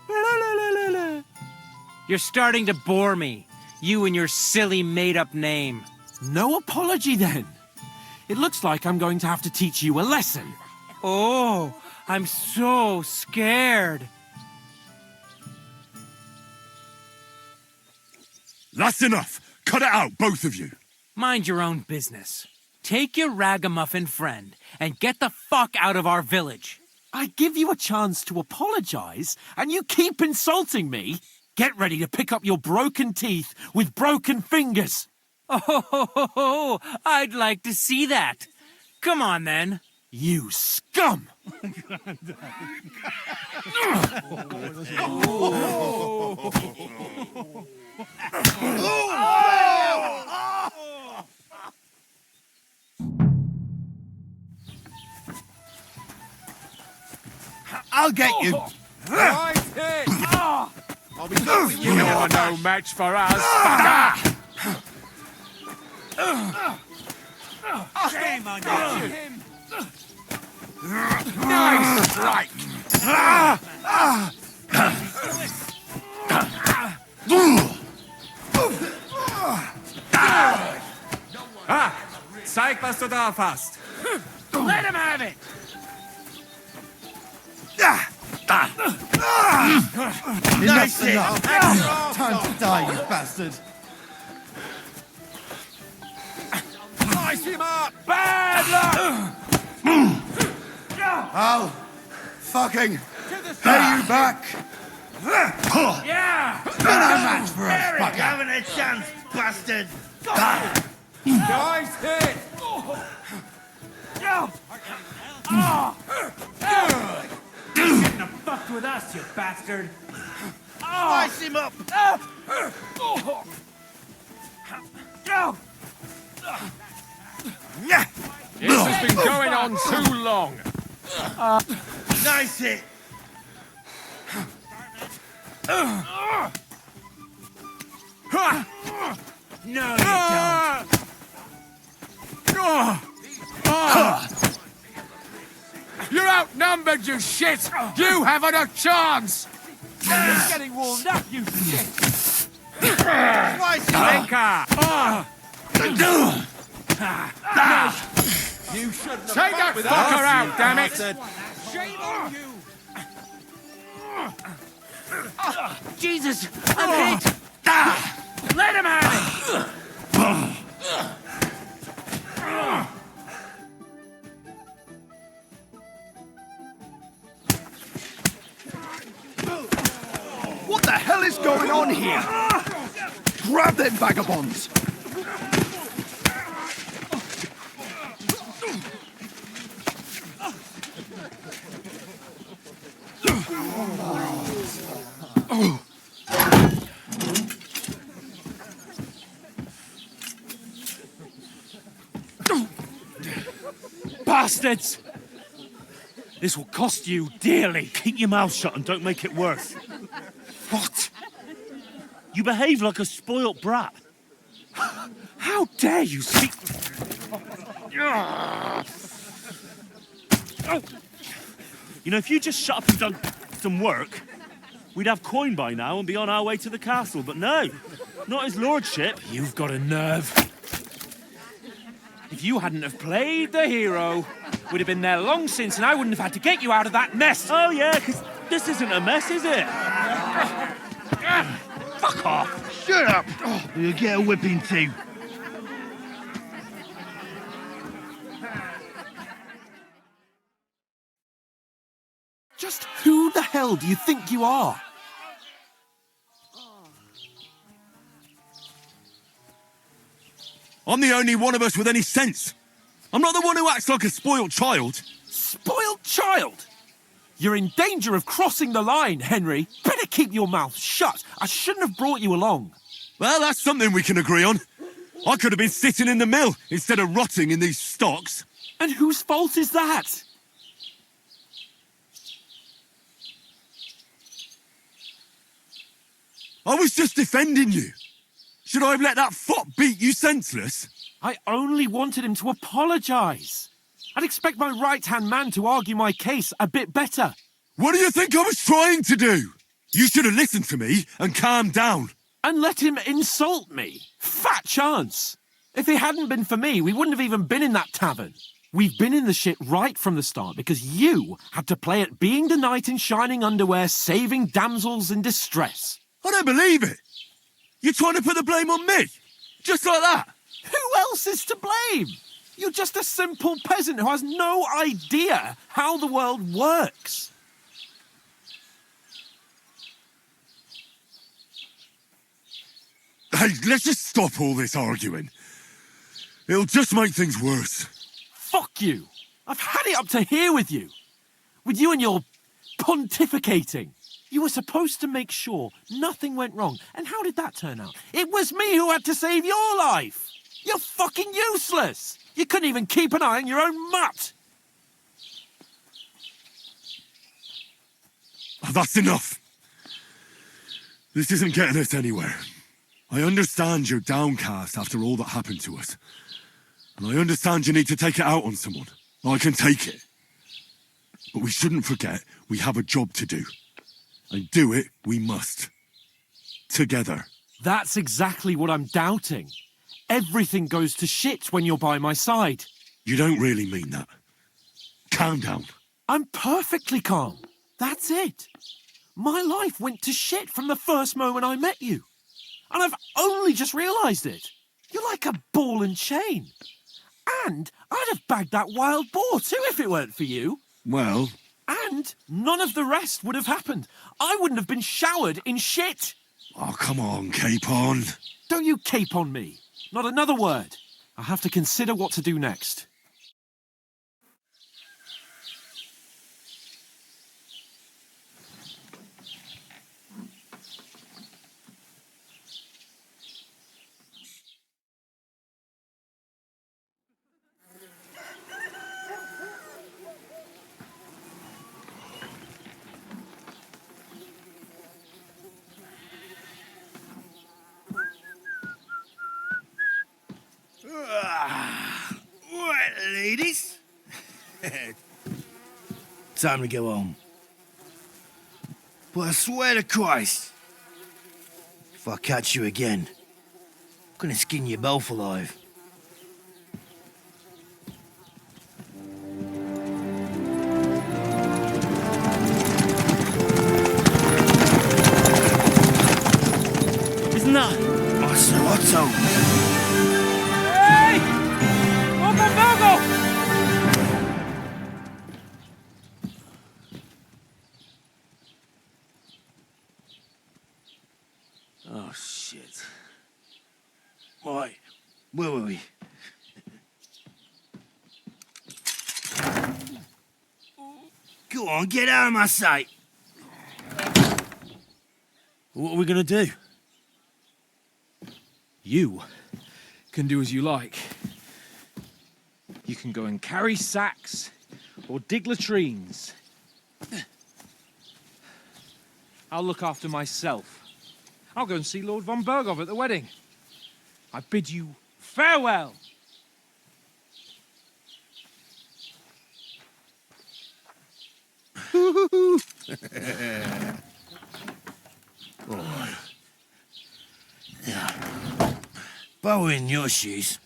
You're starting to bore me. You and your silly made-up name. No apology, then. It looks like I'm going to have to teach you a lesson. Oh, I'm so scared. That's enough. Cut it out, both of you. Mind your own business. Take your ragamuffin friend and get the fuck out of our village. I give you a chance to apologize, and you keep insulting me. Get ready to pick up your broken teeth with broken fingers. Oh, I'd like to see that. Come on, then. You scum! I'll get you. Right hit! I'll be going. You're no match for us, fucker! Shame on you. Nice strike! Zeig, was du drauf hast. Let him have it! Enough's enough. Time to die, you bastard. Slice him up! Bad luck! I'll fucking pay you back. Yeah! You're no match for us, fucker. Having a chance, bastard. Nice hit! You shouldn't have fucked with us, you bastard! Slice him up. This has been going on too long. Nice hit. No, you don't. You're outnumbered, you shit! You haven't a chance! You're getting warmed up, you shit! Slice him up. Tinker! You shouldn't have Take that with fucker us, out, you damn it! bastard. Shame on you! Jesus, I'm hit! Let him have it! What the hell is going on here? Grab them vagabonds! Bastards! This will cost you dearly. Keep your mouth shut and don't make it worse. What? You behave like a spoilt brat. How dare you speak... You know, if you just shut up and done some work, we'd have coin by now and be on our way to the castle. But no, not his lordship. You've got a nerve. If you hadn't have played the hero, we'd have been there long since and I wouldn't have had to get you out of that mess. Oh, yeah, because this isn't a mess, is it? Fuck off. Shut up! You'll get a whipping too. Just who the hell do you think you are? I'm the only one of us with any sense. I'm not the one who acts like a spoiled child. Spoiled child? You're in danger of crossing the line, Henry. Better keep your mouth shut. I shouldn't have brought you along. Well, that's something we can agree on. I could have been sitting in the mill instead of rotting in these stocks. And whose fault is that? I was just defending you. Should I have let that fop beat you senseless? I only wanted him to apologise. I'd expect my right-hand man to argue my case a bit better. What do you think I was trying to do? You should have listened to me and calmed down. And let him insult me. Fat chance. If it hadn't been for me, we wouldn't have even been in that tavern. We've been in the shit right from the start because you had to play at being the knight in shining underwear, saving damsels in distress. I don't believe it. You're trying to put the blame on me? Just like that? Who else is to blame? You're just a simple peasant who has no idea how the world works. Hey, let's just stop all this arguing. It'll just make things worse. Fuck you. I've had it up to here with you. With you and your pontificating. You were supposed to make sure nothing went wrong. And how did that turn out? It was me who had to save your life. You're fucking useless. You couldn't even keep an eye on your own mutt. Oh, that's enough. This isn't getting us anywhere. I understand you're downcast after all that happened to us. And I understand you need to take it out on someone. I can take it. But we shouldn't forget we have a job to do. And do it we must. Together. That's exactly what I'm doubting. Everything goes to shit when you're by my side. You don't really mean that. Calm down. I'm perfectly calm. That's it. My life went to shit from the first moment I met you. And I've only just realised it. You're like a ball and chain. And I'd have bagged that wild boar too if it weren't for you. Well... And none of the rest would have happened. I wouldn't have been showered in shit. Oh, come on, Capon. Don't you cape on me. Not another word. I have to consider what to do next. Right, ladies. Time to go home. But I swear to Christ, if I catch you again, I'm gonna skin you both alive. Isn't that? Otto. Hey! Open Virgo! Oh, shit. Right, where were we? Go on, get out of my sight. What are we gonna do? You can do as you like. You can go and carry sacks or dig latrines. I'll look after myself. I'll go and see Lord von Berghoff at the wedding. I bid you farewell. Oh. Yeah. If I were in your shoes,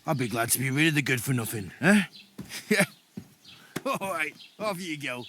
I'd be glad to be rid of the good for nothing, eh? Yeah. All right, off you go.